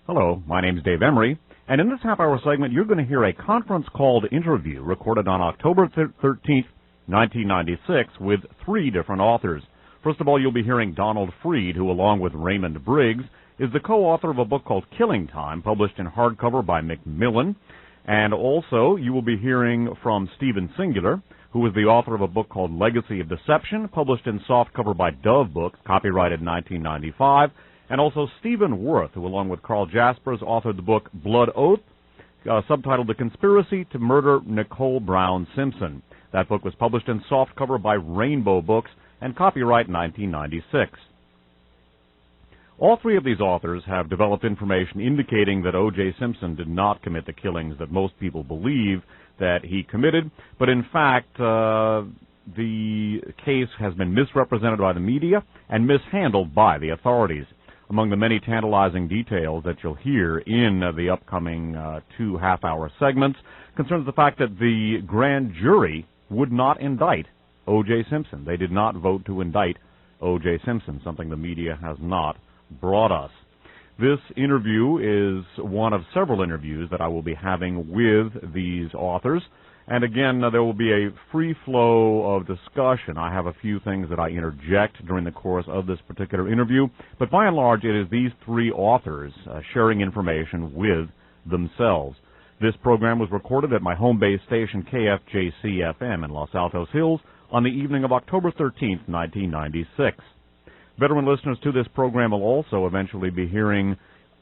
Hello, my name is Dave Emory, and in this half-hour segment, you're going to hear a conference-called interview recorded on October 13th, 1996, with three different authors. First of all, you'll be hearing Donald Freed, who, along with Raymond Briggs, is the co-author of a book called Killing Time, published in hardcover by Macmillan. And also, you will be hearing from Stephen Singular, who is the author of a book called Legacy of Deception, published in softcover by Dove Books, copyrighted 1995. And also Stephen Worth, who, along with Carl Jaspers, authored the book Blood Oath, subtitled The Conspiracy to Murder Nicole Brown Simpson. That book was published in softcover by Rainbow Books and copyright 1996. All three of these authors have developed information indicating that O.J. Simpson did not commit the killings that most people believe that he committed, but in fact, the case has been misrepresented by the media and mishandled by the authorities. Among the many tantalizing details that you'll hear in the upcoming two half-hour segments concerns the fact that the grand jury would not indict O.J. Simpson. They did not vote to indict O.J. Simpson, something the media has not brought us. This interview is one of several interviews that I will be having with these authors. And again, there will be a free flow of discussion. I have a few things that I interject during the course of this particular interview, but by and large, it is these three authors sharing information with themselves. This program was recorded at my home base station, KFJC-FM in Los Altos Hills, on the evening of October 13th, 1996. Veteran listeners to this program will also eventually be hearing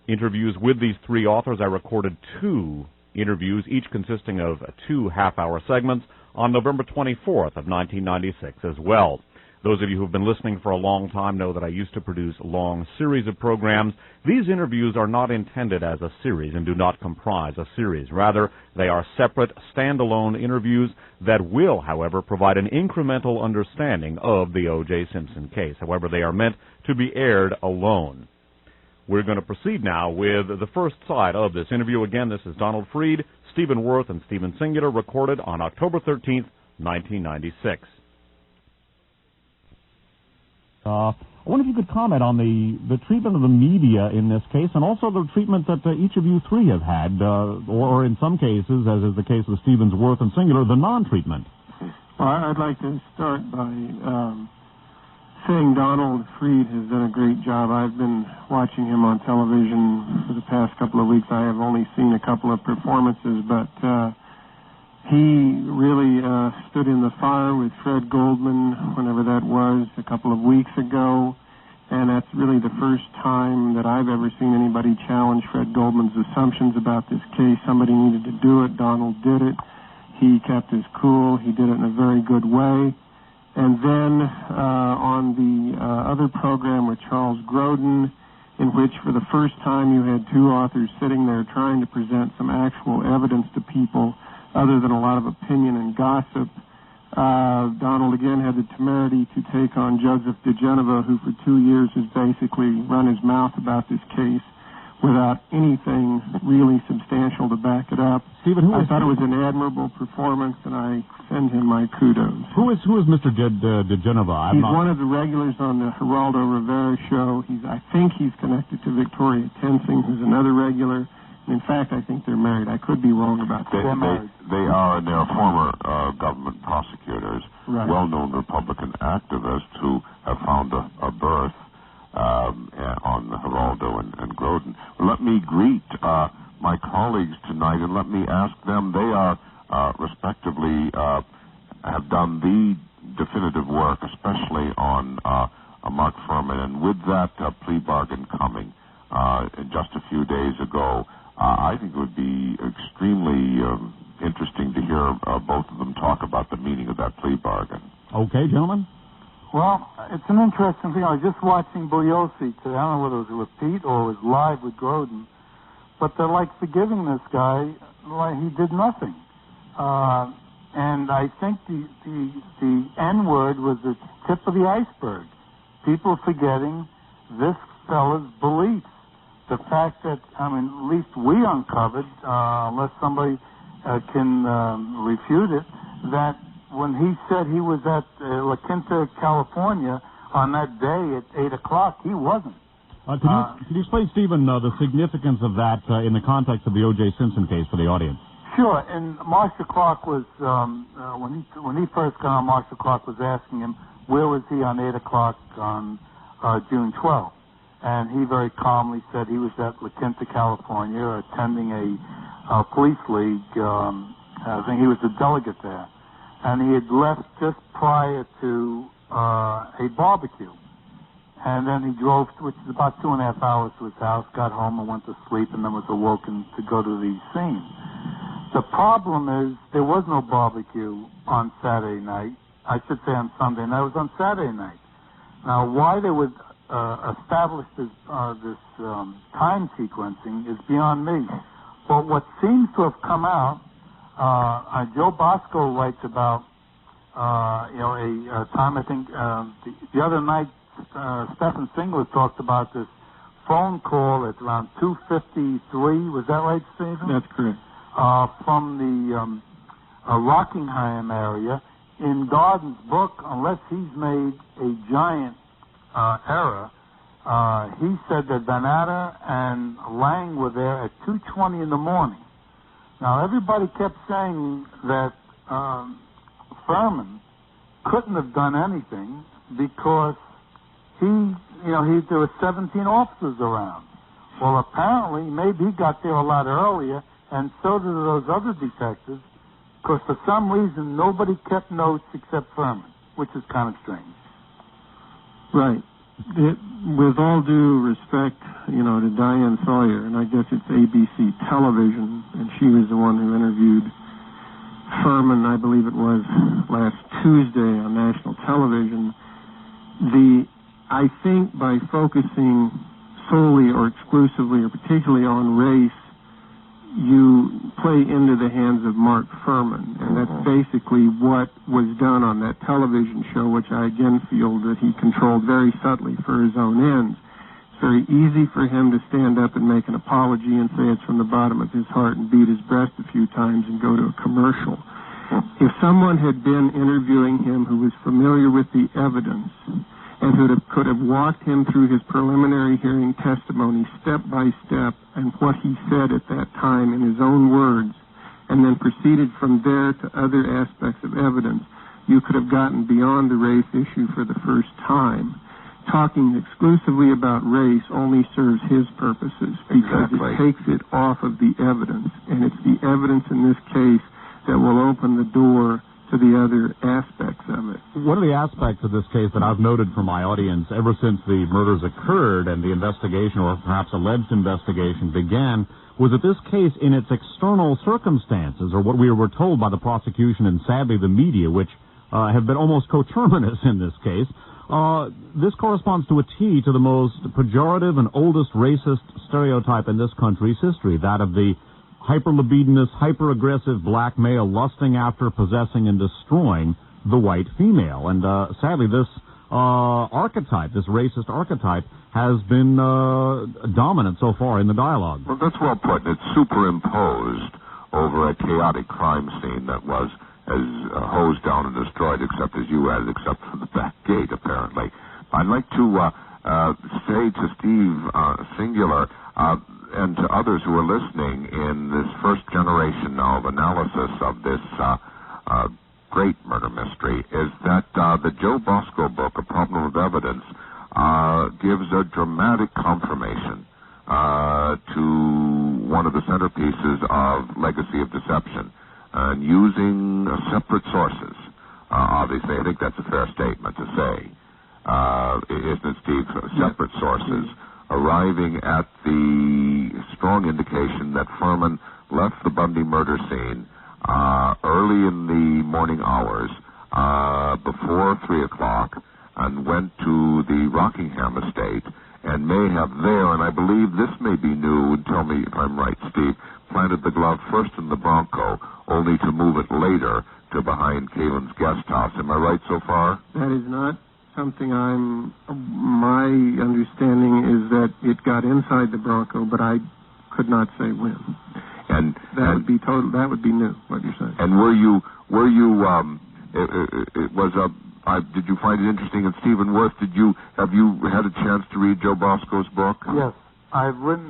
interviews with these three authors. I recorded two interviews, each consisting of two half-hour segments, on November 24th of 1996 as well. Those of you who have been listening for a long time know that I used to produce long series of programs. These interviews are not intended as a series and do not comprise a series. Rather, they are separate, standalone interviews that will, however, provide an incremental understanding of the O.J. Simpson case. However, they are meant to be aired alone. We're going to proceed now with the first side of this interview. Again, this is Donald Freed, Stephen Worth, and Stephen Singular, recorded on October 13th, 1996. I wonder if you could comment on the treatment of the media in this case, and also the treatment that each of you three have had, or in some cases, as is the case with Stevens, Worth, and Singular, the non-treatment. Well, I'd like to start by saying Donald Freed has done a great job. I've been watching him on television for the past couple of weeks. I have only seen a couple of performances, but he really stood in the fire with Fred Goldman, whenever that was, a couple of weeks ago, and that's really the first time that I've ever seen anybody challenge Fred Goldman's assumptions about this case. Somebody needed to do it. Donald did it. He kept his cool. He did it in a very good way. And then on the other program with Charles Grodin, in which for the first time you had two authors sitting there trying to present some actual evidence to people other than a lot of opinion and gossip, Donald again had the temerity to take on Joseph DeGeneva, who for 2 years has basically run his mouth about this case without anything really substantial to back it up. Stephen, I thought it was an admirable performance, and I send him my kudos. Who is Mr. DeGeneva? He's one of the regulars on the Geraldo Rivera show. I think he's connected to Victoria Tensing, who's another regular. In fact, I think they're married. I could be wrong about that. They are, and they're former government prosecutors, right. Well-known Republican activists who have found a berth on the Geraldo and Grodin. Well, let me greet my colleagues tonight, and let me ask them. They are, respectively, have done the definitive work, especially on Mark Furman, and with that plea bargain coming just a few days ago, I think it would be extremely interesting to hear both of them talk about the meaning of that plea bargain. Okay, gentlemen. Well, it's an interesting thing. I was just watching Bugliosi today. I don't know whether it was a repeat or it was live with Grodin, but they're like forgiving this guy like he did nothing. And I think the N-word was the tip of the iceberg. People forgetting this fella's beliefs. The fact that, at least we uncovered, unless somebody can refute it, that when he said he was at La Quinta, California, on that day at 8 o'clock, he wasn't. Could you explain, Stephen, the significance of that in the context of the O.J. Simpson case for the audience? Sure. And Marshall Clark was, when he first got on, Marshall Clark was asking him, where was he on 8 o'clock on June 12th? And he very calmly said he was at La Quinta, California, attending a police league. I think he was a delegate there. And he had left just prior to a barbecue. And then he drove, which is about 2.5 hours to his house, got home and went to sleep, and then was awoken to go to the scene. The problem is there was no barbecue on Saturday night. I should say on Sunday night. It was on Saturday night. Now, why they would establish this time sequencing is beyond me. But what seems to have come out, Joe Bosco writes about, a time, I think, the other night, Stephen Singler talked about this phone call at around 2:53. Was that right, Stephen? That's correct. From the Rockingham area. In Garden's book, unless he's made a giant error, he said that Van Atter and Lang were there at 2:20 in the morning. Now, everybody kept saying that Furman couldn't have done anything because there were 17 officers around. Well, apparently, maybe he got there a lot earlier, and so did those other detectives, because for some reason nobody kept notes except Furman, which is kind of strange. Right. With all due respect, to Diane Sawyer, and I guess it's ABC Television, and she was the one who interviewed Furman, I believe it was last Tuesday on national television. I think by focusing solely or exclusively or particularly on race, you play into the hands of Mark Furman, and that's basically what was done on that television show, which I again feel that he controlled very subtly for his own ends. It's very easy for him to stand up and make an apology and say it's from the bottom of his heart and beat his breast a few times and go to a commercial. If someone had been interviewing him who was familiar with the evidence and who could have walked him through his preliminary hearing testimony step by step and what he said at that time in his own words, and then proceeded from there to other aspects of evidence, you could have gotten beyond the race issue for the first time. Talking exclusively about race only serves his purposes because it takes it off of the evidence, and it's the evidence in this case that will open the door to the other aspects of it. One of the aspects of this case that I've noted from my audience ever since the murders occurred and the investigation, or perhaps alleged investigation, began was that this case, in its external circumstances, or what we were told by the prosecution and sadly the media, which have been almost coterminous in this case, this corresponds to a T to the most pejorative and oldest racist stereotype in this country's history, that of the hyper-libidinous, hyper-aggressive black male lusting after, possessing, and destroying the white female. And sadly, this archetype, this racist archetype, has been dominant so far in the dialogue. Well, that's well put. It's superimposed over a chaotic crime scene that was as hosed down and destroyed, except as you added, except for the back gate, apparently. I'd like to say to Steve Singular, and to others who are listening in this first generation now of analysis of this great murder mystery, is that the Joe Bosco book, A Problem of Evidence, gives a dramatic confirmation to one of the centerpieces of Legacy of Deception, and using separate sources. Obviously, I think that's a fair statement to say, isn't it, Steve? Separate sources. Arriving at the strong indication that Furman left the Bundy murder scene early in the morning hours, before 3 o'clock, and went to the Rockingham estate, and may have there, and I believe this may be new, and tell me if I'm right, Steve, planted the glove first in the Bronco, only to move it later to behind Kalen's guest house. Am I right so far? That is not something my understanding is that it got inside the Bronco, but I could not say when. And that would be new, what you're saying. And were you it was did you find it interesting? And Stephen Worth, have you had a chance to read Joe Bosco's book? Yes, I've read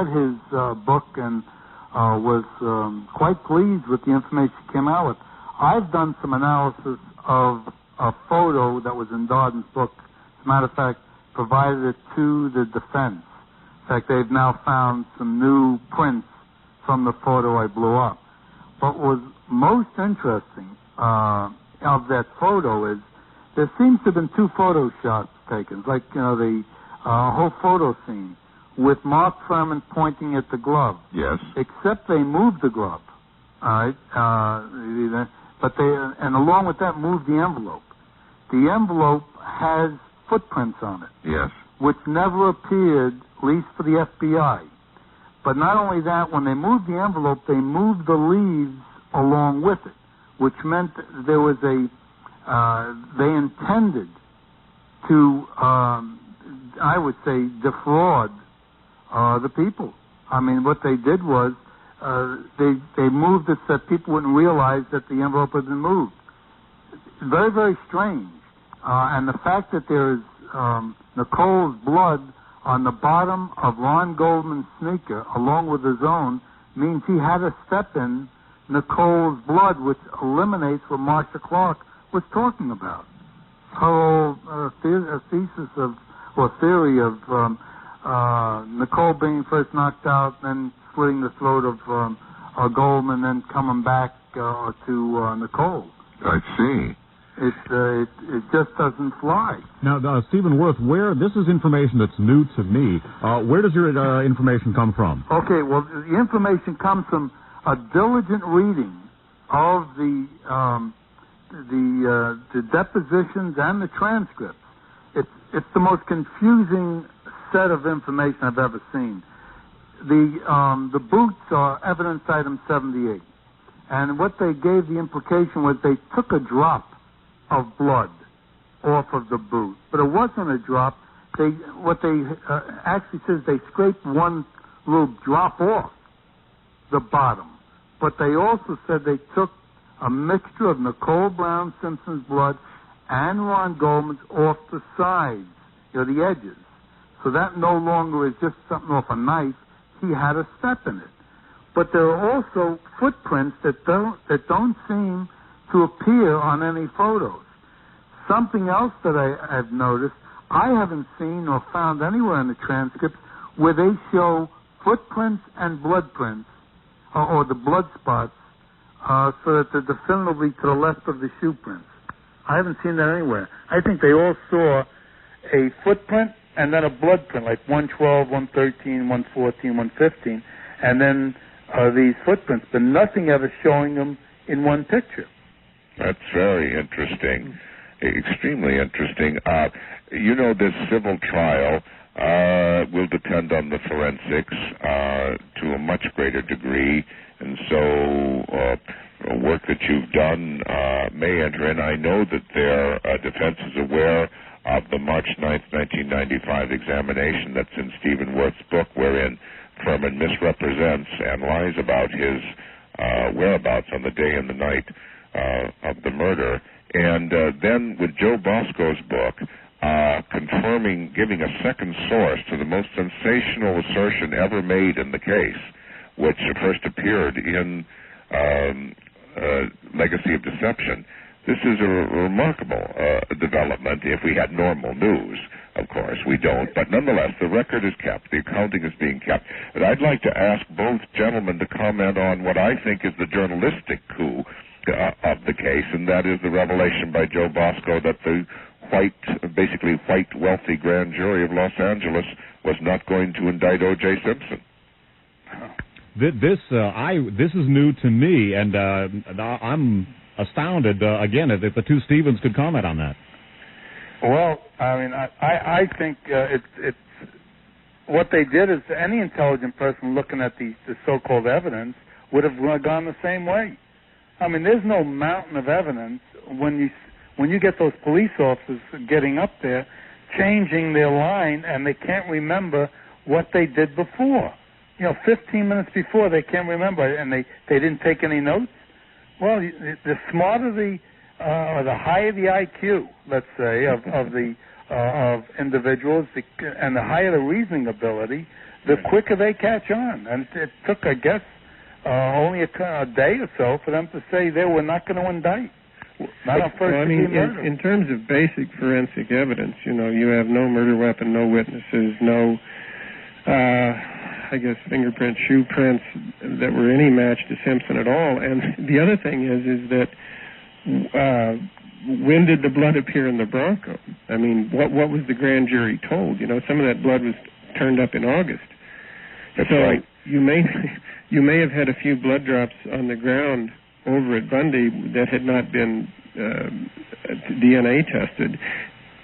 his book and was quite pleased with the information he came out with. I've done some analysis of a photo that was in Darden's book. As a matter of fact, provided it to the defense. In fact, they've now found some new prints from the photo I blew up. What was most interesting of that photo is there seems to have been two photo shots taken, like, the whole photo scene, with Mark Furman pointing at the glove. Yes. Except they moved the glove. All right. But and along with that, moved the envelope. The envelope has footprints on it. Yes. Which never appeared, at least for the FBI. But not only that, when they moved the envelope, they moved the leaves along with it, which meant there was they intended to, I would say, defraud the people. I mean, what they did was they moved it so that people wouldn't realize that the envelope had been moved. Very, very strange. And the fact that there is Nicole's blood on the bottom of Ron Goldman's sneaker, along with his own, means he had to step in Nicole's blood, which eliminates what Marcia Clark was talking about. Her whole theory of Nicole being first knocked out, then slitting the throat of Goldman, then coming back to Nicole. I see. It just doesn't fly. Now, Stephen Worth, this is information that's new to me. Where does your information come from? Okay, well, the information comes from a diligent reading of the depositions and the transcripts. It's the most confusing set of information I've ever seen. The boots are evidence item 78, and what they gave the implication was they took a drop of blood off of the boot, but it wasn't a drop. What they actually says, they scraped one little drop off the bottom, but they also said they took a mixture of Nicole Brown Simpson's blood and Ron Goldman's off the sides, the edges. So that no longer is just something off a knife. He had a step in it. But there are also footprints that don't seem to appear on any photos. Something else that I've noticed, I haven't seen or found anywhere in the transcripts where they show footprints and blood prints, or the blood spots, so that they're definitively to the left of the shoe prints. I haven't seen that anywhere. I think they all saw a footprint and then a blood print, like 112, 113, 114, 115, and then these footprints, but nothing ever showing them in one picture. That's very interesting, extremely interesting. This civil trial will depend on the forensics to a much greater degree, and so work that you've done may enter in. I know that their defense is aware of the March 9th, 1995 examination that's in Stephen Worth's book, wherein Furman misrepresents and lies about his whereabouts on the day and the night of the murder. And then with Joe Bosco's book, confirming, giving a second source to the most sensational assertion ever made in the case, which first appeared in Legacy of Deception. This is a remarkable development if we had normal news. Of course, we don't. But nonetheless, the record is kept. The accounting is being kept. And I'd like to ask both gentlemen to comment on what I think is the journalistic coup of the case, and that is the revelation by Joe Bosco that the basically white, wealthy grand jury of Los Angeles was not going to indict O.J. Simpson. This is new to me, and I'm astounded, again, if the two Stevens could comment on that. Well, I mean, I think it's what they did is any intelligent person looking at the so-called evidence would have gone the same way. I mean, there's no mountain of evidence when you get those police officers getting up there, changing their line, and they can't remember what they did before. 15 minutes before, they can't remember, and they didn't take any notes. Well, the smarter or the higher the IQ, let's say, of individuals, and the higher the reasoning ability, the quicker they catch on. And it took, I guess, only a day or so for them to say they were not going to indict. Not on first degree murder. In terms of basic forensic evidence, you have no murder weapon, no witnesses, no, fingerprints, shoe prints that were any match to Simpson at all. And the other thing is that when did the blood appear in the Bronco? I mean, what was the grand jury told? Some of that blood was turned up in August. That's right. You may have had a few blood drops on the ground over at Bundy that had not been DNA tested.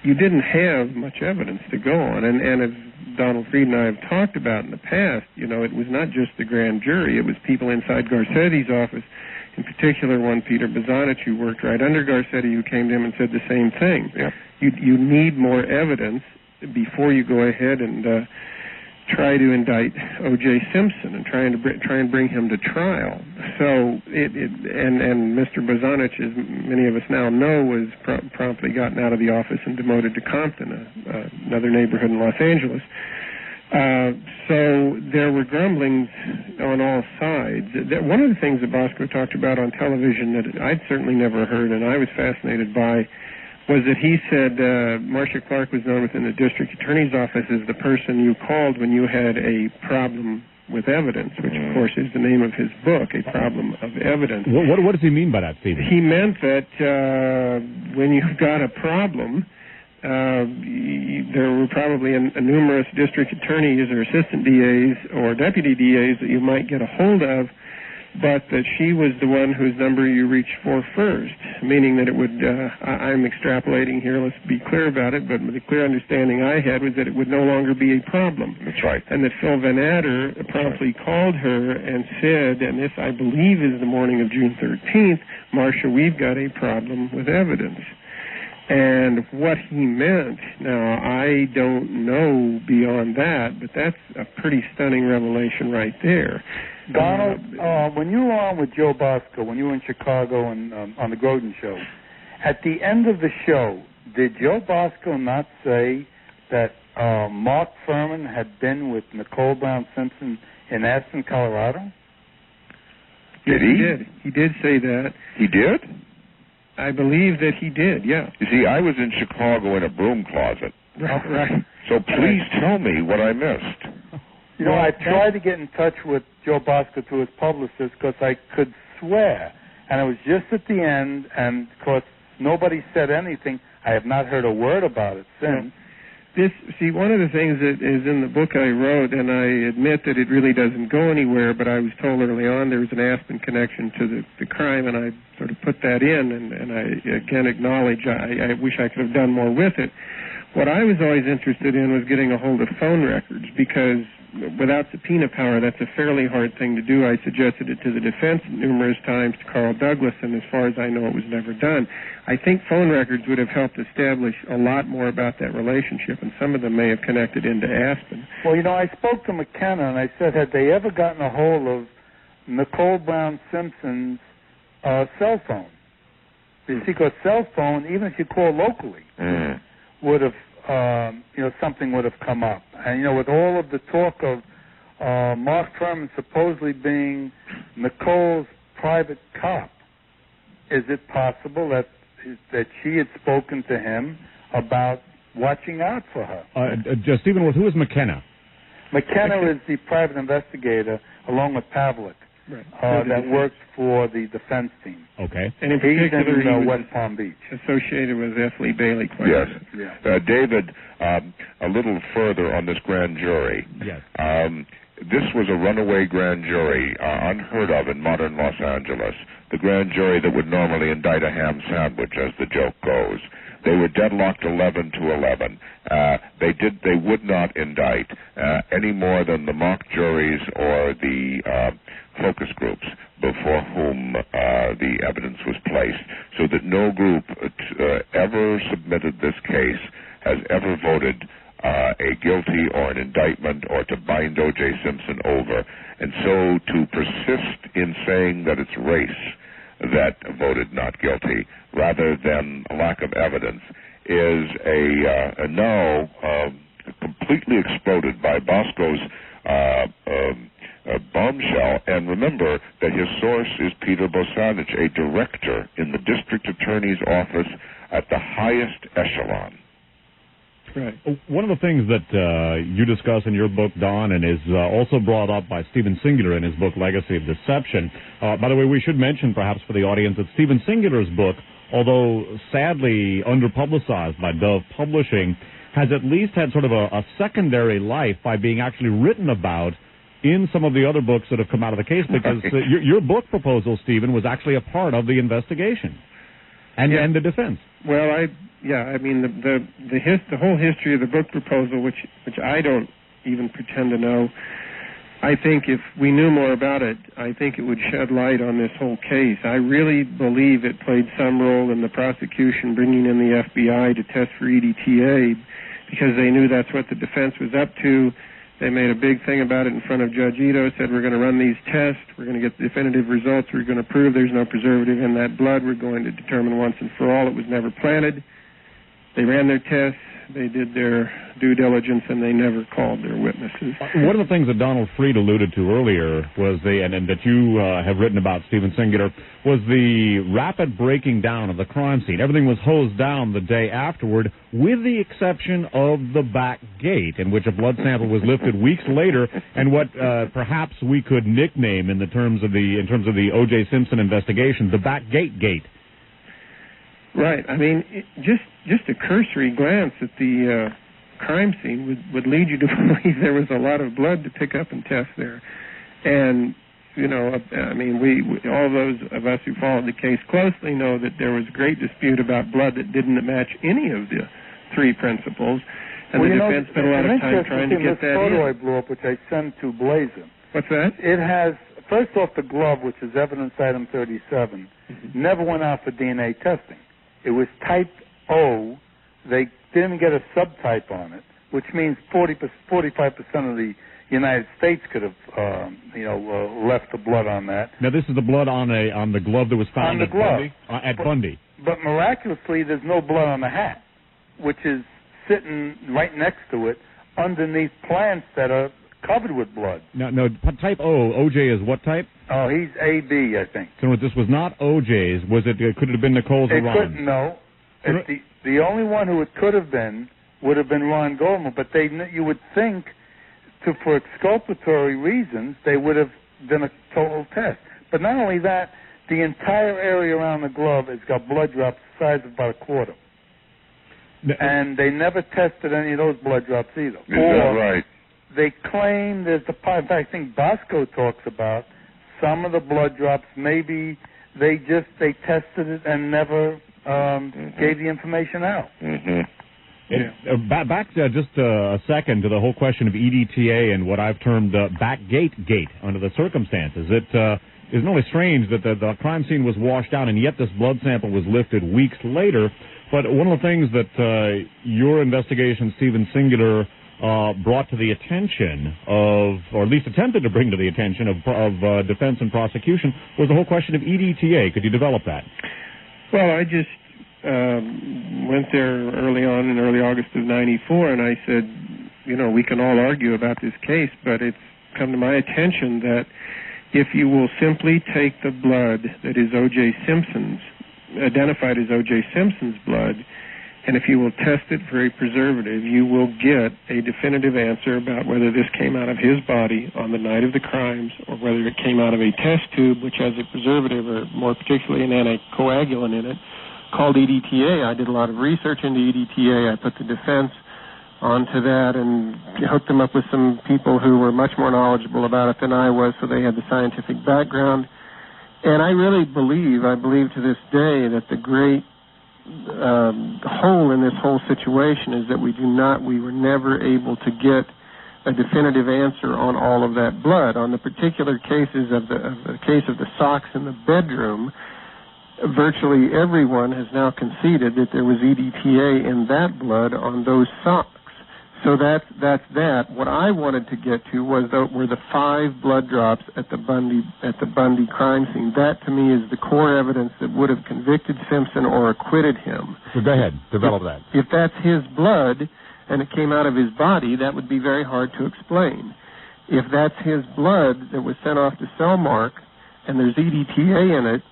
You didn't have much evidence to go on, and as Donald Fried and I have talked about in the past, it was not just the grand jury, it was people inside Garcetti's office, in particular one Peter Bozanich, who worked right under Garcetti, who came to him and said the same thing. Yep. You need more evidence before you go ahead and try to indict O.J. Simpson and try and bring him to trial. So and Mr. Bozanich, as many of us now know, was promptly gotten out of the office and demoted to Compton, another neighborhood in Los Angeles. So there were grumblings on all sides. One of the things that Bosco talked about on television that I'd certainly never heard and I was fascinated by was that he said Marcia Clark was known within the district attorney's office as the person you called when you had a problem with evidence, which, of course, is the name of his book, A Problem of Evidence. What does he mean by that, Stephen? He meant that when you've got a problem, there were probably numerous district attorneys or assistant DAs or deputy DAs that you might get a hold of, but that she was the one whose number you reached for first, meaning that it would, I'm extrapolating here, let's be clear about it, but the clear understanding I had was that it would no longer be a problem. That's right. And that Phil Van Adder promptly called her and said, and this I believe is the morning of June 13th, Marcia, we've got a problem with evidence. And what he meant, now I don't know beyond that, but that's a pretty stunning revelation right there. Donald, when you were on with Joe Bosco, when you were in Chicago and on the Groden show, at the end of the show, did Joe Bosco not say that Mark Furman had been with Nicole Brown Simpson in Aspen, Colorado? Did he? He did say that. He did? I believe that he did, yeah. You see, I was in Chicago in a broom closet. Right. So please tell me what I missed. I tried to get in touch with Joe Bosco through his publicist because I could swear. And it was just at the end, and of course, nobody said anything. I have not heard a word about it since. One of the things that is in the book I wrote, and I admit that it really doesn't go anywhere, but I was told early on there was an Aspen connection to the crime, and I sort of put that in, and I again acknowledge I wish I could have done more with it. What I was always interested in was getting a hold of phone records, because without subpoena power, that's a fairly hard thing to do. I suggested it to the defense numerous times, to Carl Douglas, and as far as I know, it was never done. I think phone records would have helped establish a lot more about that relationship, and some of them may have connected into Aspen. Well, I spoke to McKenna, and I said, had they ever gotten a hold of Nicole Brown Simpson's cell phone? Because cell phone, even if you call locally, would have something would have come up. And, with all of the talk of Mark Furman supposedly being Nicole's private cop, is it possible that she had spoken to him about watching out for her? Just Stephen, who is McKenna? McKenna is the private investigator, along with Pavlik, that worked for the defense team. Okay. And in particular, he was West Palm Beach. Associated with F. Lee Bailey. Yes. Yeah. David, a little further on this grand jury. Yes. This was a runaway grand jury, unheard of in modern Los Angeles. The grand jury that would normally indict a ham sandwich, as the joke goes. They were deadlocked 11 to 11. They would not indict any more than the mock juries or the focus groups before whom the evidence was placed, so that no group ever submitted this case has ever voted a guilty or an indictment or to bind O.J. Simpson over. And so to persist in saying that it's race that voted not guilty, rather than a lack of evidence, is a no completely exploded by Bosco's bombshell. And remember that his source is Peter Bosanic, a director in the district attorney's office at the highest echelon. Right. One of the things that you discuss in your book, Don, and is also brought up by Stephen Singular in his book, Legacy of Deception. By the way, we should mention, perhaps for the audience, that Stephen Singular's book, although sadly underpublicized by Dove Publishing, has at least had sort of a secondary life by being actually written about in some of the other books that have come out of the case, because your book proposal, Stephen, was actually a part of the investigation and the defense. Well, I mean the whole history of the book proposal, which I don't even pretend to know. I think if we knew more about it, I think it would shed light on this whole case. I really believe it played some role in the prosecution bringing in the FBI to test for EDTA, because they knew that's what the defense was up to. They made a big thing about it in front of Judge Ito, said we're going to run these tests, we're going to get definitive results, we're going to prove there's no preservative in that blood, we're going to determine once and for all it was never planted. They ran their tests, they did their due diligence, and they never called their witnesses. One of the things that Donald Freed alluded to earlier was and that you have written about, Stephen Singular, was the rapid breaking down of the crime scene. Everything was hosed down the day afterward, with the exception of the back gate, in which a blood sample was lifted weeks later, and what perhaps we could nickname in terms of the O.J. Simpson investigation, the back gate. Right. I mean, just a cursory glance at the crime scene would lead you to believe there was a lot of blood to pick up and test there. And, you know, I mean, we all those of us who followed the case closely know that there was great dispute about blood that didn't match any of the three principles. And the defense spent a lot of time trying to get that in. Photo I blew up, which I sent to Blazin. What's that? It has, first off, the glove, which is evidence item 37, never went out for DNA testing. It was type O. They didn't get a subtype on it, which means 45% of the United States could have, left the blood on that. Now, this is the blood on the glove that was found at Bundy? At Bundy. But miraculously, there's no blood on the hat, which is sitting right next to it underneath plants that are covered with blood. No, type O. OJ is what type? Oh, he's AB, I think. So this was not OJ's. Could it have been Nicole's or Ron? No. The only one who it could have been would have been Ron Goldman, but you would think, for exculpatory reasons, they would have done a total test. But not only that, the entire area around the glove has got blood drops the size of about a quarter. And they never tested any of those blood drops either. Is that right? They claim there's in fact, I think Bosco talks about some of the blood drops, maybe they tested it and never gave the information out. Back just a second to the whole question of EDTA and what I've termed backgate under the circumstances. It's really strange that the crime scene was washed out and yet this blood sample was lifted weeks later. But one of the things that your investigation, Stephen Singular, brought to the attention of, or at least attempted to bring to the attention of defense and prosecution, was the whole question of EDTA. Could you develop that? Well, I just went there early August of '94, and I said, we can all argue about this case, but it's come to my attention that if you will simply take the blood that is O.J. Simpson's, identified as O.J. Simpson's blood, and if you will test it for a preservative, you will get a definitive answer about whether this came out of his body on the night of the crimes or whether it came out of a test tube, which has a preservative, or more particularly an anticoagulant in it, called EDTA. I did a lot of research into EDTA. I put the defense onto that and hooked them up with some people who were much more knowledgeable about it than I was, so they had the scientific background. And I really believe to this day that the great hole in this whole situation is that we were never able to get a definitive answer on all of that blood. On the particular cases of the case of the socks in the bedroom, virtually everyone has now conceded that there was EDTA in that blood on those socks. So that's that. What I wanted to get to were the 5 blood drops at the Bundy crime scene. That to me is the core evidence that would have convicted Simpson or acquitted him. So go ahead, develop that. If that's his blood and it came out of his body, that would be very hard to explain. If that's his blood that was sent off to Cellmark and there's EDTA in it,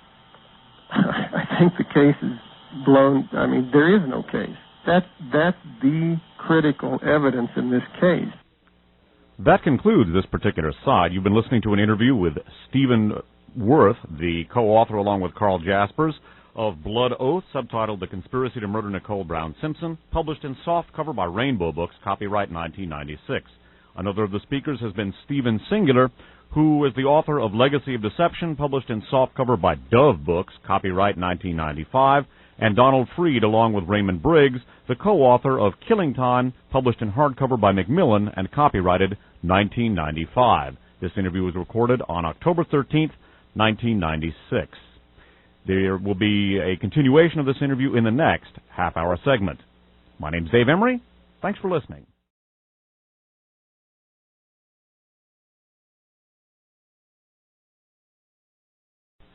I think the case is blown. I mean, there is no case. That's the critical evidence in this case. That concludes this particular side. You've been listening to an interview with Stephen Worth, the co-author along with Carl Jaspers, of Blood Oath, subtitled The Conspiracy to Murder Nicole Brown Simpson, published in softcover by Rainbow Books, copyright 1996. Another of the speakers has been Stephen Singular, who is the author of Legacy of Deception, published in softcover by Dove Books, copyright 1995, and Donald Freed, along with Raymond Briggs, the co-author of Killing Time, published in hardcover by Macmillan and copyrighted 1995. This interview was recorded on October 13th, 1996. There will be a continuation of this interview in the next half-hour segment. My name's Dave Emory. Thanks for listening.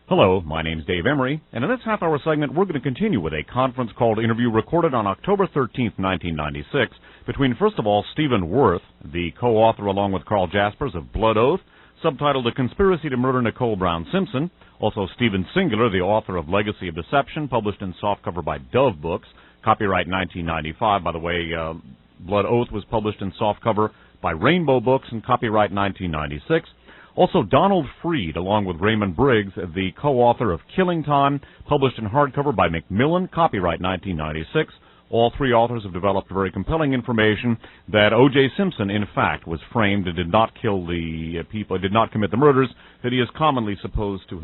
Hello, my name's Dave Emory, and in this half-hour segment, we're going to continue with a conference call interview recorded on October 13th, 1996, between, first of all, Stephen Worth, the co-author along with Carl Jaspers of Blood Oath, subtitled The Conspiracy to Murder Nicole Brown Simpson, also Stephen Singular, the author of Legacy of Deception, published in softcover by Dove Books, copyright 1995. By the way, Blood Oath was published in softcover by Rainbow Books and copyright 1996. Also, Donald Freed, along with Raymond Briggs, the co-author of Killing Time, published in hardcover by Macmillan, copyright 1996. All 3 authors have developed very compelling information that O.J. Simpson, in fact, was framed and did not kill the people, did not commit the murders that he is commonly supposed to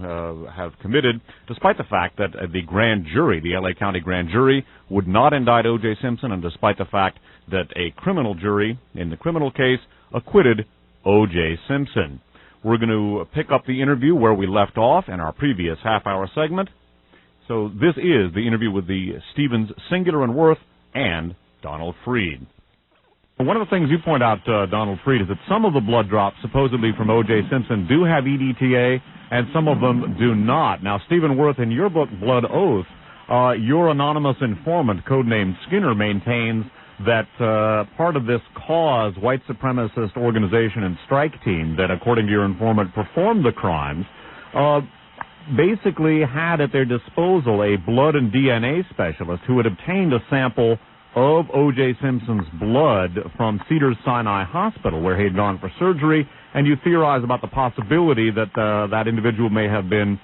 have committed, despite the fact that the grand jury, the L.A. County grand jury, would not indict O.J. Simpson, and despite the fact that a criminal jury, in the criminal case, acquitted O.J. Simpson. We're going to pick up the interview where we left off in our previous half-hour segment. So this is the interview with the Stevens Singular and Worth and Donald Freed. One of the things you point out, Donald Freed, is that some of the blood drops, supposedly from O.J. Simpson, do have EDTA, and some of them do not. Now, Stephen Worth, in your book, Blood Oath, your anonymous informant, codenamed Skinner, maintains that part of this cause, white supremacist organization and strike team that, according to your informant, performed the crimes, basically had at their disposal a blood and DNA specialist who had obtained a sample of O.J. Simpson's blood from Cedars-Sinai Hospital, where he had gone for surgery, and you theorize about the possibility that that individual may have been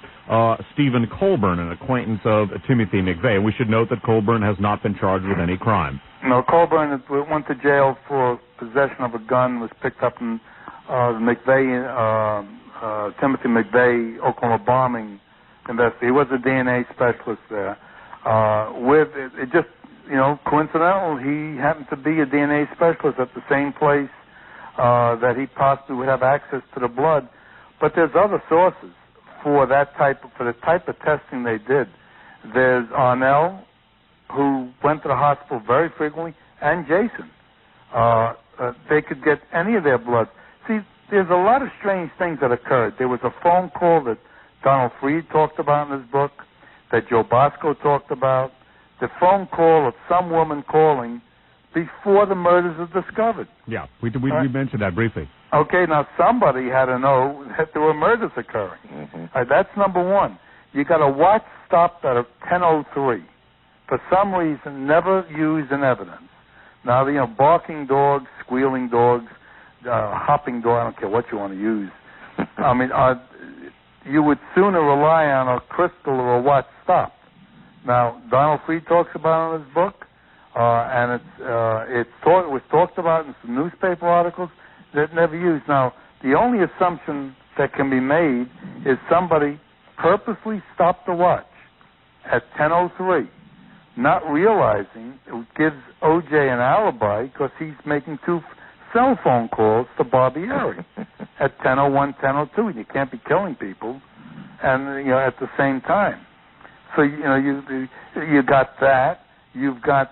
Stephen Colburn, an acquaintance of Timothy McVeigh. We should note that Colburn has not been charged with any crime. No, Colburn went to jail for possession of a gun, was picked up in Timothy McVeigh, Oklahoma bombing investigation. He was a DNA specialist there. Coincidental, he happened to be a DNA specialist at the same place that he possibly would have access to the blood. But there's other sources for the type of testing they did. There's Arnell, who went to the hospital very frequently, and Jason. They could get any of their blood. See, there's a lot of strange things that occurred. There was a phone call that Donald Freed talked about in his book, that Joe Bosco talked about, the phone call of some woman calling before the murders were discovered. Yeah, we mentioned that briefly. Okay, now somebody had to know that there were murders occurring. Mm-hmm. That's number one. You got a watch stopped at 10:03. For some reason, never used in evidence. Now, barking dogs, squealing dogs, hopping dog, I don't care what you want to use. I mean, you would sooner rely on a crystal or a watch stopped. Now, Donald Freed talks about it in his book, and it was talked about in some newspaper articles that never used. Now, the only assumption that can be made is somebody purposely stopped the watch at 10:03, not realizing it gives O.J. an alibi because he's making 2 cell phone calls to Barbieri at 10:01, 10:02, and you can't be killing people, and at the same time. So you got that. You've got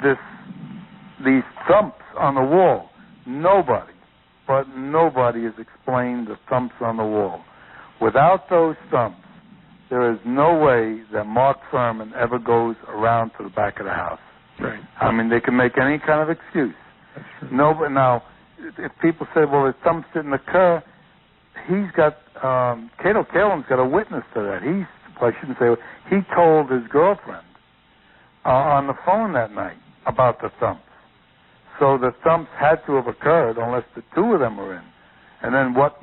this these thumps on the wall. Nobody has explained the thumps on the wall. Without those thumps, there is no way that Mark Furman ever goes around to the back of the house. Right. I mean, they can make any kind of excuse. That's true. No, but now, if people say, well, his thumps didn't occur, he's got, Cato Kalen's got a witness to that. He told his girlfriend on the phone that night about the thumps. So the thumps had to have occurred unless the two of them were in. And then what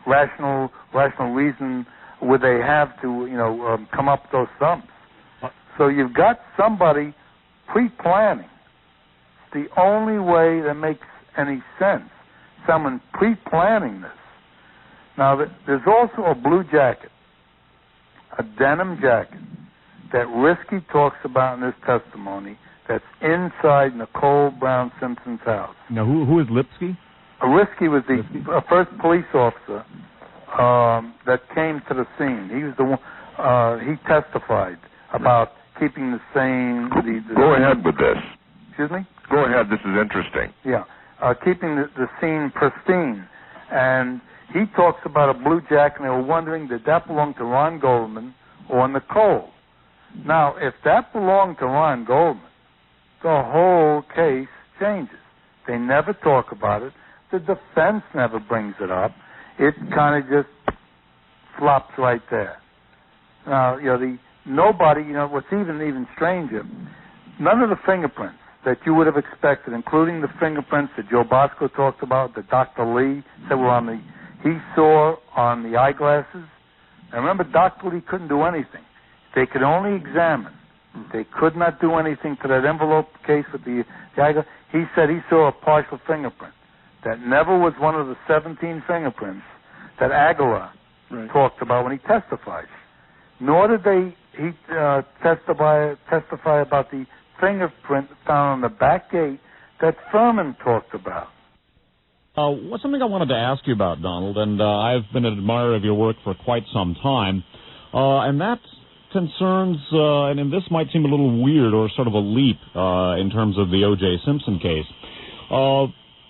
rational reason would they have to, come up with those thumps? So you've got somebody pre-planning. It's the only way that makes any sense. Someone pre-planning this. Now, there's also a blue jacket, a denim jacket, that Risky talks about in his testimony that's inside Nicole Brown Simpson's house. Now, who is Lipsky? Risky was the first police officer that came to the scene. He was the one, he testified about keeping the scene. Go ahead with this. Excuse me? Go ahead, this is interesting. Yeah, keeping the scene pristine. And he talks about a blue jacket, and they were wondering, did that belong to Ron Goldman or Nicole? Now, if that belonged to Ron Goldman, the whole case changes. They never talk about it. The defense never brings it up. It kind of just flops right there. Now, nobody, what's even stranger, none of the fingerprints that you would have expected, including the fingerprints that Joe Bosco talked about, that Dr. Lee said were he saw on the eyeglasses. Now, remember, Dr. Lee couldn't do anything. They could only examine. They could not do anything to that envelope case with the eyeglasses. He said he saw a partial fingerprint that never was one of the 17 fingerprints that Aguilar talked about when he testified. Nor did he testify about the fingerprint found on the back gate that Furman talked about. Something I wanted to ask you about, Donald, and I've been an admirer of your work for quite some time, and that concerns, and this might seem a little weird or sort of a leap in terms of the O.J. Simpson case.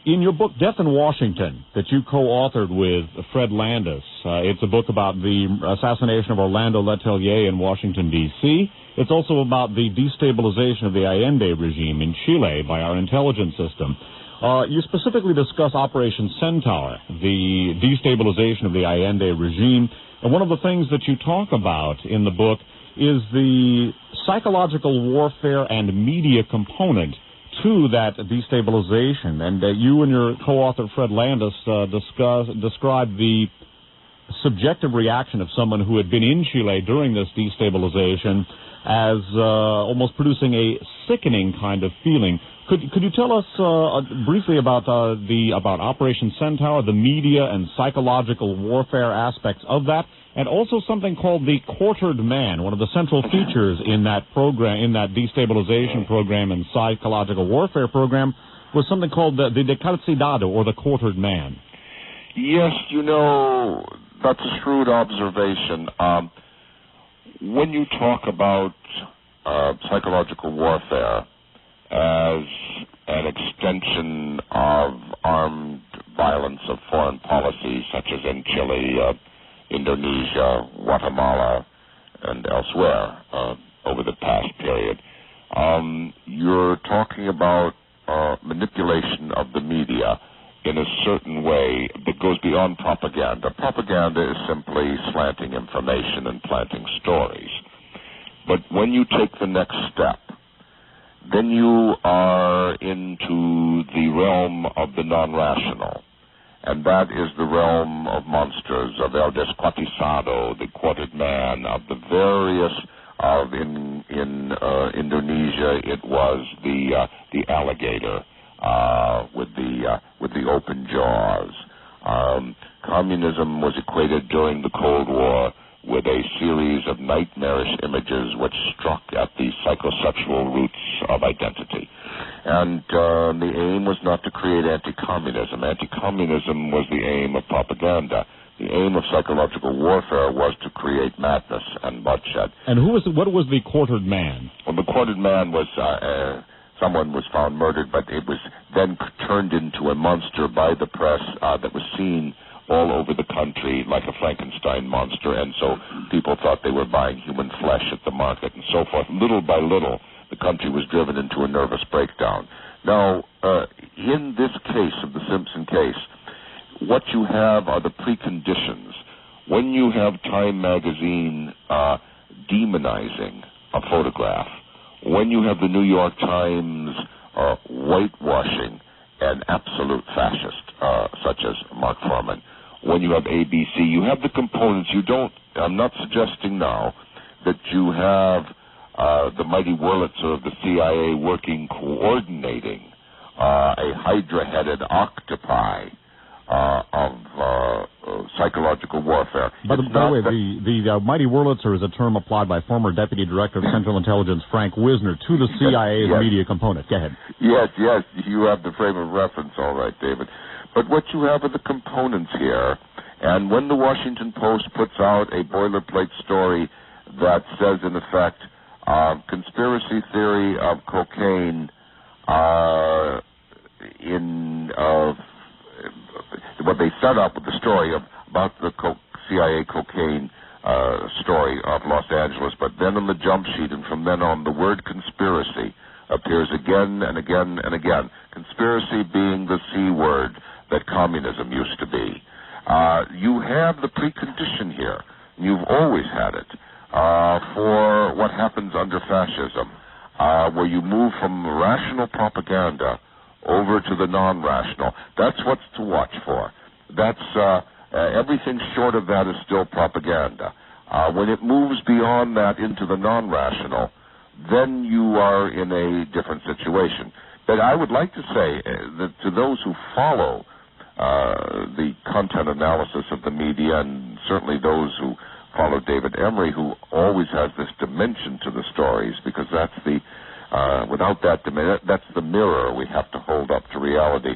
In your book, Death in Washington, that you co-authored with Fred Landis, it's a book about the assassination of Orlando Letelier in Washington, D.C. It's also about the destabilization of the Allende regime in Chile by our intelligence system. You specifically discuss Operation Centaur, the destabilization of the Allende regime, and one of the things that you talk about in the book is the psychological warfare and media component to that destabilization. And you and your co-author Fred Landis described the subjective reaction of someone who had been in Chile during this destabilization as almost producing a sickening kind of feeling. Could you tell us briefly about Operation Centaur, the media and psychological warfare aspects of that, and also something called the Quartered Man? One of the central features in that program, in that destabilization program and psychological warfare program, was something called the Decalcidado, or the Quartered Man. Yes, that's a shrewd observation. When you talk about psychological warfare as an extension of armed violence of foreign policy, such as in Chile, Indonesia, Guatemala, and elsewhere over the past period, you're talking about manipulation of the media in a certain way that goes beyond propaganda. Propaganda is simply slanting information and planting stories. But when you take the next step, then you are into the realm of the non-rational. And that is the realm of monsters, of El Descuartizado, the Quartered Man, of the various, in Indonesia it was the alligator with the open jaws. Communism was equated during the Cold War with a series of nightmarish images which struck at the psychosexual roots of identity. And the aim was not to create anti-communism. Anti-communism was the aim of propaganda. The aim of psychological warfare was to create madness and bloodshed. And what was the Quartered Man? Well, the Quartered Man was someone was found murdered, but it was then turned into a monster by the press that was seen all over the country like a Frankenstein monster, and so people thought they were buying human flesh at the market and so forth. Little by little, the country was driven into a nervous breakdown. Now, in this case of the Simpson case, what you have are the preconditions. When you have Time magazine demonizing a photograph, when you have the New York Times whitewashing an absolute fascist such as Mark Fuhrman, when you have ABC, you have the components. I'm not suggesting now that you have the mighty Wurlitzer of the CIA coordinating a hydra-headed octopi of psychological warfare. By the way, the mighty Wurlitzer is a term applied by former Deputy Director of Central Intelligence Frank Wisner to the CIA's media component. Go ahead. Yes, you have the frame of reference, all right, David. But what you have are the components here, and when the Washington Post puts out a boilerplate story that says, in effect, conspiracy theory of cocaine what they set up with the story about the CIA cocaine story of Los Angeles, but then on the jump sheet and from then on, the word conspiracy appears again and again and again. Conspiracy being the C word that communism used to be. You have the precondition here. You've always had it for what happens under fascism, where you move from rational propaganda over to the non-rational. That's what's to watch for. That's everything short of that is still propaganda. When it moves beyond that into the non-rational, then you are in a different situation. But I would like to say that to those who follow the content analysis of the media, and certainly those who follow David Emory, who always has this dimension to the stories, because that's without that dimension, that's the mirror we have to hold up to reality.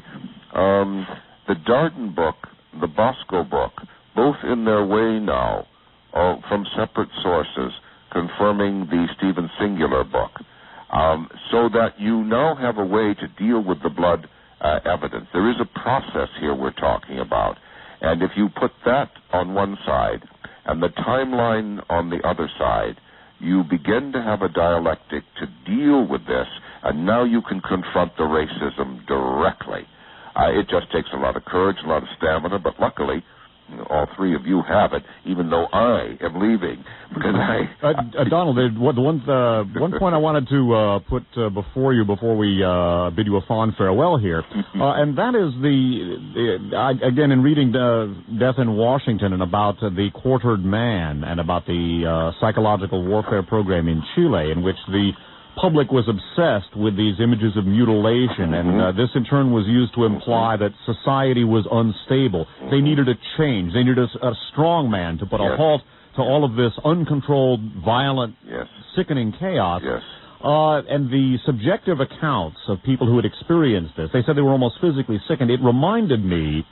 The Darden book, the Bosco book, both in their way now, from separate sources, confirming the Stephen Singular book, so that you now have a way to deal with the blood evidence. There is a process here we're talking about, and if you put that on one side and the timeline on the other side, you begin to have a dialectic to deal with this, and now you can confront the racism directly. It just takes a lot of courage, a lot of stamina, but luckily, all three of you have it, even though I am leaving. Because Donald, one point I wanted to put before we bid you a fond farewell here, and that is again, in reading Death in Washington and about the quartered man and about the psychological warfare program in Chile, in which the public was obsessed with these images of mutilation, and this in turn was used to imply that society was unstable. They needed a change. They needed a strong man to put a halt to all of this uncontrolled, violent, sickening chaos. And the subjective accounts of people who had experienced this, they said they were almost physically sickened. It reminded me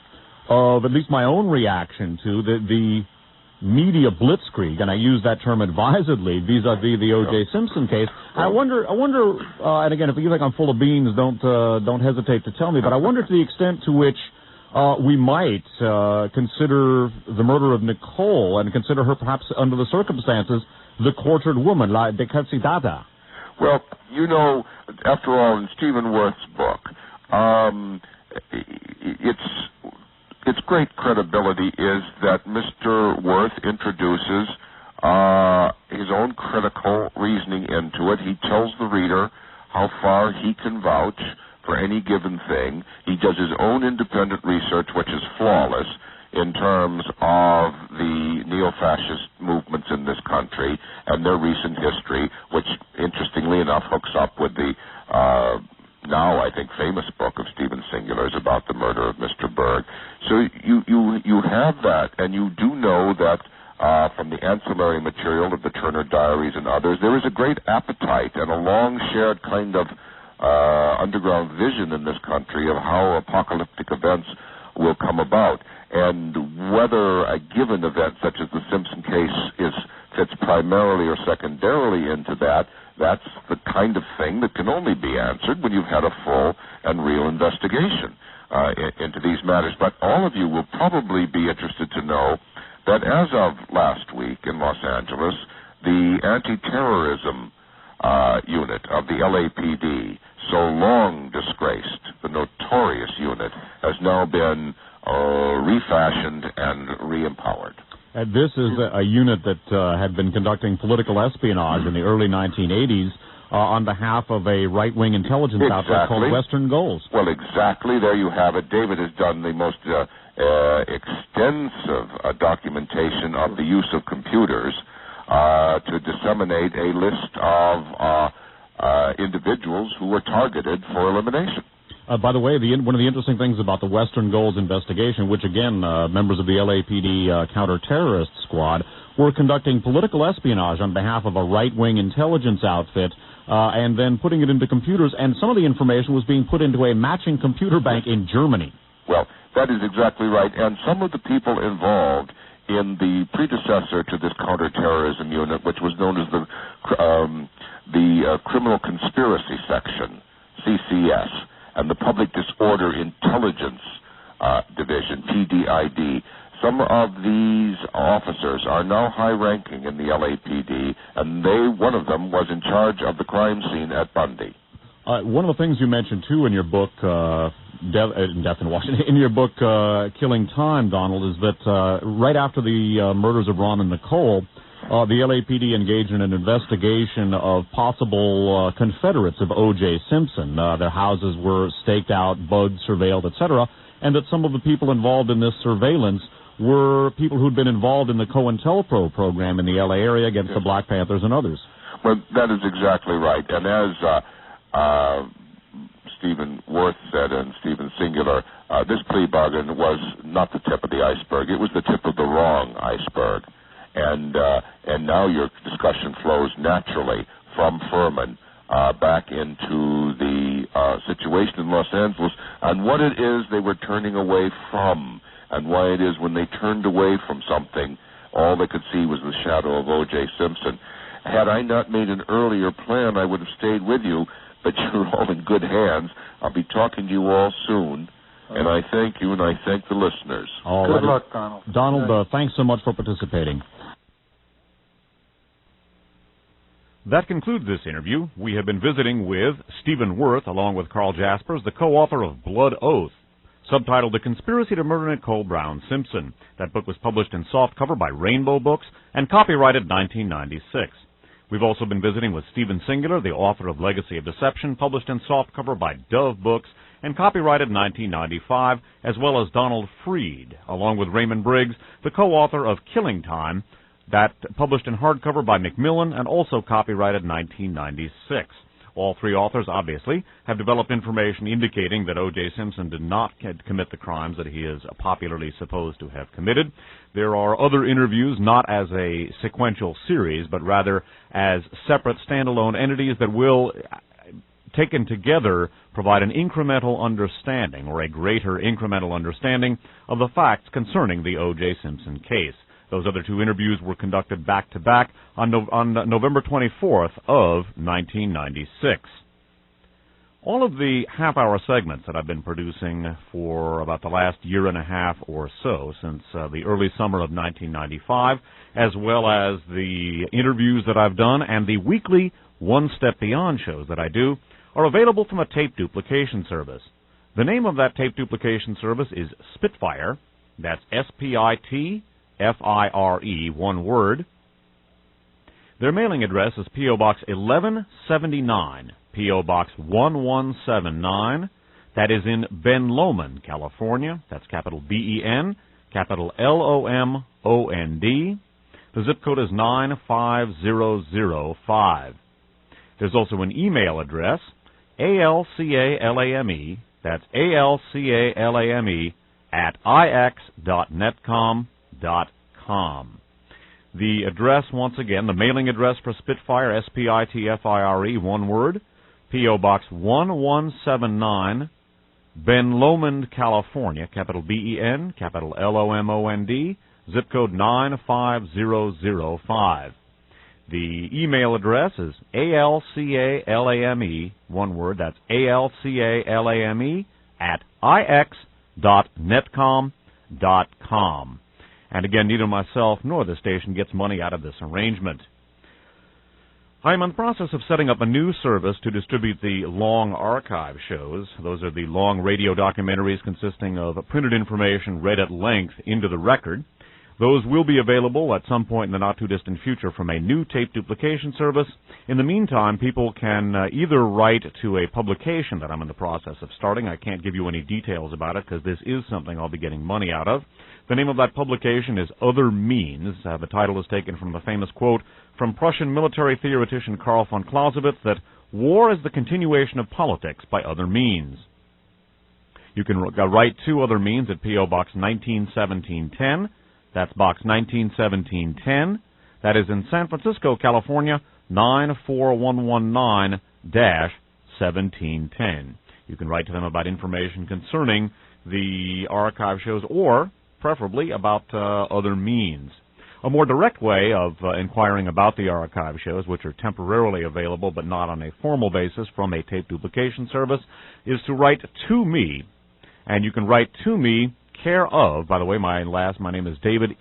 of at least my own reaction to the media blitzkrieg, and I use that term advisedly, vis-a-vis the O.J. Simpson case. I wonder, and again, if you think I'm full of beans, don't hesitate to tell me, but I wonder to the extent to which we might consider the murder of Nicole, and consider her perhaps under the circumstances, the quartered woman, la decapitada. Well, after all, in Stephen Worth's book, its great credibility is that Mr. Worth introduces his own critical reasoning into it. He tells the reader how far he can vouch for any given thing. He does his own independent research, which is flawless in terms of the neo-fascist movements in this country and their recent history, which, interestingly enough, hooks up with the now, I think, famous book of Stephen Singular's about the murder of Mr. Berg. So you have that, and you do know that from the ancillary material of the Turner Diaries and others, there is a great appetite and a long-shared kind of underground vision in this country of how apocalyptic events will come about. And whether a given event such as the Simpson case is fits primarily or secondarily into that, that's the kind of thing that can only be answered when you've had a full and real investigation into these matters. But all of you will probably be interested to know that as of last week in Los Angeles, the anti-terrorism unit of the LAPD, so long disgraced, the notorious unit, has now been refashioned and re-empowered. This is a unit that had been conducting political espionage in the early 1980s on behalf of a right-wing intelligence outfit called Western Goals. Well, exactly. There you have it. David has done the most extensive documentation of the use of computers to disseminate a list of individuals who were targeted for elimination. By the way, one of the interesting things about the Western Goals investigation, which again, members of the LAPD counter-terrorist squad were conducting political espionage on behalf of a right-wing intelligence outfit and then putting it into computers, and some of the information was being put into a matching computer bank in Germany. Well, that is exactly right, and some of the people involved in the predecessor to this counterterrorism unit, which was known as the Criminal Conspiracy Section, CCS, and the Public Disorder Intelligence Division, PDID. Some of these officers are now high-ranking in the LAPD, and one of them was in charge of the crime scene at Bundy. One of the things you mentioned, too, in your book, Death in Washington, in your book, Killing Time, Donald, is that right after the murders of Ron and Nicole, the LAPD engaged in an investigation of possible Confederates of O.J. Simpson. Their houses were staked out, bugged, surveilled, etc., and that some of the people involved in this surveillance were people who'd been involved in the COINTELPRO program in the L.A. area against the Black Panthers and others. Well, that is exactly right. And as Stephen Worth said, and Stephen Singular, this plea bargain was not the tip of the iceberg. It was the tip of the wrong iceberg. And now your discussion flows naturally from Furman back into the situation in Los Angeles and what it is they were turning away from, and why it is when they turned away from something, all they could see was the shadow of O.J. Simpson. Had I not made an earlier plan, I would have stayed with you, but you're all in good hands. I'll be talking to you all soon, and I thank you, and I thank the listeners. Good luck, Donald. Donald, thanks so much for participating. That concludes this interview. We have been visiting with Stephen Worth, along with Carl Jaspers, the co-author of Blood Oath, subtitled The Conspiracy to Murder Nicole Brown Simpson. That book was published in softcover by Rainbow Books and copyrighted 1996. We've also been visiting with Stephen Singular, the author of Legacy of Deception, published in softcover by Dove Books and copyrighted 1995, as well as Donald Freed, along with Raymond Briggs, the co-author of Killing Time, that published in hardcover by Macmillan and also copyrighted 1996. All three authors, obviously, have developed information indicating that O.J. Simpson did not commit the crimes that he is popularly supposed to have committed. There are other interviews, not as a sequential series, but rather as separate standalone entities that will, taken together, provide an incremental understanding or a greater incremental understanding of the facts concerning the O.J. Simpson case. Those other two interviews were conducted back-to-back on November 24th of 1996. All of the half-hour segments that I've been producing for about the last year and a half or so, since the early summer of 1995, as well as the interviews that I've done and the weekly One Step Beyond shows that I do, are available from a tape duplication service. The name of that tape duplication service is Spitfire. That's S-P-I-T F-I-R-E, one word. Their mailing address is P.O. Box 1179, P.O. Box 1179. That is in Ben Lomond, California. That's capital B-E-N, capital L-O-M-O-N-D. The zip code is 95005. There's also an email address, ALCALAME, that's ALCALAME, at ix.netcom.com. The address, once again, the mailing address for Spitfire, S-P-I-T-F-I-R-E, one word, P.O. Box 1179, Ben Lomond, California, capital B-E-N, capital L-O-M-O-N-D, zip code 95005. The email address is alcalame, one word, that's alcalame @ix.netcom.com. And again, neither myself nor the station gets money out of this arrangement. I am in the process of setting up a new service to distribute the long archive shows. Those are the long radio documentaries consisting of printed information read at length into the record. Those will be available at some point in the not-too-distant future from a new tape duplication service. In the meantime, people can either write to a publication that I'm in the process of starting. I can't give you any details about it because this is something I'll be getting money out of. The name of that publication is Other Means. The title is taken from the famous quote from Prussian military theoretician Karl von Clausewitz that war is the continuation of politics by other means. You can write to Other Means at P.O. Box 191710. That's Box 191710. That is in San Francisco, California, 94119-1710. You can write to them about information concerning the archive shows or, preferably, about Other Means. A more direct way of inquiring about the archive shows, which are temporarily available but not on a formal basis from a tape duplication service, is to write to me. And you can write to me care of, by the way, my name is David,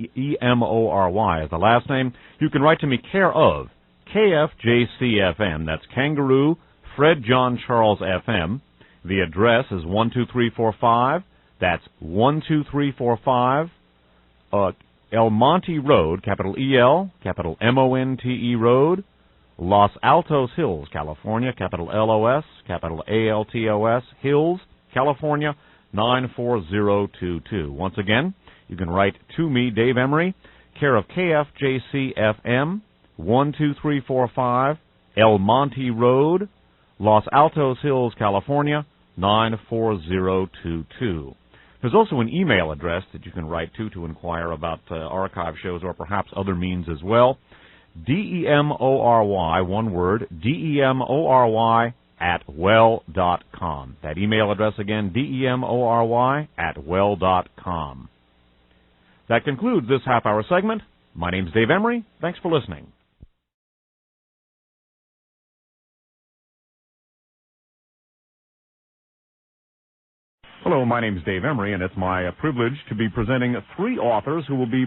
Emory is the last name. You can write to me care of KFJCFM, that's Kangaroo, Fred John Charles FM. The address is 12345, that's 12345, El Monte Road, capital E-L, capital M-O-N-T-E Road, Los Altos Hills, California, capital L-O-S, capital A-L-T-O-S, Hills, California, 94022. Once again, you can write to me, Dave Emory, care of KFJCFM, 12345, El Monte Road, Los Altos Hills, California, 94022. There's also an email address that you can write to inquire about archive shows or perhaps Other Means as well. DEMORY, one word, DEMORY@well.com. That email address again, DEMORY@well.com. That concludes this half-hour segment. My name's Dave Emory. Thanks for listening. Hello, my name is Dave Emory, and it's my privilege to be presenting three authors who will be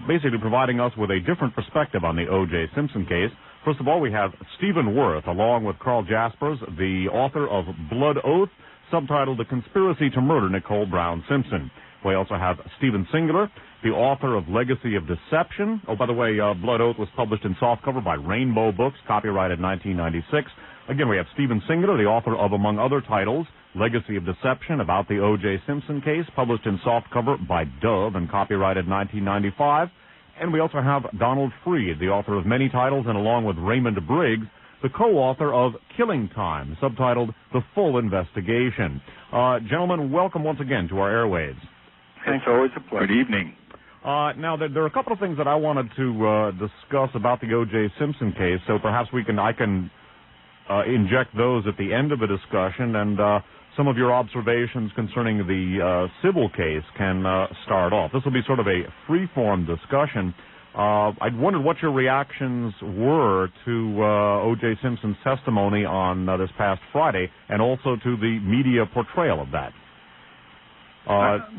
basically providing us with a different perspective on the O.J. Simpson case. First of all, we have Stephen Worth, along with Carl Jaspers, the author of Blood Oath, subtitled The Conspiracy to Murder Nicole Brown Simpson. We also have Stephen Singular, the author of Legacy of Deception. Oh, by the way, Blood Oath was published in softcover by Rainbow Books, copyrighted 1996. Again, we have Stephen Singular, the author of, among other titles, Legacy of Deception, about the O.J. Simpson case, published in softcover by Dove and copyrighted 1995. And we also have Donald Freed, the author of many titles, and along with Raymond Briggs, the co-author of Killing Time, subtitled The Full Investigation. Gentlemen, welcome once again to our airwaves. It's always a pleasure. Good evening. Now, there are a couple of things that I wanted to discuss about the O.J. Simpson case, so perhaps I can inject those at the end of the discussion, and some of your observations concerning the civil case can start off. This will be sort of a free-form discussion. I wondered what your reactions were to O.J. Simpson's testimony on this past Friday, and also to the media portrayal of that.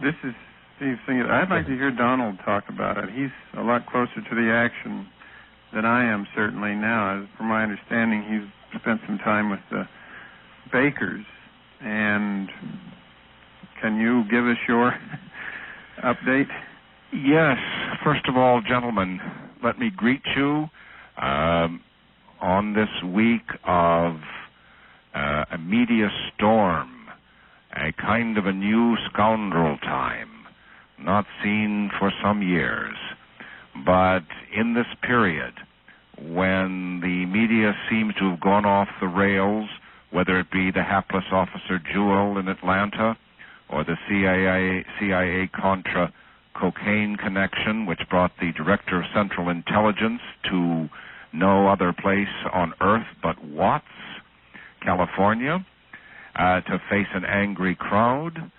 This is Steve Singular. I'd like to hear Donald talk about it. He's a lot closer to the action than I am certainly now. From my understanding, he's spent some time with the Bakers. And can you give us your update? Yes. First of all, gentlemen, let me greet you on this week of a media storm, a kind of a new scoundrel time, not seen for some years. But in this period, when the media seems to have gone off the rails, whether it be the hapless officer Jewell in Atlanta or the CIA-Contra cocaine connection, which brought the Director of Central Intelligence to no other place on earth but Watts, California, to face an angry crowd,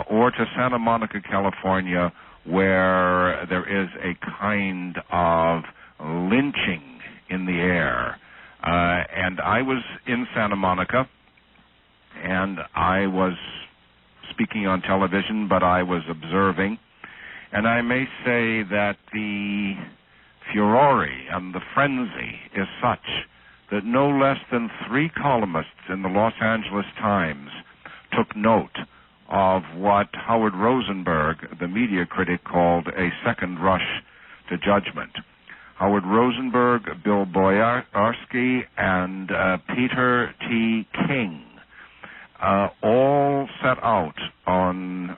or to Santa Monica, California, where there is a kind of lynching in the air. And I was in Santa Monica, and I was speaking on television, but I was observing. And I may say that the furore and the frenzy is such that no less than 3 columnists in the Los Angeles Times took note of what Howard Rosenberg, the media critic, called a second rush to judgment. Howard Rosenberg, Bill Boyarsky, and Peter T. King all set out on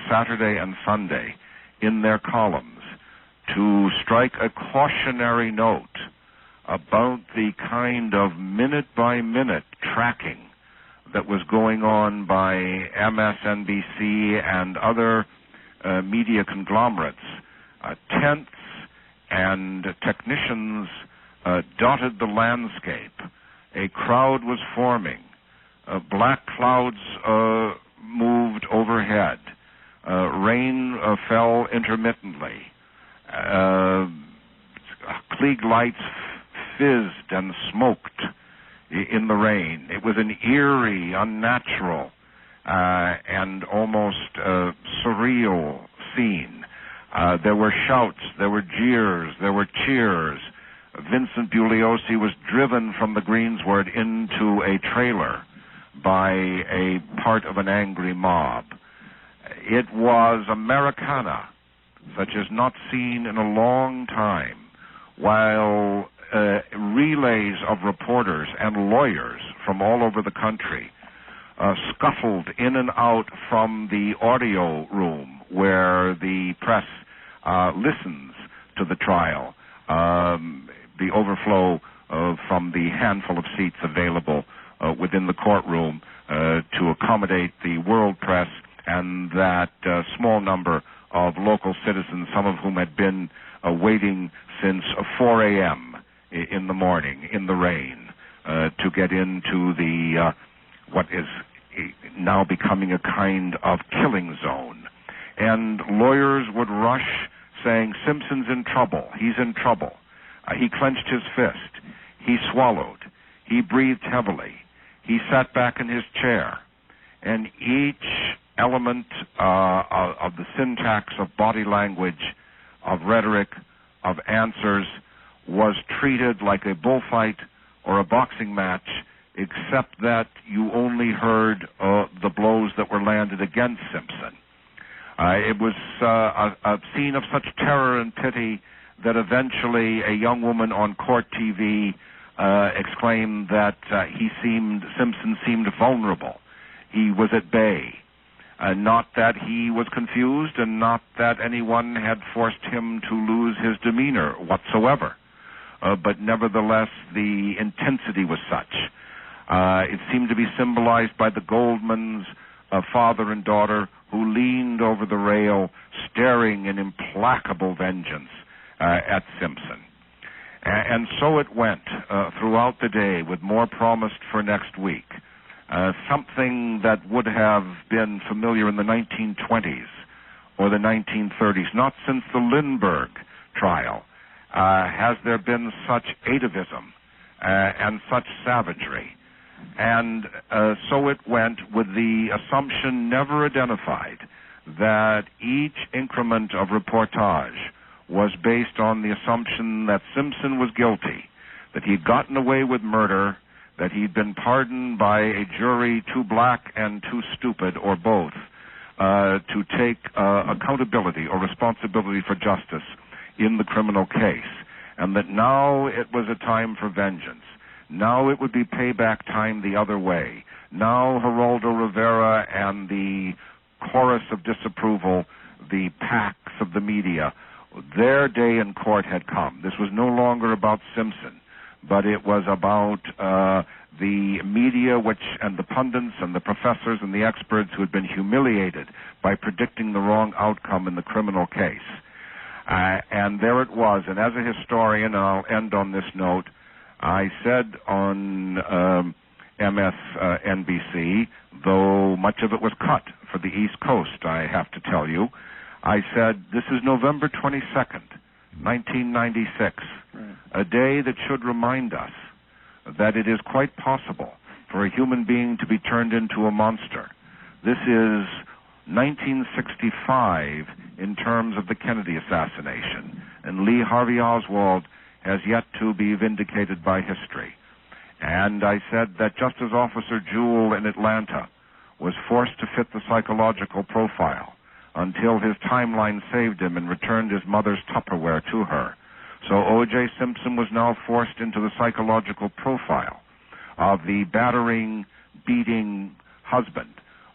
Saturday and Sunday in their columns to strike a cautionary note about the kind of minute-by-minute tracking that was going on by MSNBC and other media conglomerates. Tents and technicians dotted the landscape. A crowd was forming. Black clouds moved overhead. Rain fell intermittently. Klieg lights fizzed and smoked in the rain. It was an eerie, unnatural, and almost surreal scene. There were shouts, there were jeers, there were cheers. Vincent Bugliosi was driven from the greensward into a trailer by a part of an angry mob. It was Americana, such as not seen in a long time, while relays of reporters and lawyers from all over the country scuffled in and out from the audio room where the press listens to the trial, the overflow from the handful of seats available within the courtroom to accommodate the world press and that small number of local citizens, some of whom had been waiting since 4 a.m. in the morning in the rain to get into the what is now becoming a kind of killing zone. And lawyers would rush saying, Simpson's in trouble, he's in trouble. He clenched his fist, he swallowed, he breathed heavily, he sat back in his chair. And each element of the syntax of body language, of rhetoric, of answers was treated like a bullfight or a boxing match, except that you only heard the blows that were landed against Simpson. It was a scene of such terror and pity that eventually a young woman on court TV exclaimed that Simpson seemed vulnerable. He was at bay. Not that he was confused and not that anyone had forced him to lose his demeanor whatsoever. But nevertheless, the intensity was such. It seemed to be symbolized by the Goldmans, father and daughter, who leaned over the rail, staring in implacable vengeance at Simpson. And so it went throughout the day, with more promised for next week. Something that would have been familiar in the 1920s or the 1930s, not since the Lindbergh trial, has there been such atavism and such savagery. And so it went, with the assumption never identified that each increment of reportage was based on the assumption that Simpson was guilty, that he'd gotten away with murder, that he'd been pardoned by a jury too black and too stupid, or both, to take accountability or responsibility for justice in the criminal case, and that now it was a time for vengeance. Now it would be payback time the other way. Now Geraldo Rivera and the chorus of disapproval, the packs of the media, their day in court had come. This was no longer about Simpson, but it was about the media and the pundits and the professors and the experts who had been humiliated by predicting the wrong outcome in the criminal case. And there it was. And as a historian, and I'll end on this note, I said on MSNBC, though much of it was cut for the East Coast, I have to tell you, I said, this is November 22nd, 1996, a day that should remind us that it is quite possible for a human being to be turned into a monster. This is 1965 in terms of the Kennedy assassination, and Lee Harvey Oswald has yet to be vindicated by history. And I said that just as Officer Jewell in Atlanta was forced to fit the psychological profile until his timeline saved him and returned his mother's Tupperware to her, so O.J. Simpson was now forced into the psychological profile of the battering, beating husband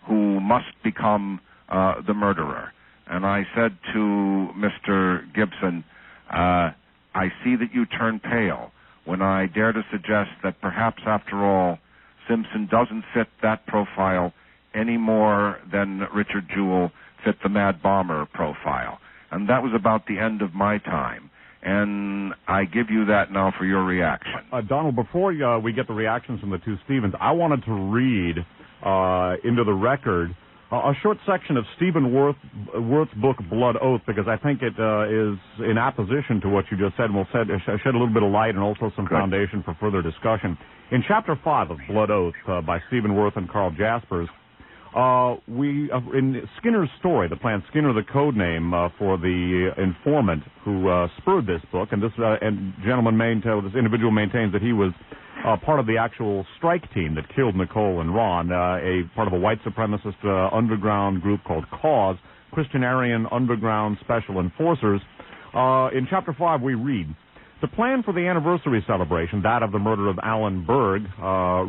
who must become the murderer. And I said to Mr. Gibson, I see that you turn pale when I dare to suggest that perhaps, after all, Simpson doesn't fit that profile any more than Richard Jewell fit the Mad Bomber profile. And that was about the end of my time. And I give you that now for your reaction. Donald, before we get the reactions from the two Stevens, I wanted to read into the record a short section of Stephen Worth's book, Blood Oath, because I think it is in opposition to what you just said, and will shed a little bit of light and also some foundation for further discussion. In Chapter 5 of Blood Oath by Stephen Worth and Carl Jaspers, in Skinner's story, the plan Skinner, the code name for the informant who spurred this book, and this this individual maintains that he was part of the actual strike team that killed Nicole and Ron, a part of a white supremacist underground group called CAUSE, Christian Aryan Underground Special Enforcers. In Chapter 5 we read, the plan for the anniversary celebration, that of the murder of Alan Berg,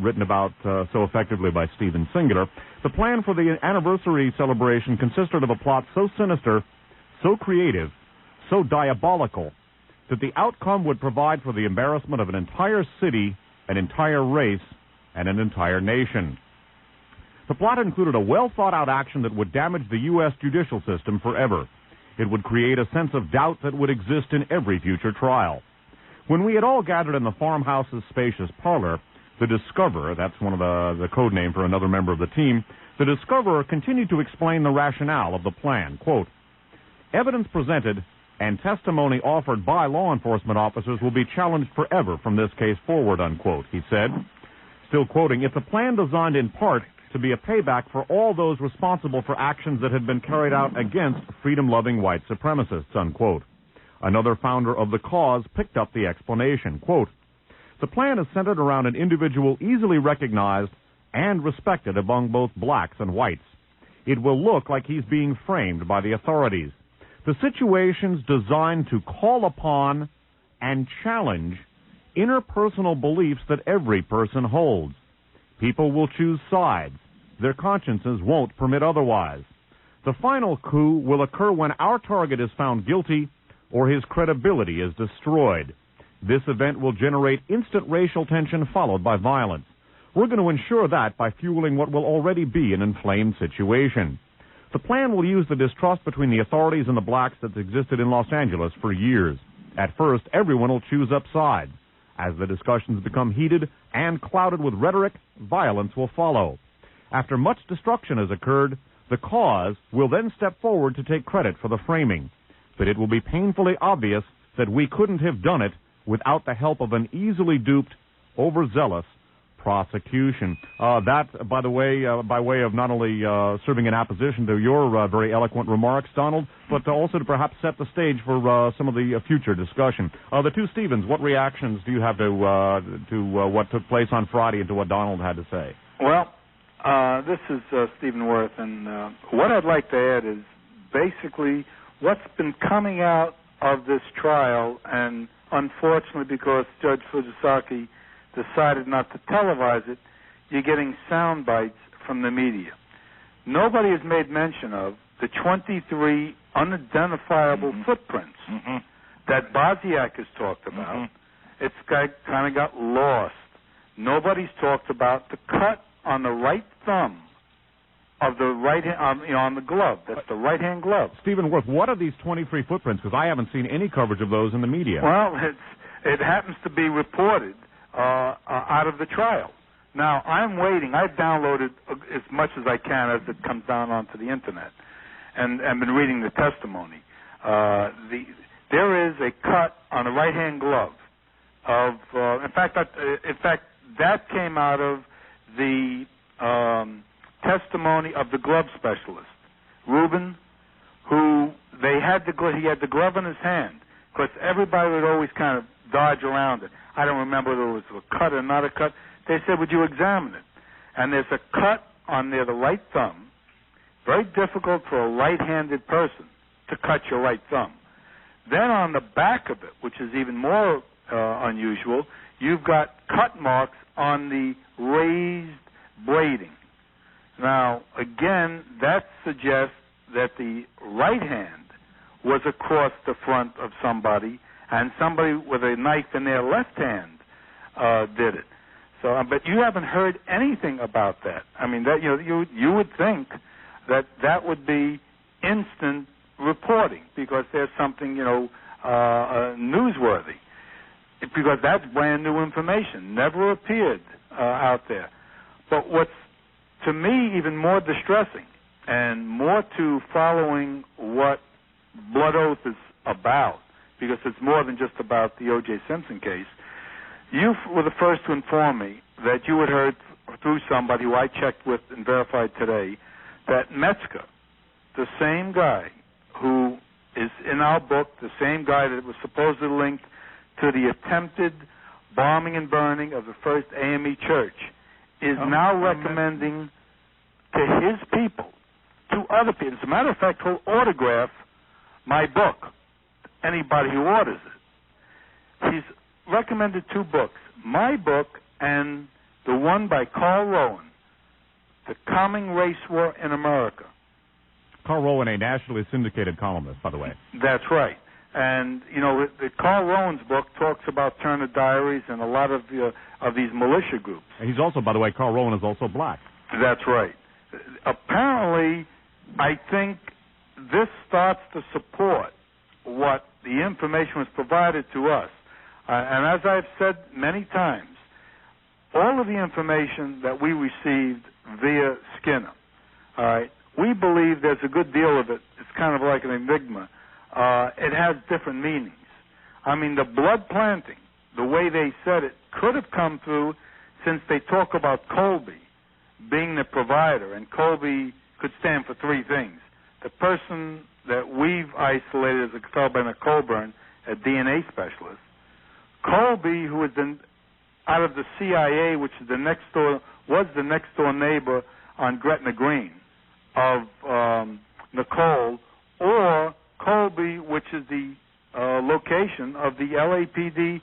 written about so effectively by Stephen Singular, the plan for the anniversary celebration consisted of a plot so sinister, so creative, so diabolical, that the outcome would provide for the embarrassment of an entire city, an entire race, and an entire nation. The plot included a well-thought-out action that would damage the U.S. judicial system forever. It would create a sense of doubt that would exist in every future trial. When we had all gathered in the farmhouse's spacious parlor, the Discoverer, that's one of the code name for another member of the team, the Discoverer continued to explain the rationale of the plan. Quote, evidence presented and testimony offered by law enforcement officers will be challenged forever from this case forward, unquote, he said. Still quoting, it's a plan designed in part to be a payback for all those responsible for actions that had been carried out against freedom-loving white supremacists, unquote. Another founder of the cause picked up the explanation. Quote, the plan is centered around an individual easily recognized and respected among both blacks and whites. It will look like he's being framed by the authorities. The situation's designed to call upon and challenge interpersonal beliefs that every person holds. People will choose sides. Their consciences won't permit otherwise. The final coup will occur when our target is found guilty or his credibility is destroyed. This event will generate instant racial tension followed by violence. We're going to ensure that by fueling what will already be an inflamed situation. The plan will use the distrust between the authorities and the blacks that's existed in Los Angeles for years. At first, everyone will choose up sides. As the discussions become heated and clouded with rhetoric, violence will follow. After much destruction has occurred, the cause will then step forward to take credit for the framing. But it will be painfully obvious that we couldn't have done it without the help of an easily duped, overzealous prosecution. That, by the way, by way of not only serving in opposition to your very eloquent remarks, Donald, but also to perhaps set the stage for some of the future discussion. The two Stevens, what reactions do you have to what took place on Friday and to what Donald had to say? Well, this is Stephen Worth, and what I'd like to add is basically what's been coming out of this trial, and unfortunately because Judge Fujisaki decided not to televise it, you're getting sound bites from the media. Nobody has made mention of the 23 unidentifiable footprints that Bosiak has talked about. It's kind of got lost. Nobody's talked about the cut on the right thumb of the right hand, on the glove. That's the right-hand glove. Stephen Worth, what are these 23 footprints? Because I haven't seen any coverage of those in the media. Well, it happens to be reported out of the trial. Now, I'm waiting. I've downloaded as much as I can as it comes down onto the Internet and been reading the testimony. there is a cut on the right-hand glove of. In fact, that came out of the testimony of the glove specialist, Reuben, who he had the glove in his hand. Of course, everybody would always kind of dodge around it. I don't remember whether it was a cut or not a cut. They said, would you examine it? And there's a cut on near the right thumb. Very difficult for a right-handed person to cut your right thumb. Then on the back of it, which is even more unusual, you've got cut marks on the raised blading. Now, again, that suggests that the right hand was across the front of somebody, and somebody with a knife in their left hand did it. So, but you haven't heard anything about that. I mean, that you would think that would be instant reporting because there's something newsworthy. Because that's brand new information, never appeared out there. But what's to me even more distressing and more to following what Blood Oath is about, because it's more than just about the O.J. Simpson case. You were the first to inform me that you had heard through somebody who I checked with and verified today that Metzger, the same guy who is in our book, the same guy that was supposedly linked to the attempted bombing and burning of the first AME church, is now recommending to his people, to other people. As a matter of fact, he'll autograph my book, anybody who orders it. He's recommended two books, my book and the one by Carl Rowan, The Coming Race War in America. Carl Rowan, a nationally syndicated columnist, by the way. That's right. And, the Carl Rowan's book talks about Turner Diaries and a lot of these militia groups. And he's also, by the way, Carl Rowan is also black. That's right. Apparently, I think this starts to support what the information was provided to us. And as I've said many times, all of the information that we received via Skinner, all right, we believe there's a good deal of it. It's kind of like an enigma. It has different meanings. I mean, the blood planting, the way they said it, could have come through since they talk about Colby being the provider, and Colby could stand for three things. The person that we've isolated as a fellow by Colburn, a DNA specialist. Colby, who was out of the CIA, which is was the next door neighbor on Gretna Green of Nicole, or Colby, which is the location of the LAPD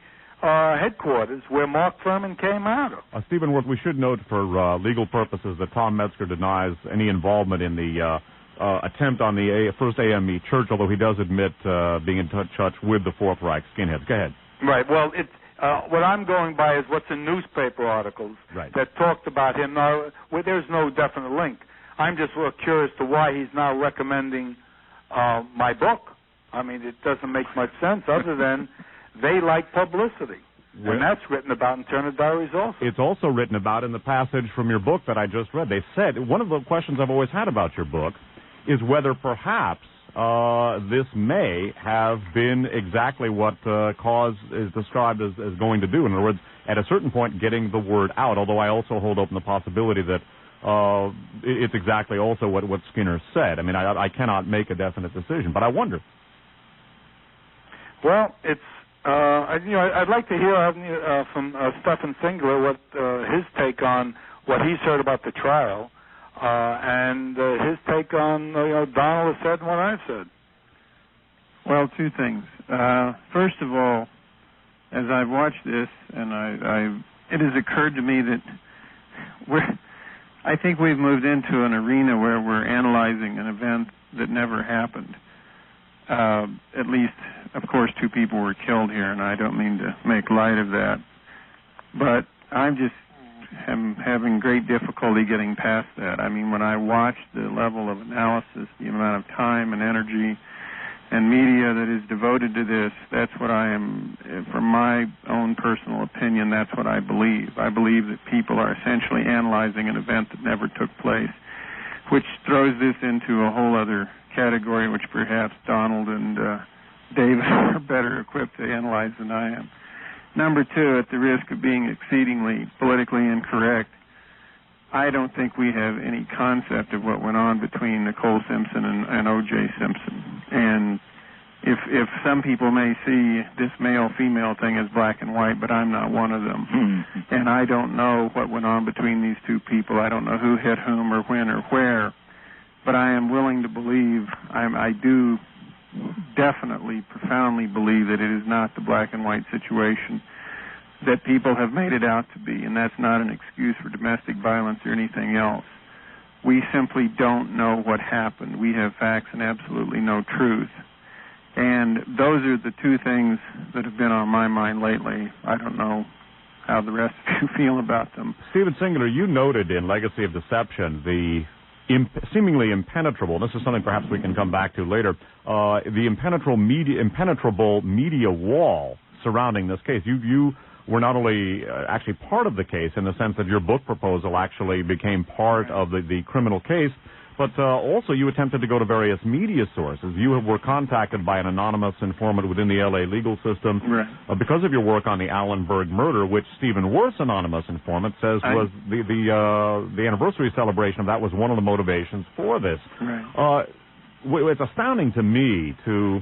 headquarters where Mark Furman came out of. Stephen Worth, we should note for legal purposes that Tom Metzger denies any involvement in the attempt on the first AME church, although he does admit being in touch with the Fourth Reich skinheads. Go ahead. Right. Well, it's what I'm going by is what's in newspaper articles that talked about him. Now, there's no definite link. I'm just curious to why he's now recommending my book. I mean, it doesn't make much sense other than they like publicity. Well, and that's written about in Turner Diaries also. It's also written about in the passage from your book that I just read. They said, one of the questions I've always had about your book is whether perhaps this may have been exactly what Cause is described as going to do. In other words, at a certain point, getting the word out, although I also hold open the possibility that it's exactly also what Skinner said. I mean, I cannot make a definite decision, but I wonder. Well, it's I'd like to hear from Stephen Singler what his take on what he's heard about the trial and his take on Donald has said and what I've said. Well, two things. First of all, as I've watched this, and it has occurred to me that I think we've moved into an arena where we're analyzing an event that never happened. At least, of course, 2 people were killed here, and I don't mean to make light of that. But I'm just having great difficulty getting past that. I mean, when I watch the level of analysis, the amount of time and energy and media that is devoted to this, that's what I am, from my own personal opinion, that's what I believe. I believe that people are essentially analyzing an event that never took place, which throws this into a whole other category, which perhaps Donald and David are better equipped to analyze than I am. Number two, at the risk of being exceedingly politically incorrect, I don't think we have any concept of what went on between Nicole Simpson and O.J. Simpson. And if some people may see this male-female thing as black and white, but I'm not one of them. And I don't know what went on between these two people. I don't know who hit whom or when or where. But I am willing to believe, I do definitely, profoundly believe that it is not the black and white situation that people have made it out to be, and that's not an excuse for domestic violence or anything else. We simply don't know what happened. We have facts and absolutely no truth. And those are the two things that have been on my mind lately. I don't know how the rest of you feel about them. Stephen Singular, you noted in Legacy of Deception the seemingly impenetrable, and this is something perhaps we can come back to later, the impenetrable media wall surrounding this case. You were not only actually part of the case in the sense that your book proposal actually became part of the criminal case, but also you attempted to go to various media sources. You were contacted by an anonymous informant within the L.A. legal system because of your work on the Allenberg murder, which Stephen Worth's anonymous informant says was the anniversary celebration of that was one of the motivations for this. It's astounding to me to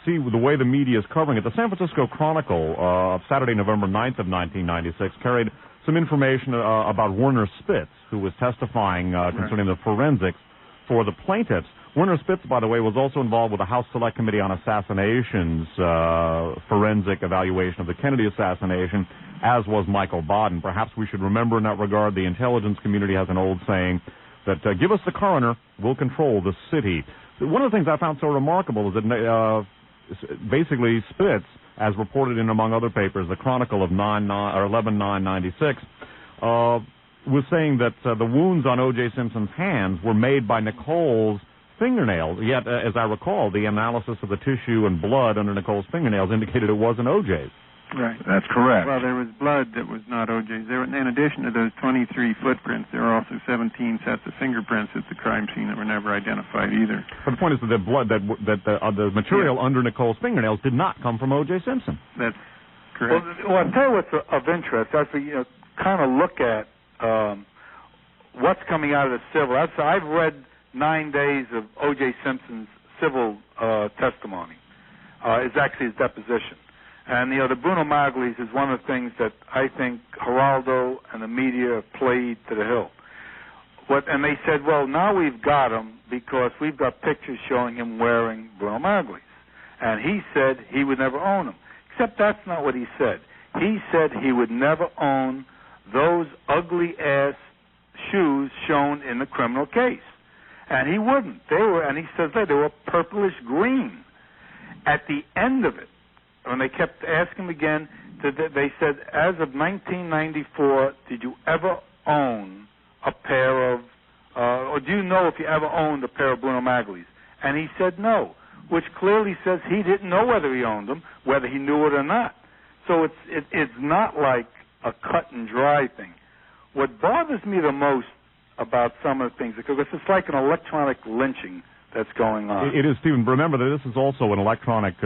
see the way the media is covering it. The San Francisco Chronicle of Saturday, November 9th of 1996 carried some information about Werner Spitz, who was testifying concerning the forensics for the plaintiffs. Werner Spitz, by the way, was also involved with the House Select Committee on Assassinations forensic evaluation of the Kennedy assassination, as was Michael Baden. Perhaps we should remember in that regard the intelligence community has an old saying that give us the coroner, we'll control the city. One of the things I found so remarkable is that basically Spitz, as reported in, among other papers, the Chronicle of 11/9/96, was saying that the wounds on O.J. Simpson's hands were made by Nicole's fingernails. Yet, as I recall, the analysis of the tissue and blood under Nicole's fingernails indicated it wasn't O.J.'s. Right. That's correct. Well, there was blood that was not O.J.'s. In addition to those 23 footprints, there were also 17 sets of fingerprints at the crime scene that were never identified either. But the point is that the blood, the material under Nicole's fingernails did not come from O.J. Simpson. That's correct. Well, I'll tell you what's of interest. As we kind of look at what's coming out of the civil. I've read 9 days of O.J. Simpson's civil testimony. It's actually his deposition. And, the Bruno Maglis is one of the things that I think Geraldo and the media played to the hilt. And they said, well, now we've got him because we've got pictures showing him wearing Bruno Maglis. And he said he would never own them. Except that's not what he said. He said he would never own those ugly-ass shoes shown in the criminal case. And he wouldn't. And he says they were purplish green. At the end of it, when they kept asking him again, they said, as of 1994, did you ever own a pair of, or do you know if you ever owned a pair of Bruno Maglis? And he said no, which clearly says he didn't know whether he owned them, whether he knew it or not. So it's not like a cut and dry thing. What bothers me the most about some of the things, because it's like an electronic lynching that's going on. It is, Stephen. Remember that this is also an electronic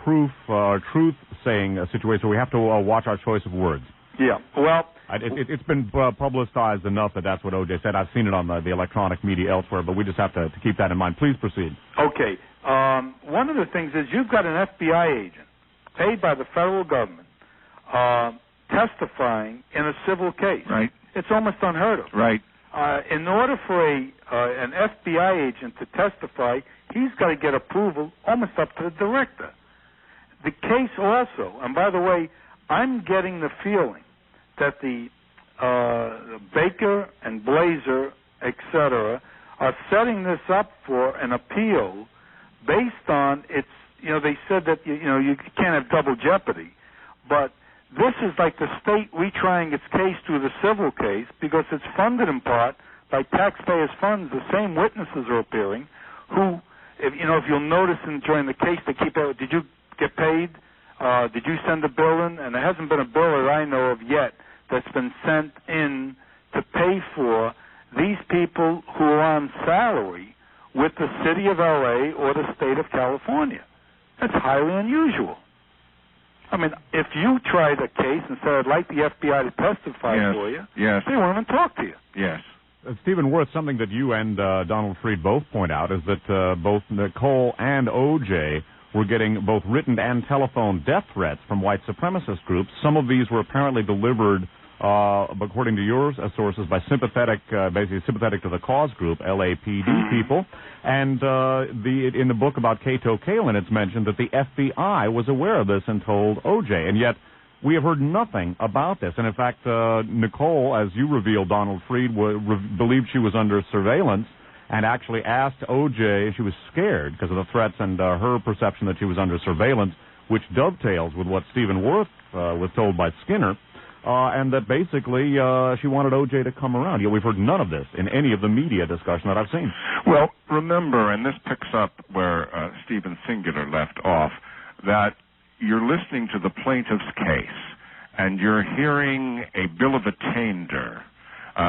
truth-saying situation, where we have to watch our choice of words. Yeah, well... It's been publicized enough that that's what O.J. said. I've seen it on the electronic media elsewhere, but we just have to keep that in mind. Please proceed. Okay. One of the things is you've got an FBI agent paid by the federal government testifying in a civil case. Right. It's almost unheard of. Right. In order for an FBI agent to testify, he's got to get approval almost up to the director. The case also, and by the way, I'm getting the feeling that the Baker and Blazer, etc., are setting this up for an appeal based on they said that you can't have double jeopardy, but this is like the state retrying its case through the civil case because it's funded in part by taxpayers' funds. The same witnesses are appearing who, if you'll notice during the case, they keep out, did you get paid? Did you send a bill in? And there hasn't been a bill that I know of yet that's been sent in to pay for these people who are on salary with the city of L.A. or the state of California. That's highly unusual. I mean, if you tried a case and said, I'd like the FBI to testify for you, they won't even talk to you. Yes. Stephen Worth, something that you and Donald Freed both point out is that both Nicole and O.J. were getting both written and telephone death threats from white supremacist groups. Some of these were apparently delivered, according to your sources, by basically sympathetic to the cause group, LAPD people. And in the book about Cato Kalin, it's mentioned that the FBI was aware of this and told O.J. And yet we have heard nothing about this. And in fact, Nicole, as you revealed, Donald Freed, believed she was under surveillance and actually asked O.J., she was scared because of the threats and her perception that she was under surveillance, which dovetails with what Stephen Worth was told by Skinner, and that basically she wanted O.J. to come around. Yet we've heard none of this in any of the media discussion that I've seen. Well, remember, and this picks up where Stephen Singular left off, that you're listening to the plaintiff's case, and you're hearing a bill of attainder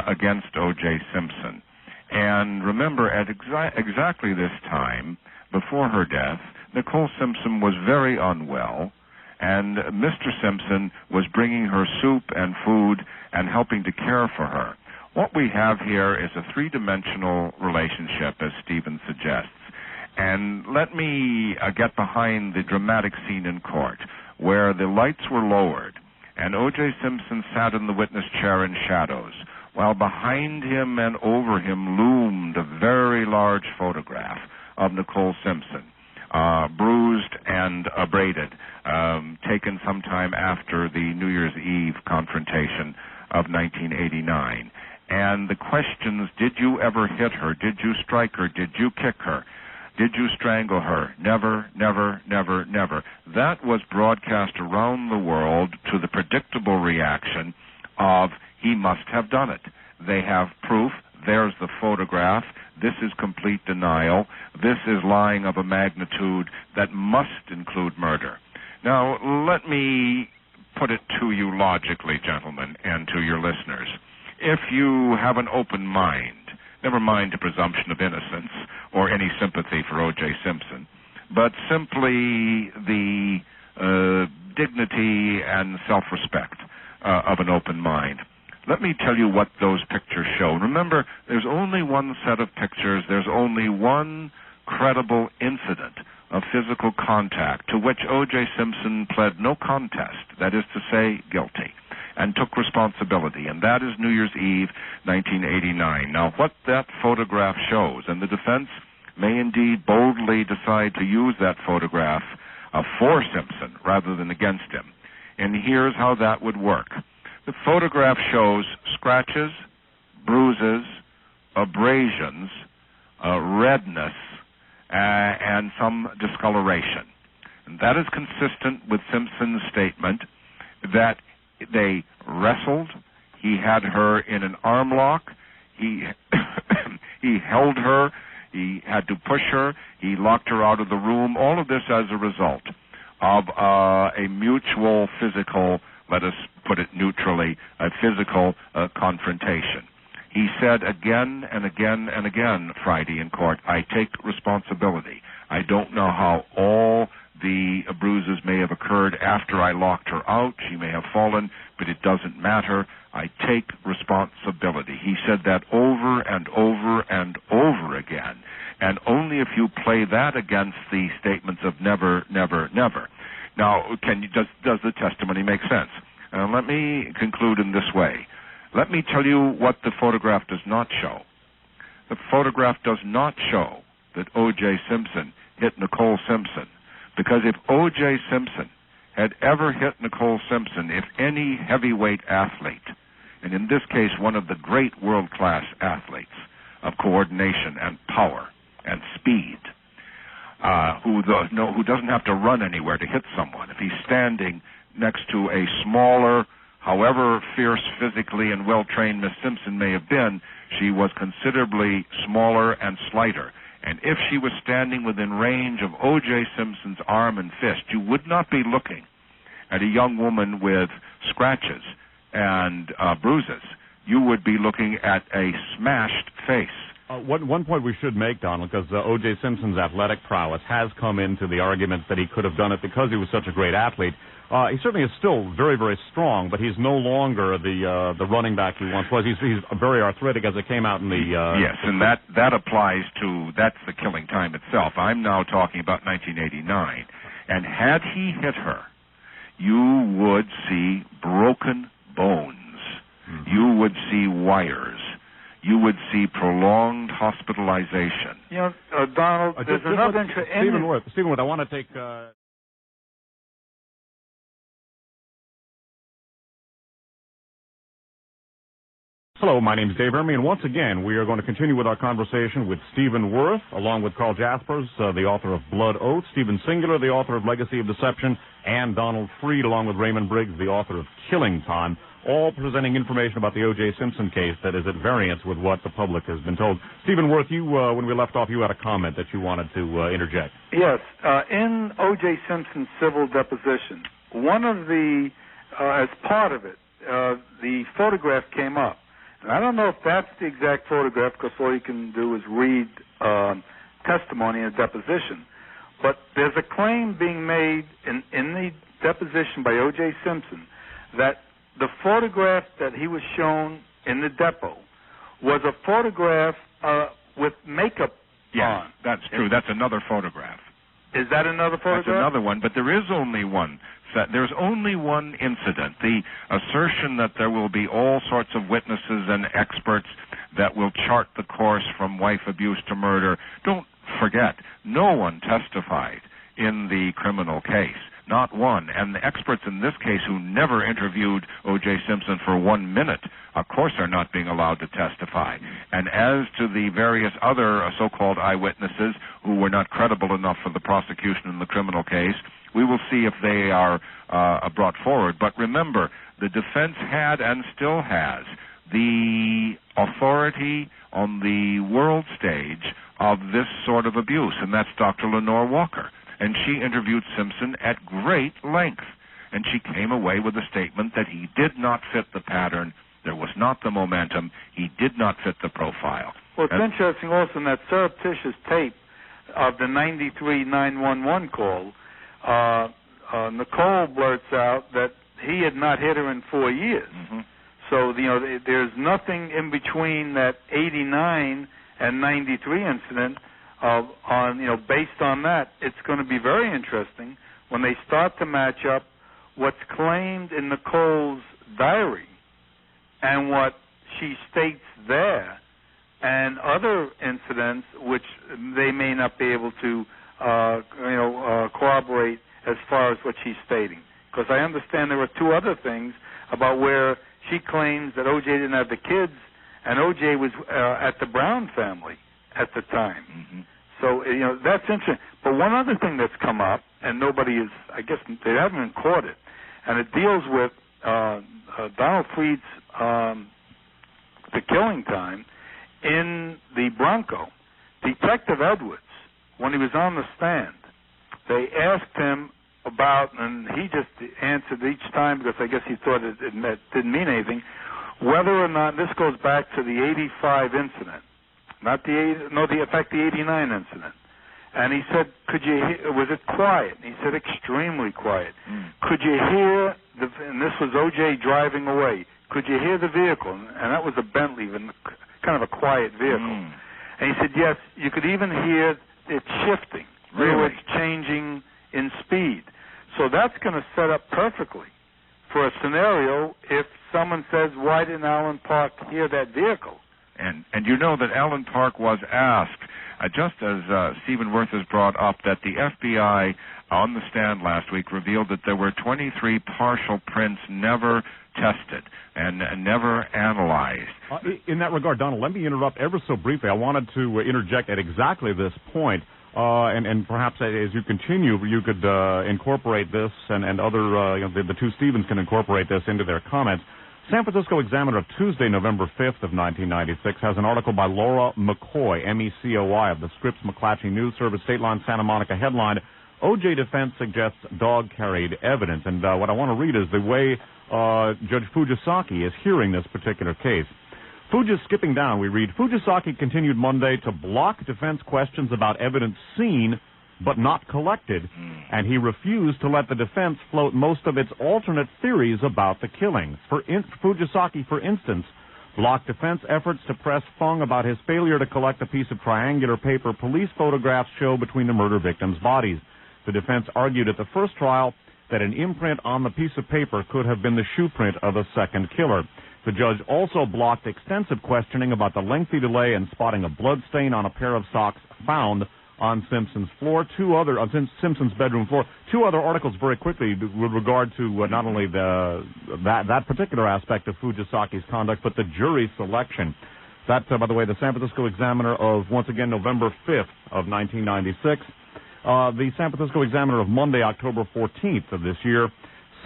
against O.J. Simpson. And remember, at exactly this time, before her death, Nicole Simpson was very unwell, and Mr. Simpson was bringing her soup and food and helping to care for her. What we have here is a three-dimensional relationship, as Stephen suggests. And let me get behind the dramatic scene in court, where the lights were lowered, and O.J. Simpson sat in the witness chair in shadows, while behind him and over him loomed a very large photograph of Nicole Simpson, bruised and abraded, taken sometime after the New Year's Eve confrontation of 1989. And the questions, did you ever hit her? Did you strike her? Did you kick her? Did you strangle her? Never, never, never, never. That was broadcast around the world to the predictable reaction of, he must have done it. They have proof. There's the photograph. This is complete denial. This is lying of a magnitude that must include murder. Now, let me put it to you logically, gentlemen, and to your listeners. If you have an open mind, never mind the presumption of innocence or any sympathy for O.J. Simpson, but simply the dignity and self-respect of an open mind. Let me tell you what those pictures show. Remember, there's only one set of pictures. There's only one credible incident of physical contact to which O.J. Simpson pled no contest, that is to say, guilty, and took responsibility, and that is New Year's Eve, 1989. Now, what that photograph shows, and the defense may indeed boldly decide to use that photograph for Simpson rather than against him, and here's how that would work. The photograph shows scratches, bruises, abrasions, redness, and some discoloration. And that is consistent with Simpson's statement that they wrestled, he had her in an arm lock, he held her, he had to push her, he locked her out of the room, all of this as a result of a mutual physical, let us put it neutrally, a physical confrontation. He said again and again and again Friday in court, I take responsibility. I don't know how all the bruises may have occurred after I locked her out. She may have fallen, but it doesn't matter. I take responsibility. He said that over and over and over again. And only if you play that against the statements of never, never, never. Now, does the testimony make sense? Let me conclude in this way. Let me tell you what the photograph does not show. The photograph does not show that O.J. Simpson hit Nicole Simpson. Because if O.J. Simpson had ever hit Nicole Simpson, if any heavyweight athlete, and in this case one of the great world-class athletes of coordination and power and speed, who doesn't have to run anywhere to hit someone, if he's standing next to a smaller, however fierce physically and well-trained Miss Simpson may have been, she was considerably smaller and slighter. And if she was standing within range of O.J. Simpson's arm and fist, you would not be looking at a young woman with scratches and bruises. You would be looking at a smashed face, One point we should make, Donald, because O.J. Simpson's athletic prowess has come into the argument that he could have done it because he was such a great athlete. He certainly is still very, very strong, but he's no longer the running back he once was. He's very arthritic, as it came out in the... yes, and that applies to... That's the killing time itself. I'm now talking about 1989. And had he hit her, you would see broken bones. Mm-hmm. You would see wires. You would see prolonged hospitalization. You know, Donald, there's another interest... Stephen Worth, I want to take... Hello, my name is Dave Emory, and once again, we are going to continue with our conversation with Stephen Worth, along with Carl Jaspers, the author of Blood Oath, Stephen Singular, the author of Legacy of Deception, and Donald Freed, along with Raymond Briggs, the author of Killing Time, all presenting information about the O.J. Simpson case that is at variance with what the public has been told. Stephen Worth, you, when we left off, you had a comment that you wanted to interject. Yes. In O.J. Simpson's civil deposition, one of the, as part of it, the photograph came up. And I don't know if that's the exact photograph, because all you can do is read testimony in a deposition. But there's a claim being made in the deposition by O.J. Simpson that the photograph that he was shown in the depot was a photograph with makeup on. That's true. That's another photograph. Is that another photograph? That's another one, but there is only one. There's only one incident. The assertion that there will be all sorts of witnesses and experts that will chart the course from wife abuse to murder. Don't forget, no one testified in the criminal case. Not one. And the experts in this case who never interviewed O.J. Simpson for 1 minute, of course, are not being allowed to testify. And as to the various other so-called eyewitnesses who were not credible enough for the prosecution in the criminal case, we will see if they are brought forward. But remember, the defense had and still has the authority on the world stage of this sort of abuse, and that's Dr. Lenore Walker. And she interviewed Simpson at great length. And she came away with a statement that he did not fit the pattern, there was not the momentum, he did not fit the profile. Well, it's interesting also in that surreptitious tape of the 93 911 call, Nicole blurts out that he had not hit her in 4 years. Mm-hmm. So, there's nothing in between that 89 and 93 incident. Based on that, it's going to be very interesting when they start to match up what's claimed in Nicole's diary and what she states there and other incidents which they may not be able to, corroborate as far as what she's stating. Because I understand there were two other things about where she claims that O.J. didn't have the kids and O.J. was at the Brown family at the time. Mm-hmm. So, that's interesting. But one other thing that's come up, and nobody is, I guess they haven't even caught it, and it deals with Donald Freed's The Killing Time in the Bronco. Detective Edwards, when he was on the stand, they asked him about, and he just answered each time because I guess he thought it didn't mean anything, whether or not, this goes back to the 85 incident, the 89 incident. And he said, was it quiet? And he said, extremely quiet. Mm. Could you hear, and this was O.J. driving away, could you hear the vehicle? And that was a Bentley, kind of a quiet vehicle. Mm. And he said, yes, you could even hear it shifting. Really? It's changing in speed. So that's going to set up perfectly for a scenario if someone says, why didn't Alan Park hear that vehicle? And you know that Alan Park was asked, just as Stephen Worth has brought up, that the FBI on the stand last week revealed that there were 23 partial prints never tested and never analyzed. In that regard, Donald, let me interrupt ever so briefly. I wanted to interject at exactly this point, and perhaps as you continue, you could incorporate this, and other, the two Stephens can incorporate this into their comments. San Francisco Examiner of Tuesday, November 5th of 1996, has an article by Laura McCoy, MECOI, of the Scripps McClatchy News Service, State Line, Santa Monica, headline, O.J. defense suggests dog-carried evidence. And what I want to read is the way Judge Fujisaki is hearing this particular case. Skipping down, we read, Fujisaki continued Monday to block defense questions about evidence seen but not collected, and he refused to let the defense float most of its alternate theories about the killings. Fujisaki, for instance, blocked defense efforts to press Fung about his failure to collect a piece of triangular paper police photographs show between the murder victims' bodies. The defense argued at the first trial that an imprint on the piece of paper could have been the shoe print of a second killer. The judge also blocked extensive questioning about the lengthy delay in spotting a blood stain on a pair of socks found on Simpson's floor. Simpson's bedroom floor. Two other articles very quickly with regard to not only that particular aspect of Fujisaki's conduct, but the jury selection. That, by the way, the San Francisco Examiner of, once again, November 5th of 1996. The San Francisco Examiner of Monday, October 14th of this year.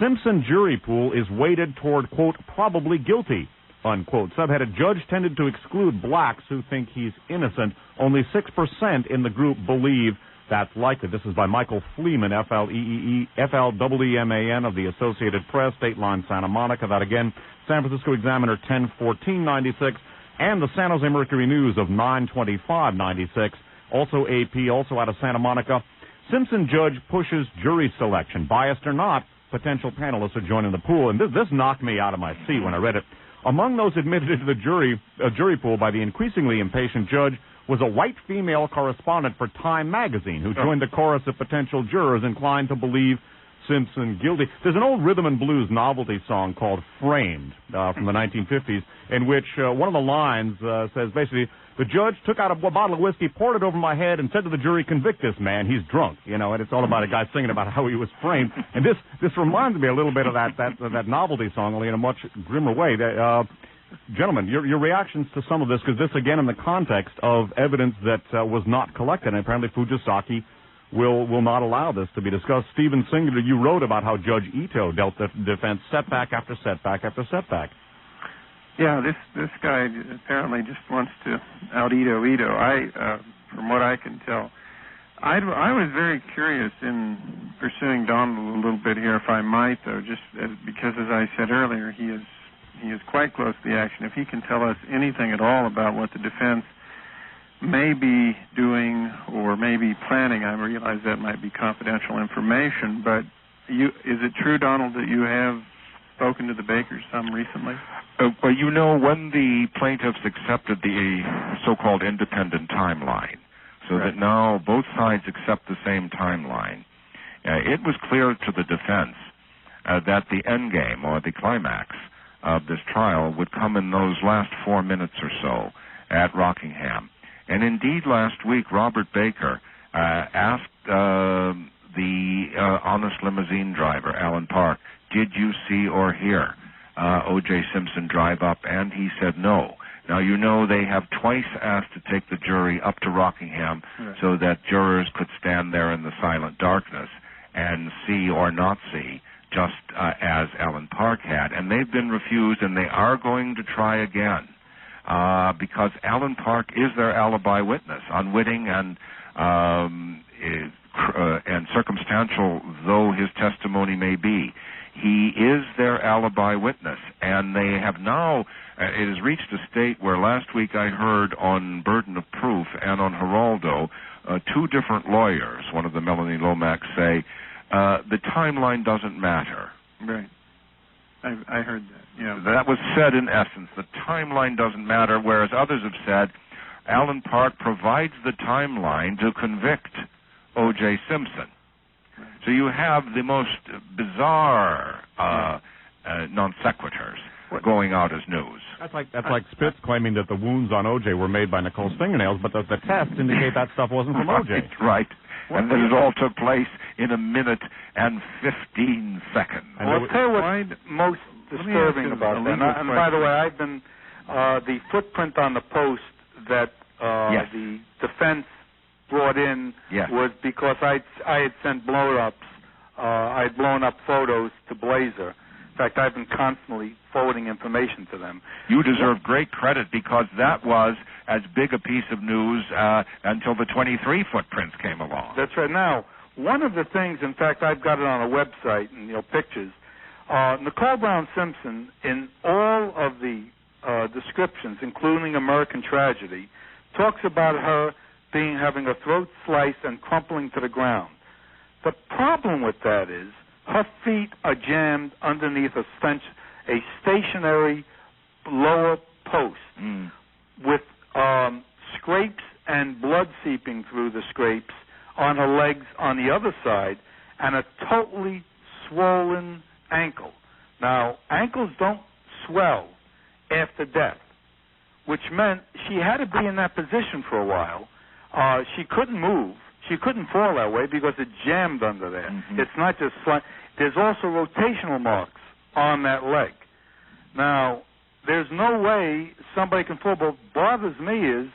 Simpson jury pool is weighted toward, quote, probably guilty, unquote. Subheaded, judge tended to exclude blacks who think he's innocent. Only 6% in the group believe that's likely. This is by Michael Fleeman, F-L-E-E-M-A-N of the Associated Press, Dateline Santa Monica. That again, San Francisco Examiner 10/14/96, and the San Jose Mercury News of 9/25/96. Also AP, also out of Santa Monica. Simpson judge pushes jury selection. Biased or not, potential panelists are joining the pool. And this knocked me out of my seat when I read it. Among those admitted into the jury pool by the increasingly impatient judge was a white female correspondent for Time magazine who joined the chorus of potential jurors inclined to believe Simpson guilty. There's an old rhythm and blues novelty song called Framed from the 1950s in which one of the lines says basically, the judge took out a bottle of whiskey, poured it over my head, and said to the jury, convict this man, he's drunk. You know, and it's all about a guy singing about how he was framed. And this reminds me a little bit of that novelty song, only in a much grimmer way. Gentlemen, your reactions to some of this, because this, again, in the context of evidence that was not collected, and apparently Fujisaki will not allow this to be discussed. Stephen Singular, you wrote about how Judge Ito dealt the defense setback after setback after setback. Yeah, this guy apparently just wants to out-Ito. From what I can tell, I was very curious in pursuing Donald a little bit here, if I might, though, because, as I said earlier, he is quite close to the action. If he can tell us anything at all about what the defense may be doing or may be planning, I realize that might be confidential information, but is it true, Donald, that you have spoken to the Bakers some recently? Well, you know, when the plaintiffs accepted the so-called independent timeline, so that now both sides accept the same timeline, it was clear to the defense that the end game or the climax of this trial would come in those last 4 minutes or so at Rockingham. And indeed, last week, Robert Baker asked the honest limousine driver, Alan Park, did you see or hear O.J. Simpson drive up? And he said no. Now, you know, they have twice asked to take the jury up to Rockingham so that jurors could stand there in the silent darkness and see or not see, just as Alan Park had. And they've been refused, and they are going to try again because Alan Park is their alibi witness, unwitting and circumstantial though his testimony may be. He is their alibi witness, and they have now, it has reached a state where last week I heard on Burden of Proof and on Geraldo, two different lawyers, one of them, Melanie Lomax, say, the timeline doesn't matter. Right. I heard that, yeah. That was said in essence. The timeline doesn't matter, whereas others have said Alan Park provides the timeline to convict O.J. Simpson. So you have the most bizarre non sequiturs going out as news. That's like Spitz claiming that the wounds on O.J. were made by Nicole's fingernails, but the tests indicate that stuff wasn't from O.J. Right. And that it all took place in 1 minute and 15 seconds. Well, I'll tell you what's most disturbing about that. And by the way, I've been the footprint on the post that the defense brought in was because I had sent blow-ups. I had blown up photos to Blazer. In fact, I've been constantly forwarding information to them. You deserve great credit because that was as big a piece of news until the 23 footprints came along. That's right. Now, one of the things, in fact, I've got it on a website and pictures. Nicole Brown Simpson, in all of the descriptions, including American Tragedy, talks about her having her throat sliced and crumpling to the ground. The problem with that is her feet are jammed underneath a stationary lower post with scrapes and blood seeping through the scrapes on her legs on the other side, and a totally swollen ankle. Now, ankles don't swell after death, which meant she had to be in that position for a while. She couldn't move. She couldn't fall that way because it jammed under there. It's not just there's also rotational marks on that leg. Now, there's no way somebody can fall. But what bothers me is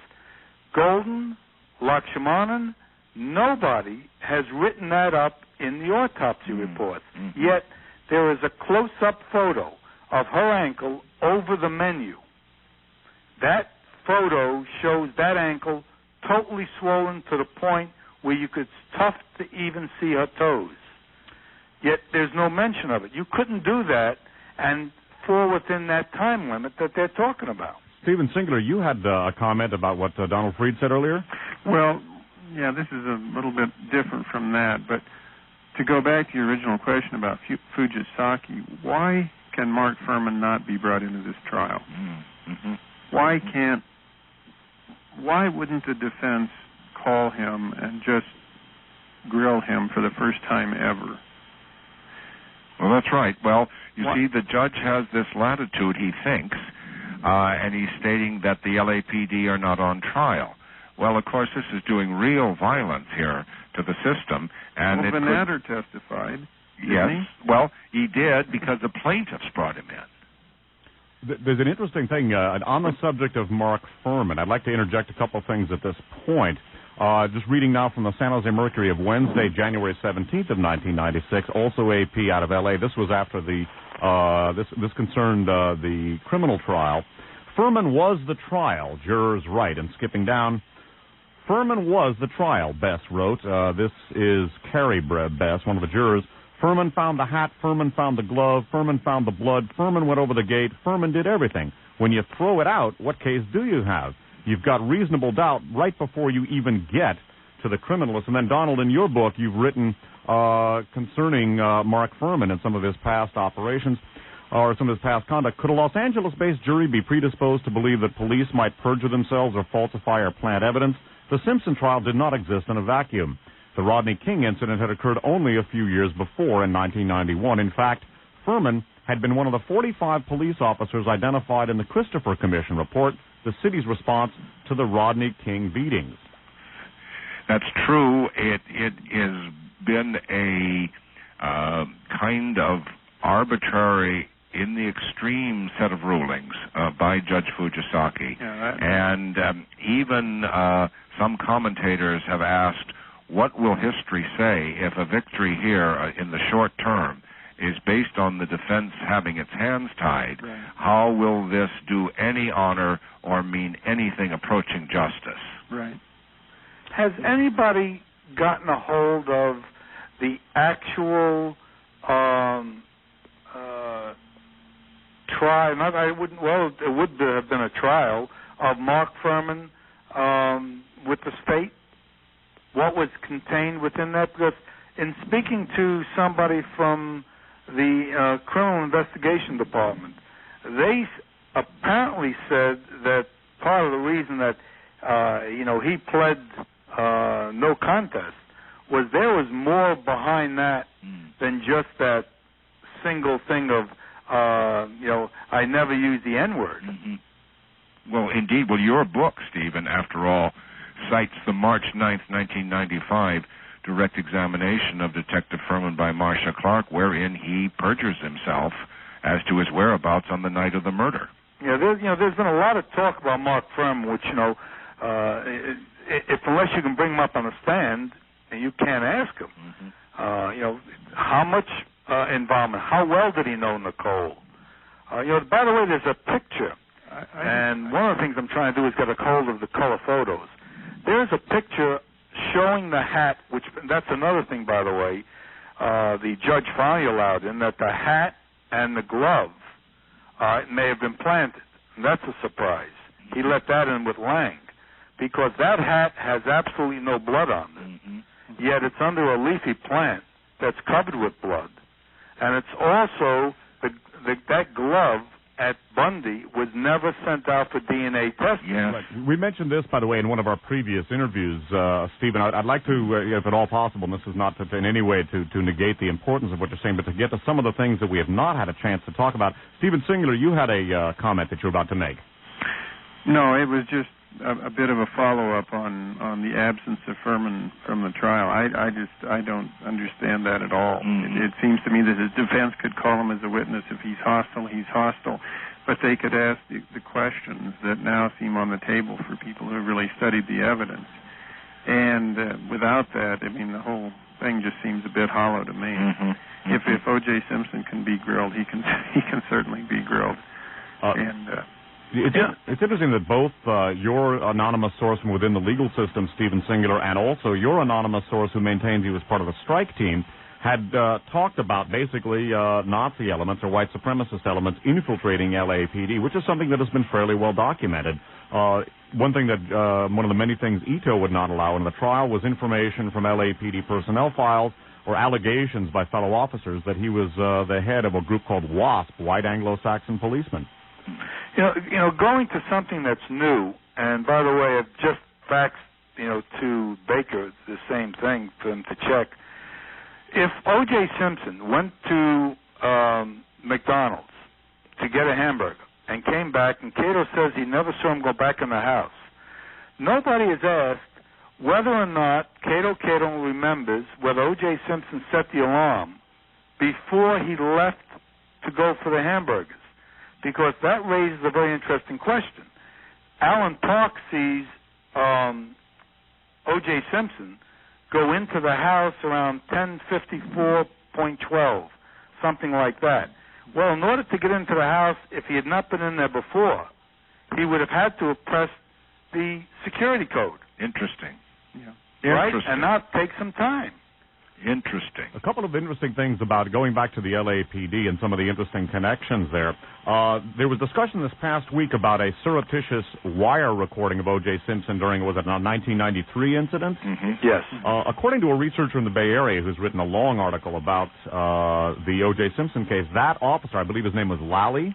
Golden, Lakshmanan, nobody has written that up in the autopsy reports. Yet there is a close-up photo of her ankle over the menu. That photo shows that ankle totally swollen to the point where it's tough to even see her toes. Yet there's no mention of it. You couldn't do that and fall within that time limit that they're talking about. Stephen Singler, you had a comment about what Donald Freed said earlier? Well, yeah, this is a little bit different from that, but to go back to your original question about Fujisaki, why can Mark Furman not be brought into this trial? Why wouldn't the defense call him and just grill him for the first time ever? Well, that's right. Well, you see, the judge has this latitude, he thinks, and he's stating that the LAPD are not on trial. Well, of course, this is doing real violence here to the system. And Van Natter testified. Yes. Well, he did because the plaintiffs brought him in. There's an interesting thing on the subject of Mark Furman. I'd like to interject a couple of things at this point. Just reading now from the San Jose Mercury of Wednesday, January 17th of 1996, also AP out of L.A. This was after this concerned the criminal trial. Furman was the trial, jurors write, and skipping down, Furman was the trial, Bess wrote. This is Carrie Bess, one of the jurors. Furman found the hat, Furman found the glove, Furman found the blood, Furman went over the gate, Furman did everything. When you throw it out, what case do you have? You've got reasonable doubt right before you even get to the criminalist. And then, Donald, in your book, you've written concerning Mark Furman and some of his past operations or some of his past conduct. Could a Los Angeles-based jury be predisposed to believe that police might perjure themselves or falsify or plant evidence? The Simpson trial did not exist in a vacuum. The Rodney King incident had occurred only a few years before in 1991. In fact, Furman had been one of the 45 police officers identified in the Christopher Commission report, the city's response to the Rodney King beatings. That's true. It has been a kind of arbitrary, in the extreme set of rulings by Judge Fujisaki. And even some commentators have asked, what will history say if a victory here in the short term is based on the defense having its hands tied? Right. How will this do any honor or mean anything approaching justice? Right. Has anybody gotten a hold of the actual trial? It would have been a trial of Mark Furman with the state. What was contained within that? Because in speaking to somebody from the Criminal Investigation Department, they apparently said that part of the reason that he pled no contest was there was more behind that than just that single thing of I never use the N-word. Well, indeed. Well, your book, Stephen, after all, cites the March 9th, 1995 direct examination of Detective Furman by Marcia Clark, wherein he perjures himself as to his whereabouts on the night of the murder. Yeah, there's been a lot of talk about Mark Furman, which if unless you can bring him up on the stand, you can't ask him. How much involvement? How well did he know Nicole? By the way, there's a picture, and one of the things I'm trying to do is get a hold of the color photos. There's a picture showing the hat, which that's another thing, by the way. The judge finally allowed in that the hat and the glove may have been planted. and that's a surprise. He let that in with Lang, because that hat has absolutely no blood on it, yet it's under a leafy plant that's covered with blood. And it's also, that glove at Bundy was never sent out for DNA testing. Yes. Right. We mentioned this, by the way, in one of our previous interviews, Stephen. I'd like to, if at all possible, and this is not in any way to negate the importance of what you're saying, but to get to some of the things that we have not had a chance to talk about. Stephen Singular, you had a comment that you were about to make. No, it was just a bit of a follow-up on the absence of Furman from the trial. I don't understand that at all. It seems to me that his defense could call him as a witness. If he's hostile, he's hostile. But they could ask the questions that now seem on the table for people who have really studied the evidence. And without that, I mean, the whole thing just seems a bit hollow to me. If O.J. Simpson can be grilled, he can certainly be grilled. It's interesting that both your anonymous source from within the legal system, Stephen Singular, and also your anonymous source who maintains he was part of the strike team, had talked about basically Nazi elements or white supremacist elements infiltrating LAPD, which is something that has been fairly well documented. One thing that, one of the many things Ito would not allow in the trial was information from LAPD personnel files or allegations by fellow officers that he was the head of a group called WASP, White Anglo-Saxon Policemen. You know, going to something that's new, and by the way, I've just faxed, to Baker the same thing for him to check. If O.J. Simpson went to McDonald's to get a hamburger and came back, and Cato says he never saw him go back in the house, nobody has asked whether or not Cato remembers whether O.J. Simpson set the alarm before he left to go for the hamburgers. Because that raises a very interesting question. Alan Park sees O.J. Simpson go into the house around 10:54.12, something like that. Well, in order to get into the house, if he had not been in there before, he would have had to have pressed the security code. Interesting. Yeah. Right? And not take some time. Interesting. A couple of interesting things about going back to the LAPD and some of the interesting connections there. There was discussion this past week about a surreptitious wire recording of O.J. Simpson during, was it a 1993 incident? Yes. According to a researcher in the Bay Area who's written a long article about the O.J. Simpson case, that officer, I believe his name was Lally,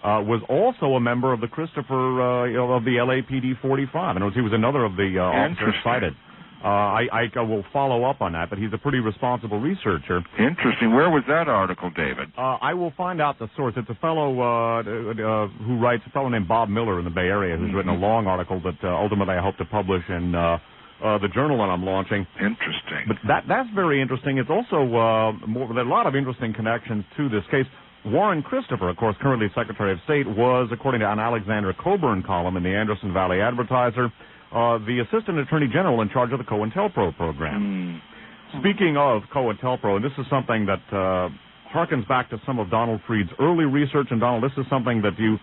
was also a member of the Christopher, of the LAPD 45. In other words, he was another of the officers cited. I will follow up on that, but he's a pretty responsible researcher. Interesting. Where was that article, David? I will find out the source. It's a fellow who writes, a fellow named Bob Miller in the Bay Area, who's written a long article that ultimately I hope to publish in the journal that I'm launching. Interesting. But that's very interesting. It's also there are a lot of interesting connections to this case. Warren Christopher, of course, currently Secretary of State, was, according to an Alexander Coburn column in the Anderson Valley Advertiser, the Assistant Attorney General in charge of the COINTELPRO program. Speaking of COINTELPRO, and this is something that harkens back to some of Donald Fried's early research, and Donald, this is something that you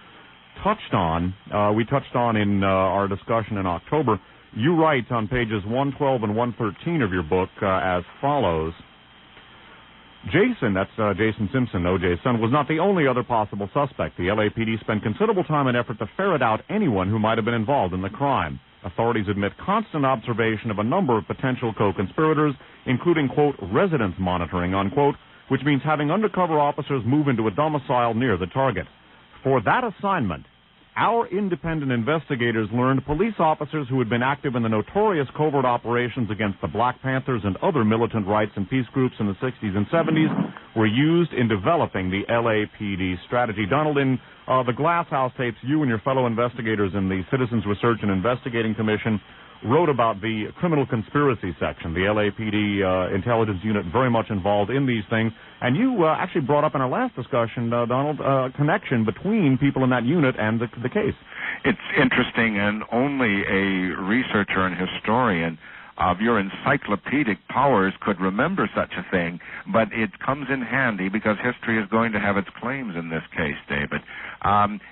touched on, we touched on in our discussion in October. You write on pages 112 and 113 of your book as follows. Jason, that's Jason Simpson, O.J.'s son, was not the only other possible suspect. The LAPD spent considerable time and effort to ferret out anyone who might have been involved in the crime. Authorities admit constant observation of a number of potential co-conspirators, including, quote, residence monitoring, unquote, which means having undercover officers move into a domicile near the target. For that assignment, our independent investigators learned police officers who had been active in the notorious covert operations against the Black Panthers and other militant rights and peace groups in the 60s and 70s were used in developing the LAPD strategy. Donald, in the Glass House tapes, you and your fellow investigators in the Citizens Research and Investigating Commission wrote about the criminal conspiracy section, the LAPD intelligence unit very much involved in these things. And you actually brought up in our last discussion, Donald, a connection between people in that unit and the case. It's interesting, and only a researcher and historian of your encyclopedic powers could remember such a thing, but it comes in handy because history is going to have its claims in this case, David.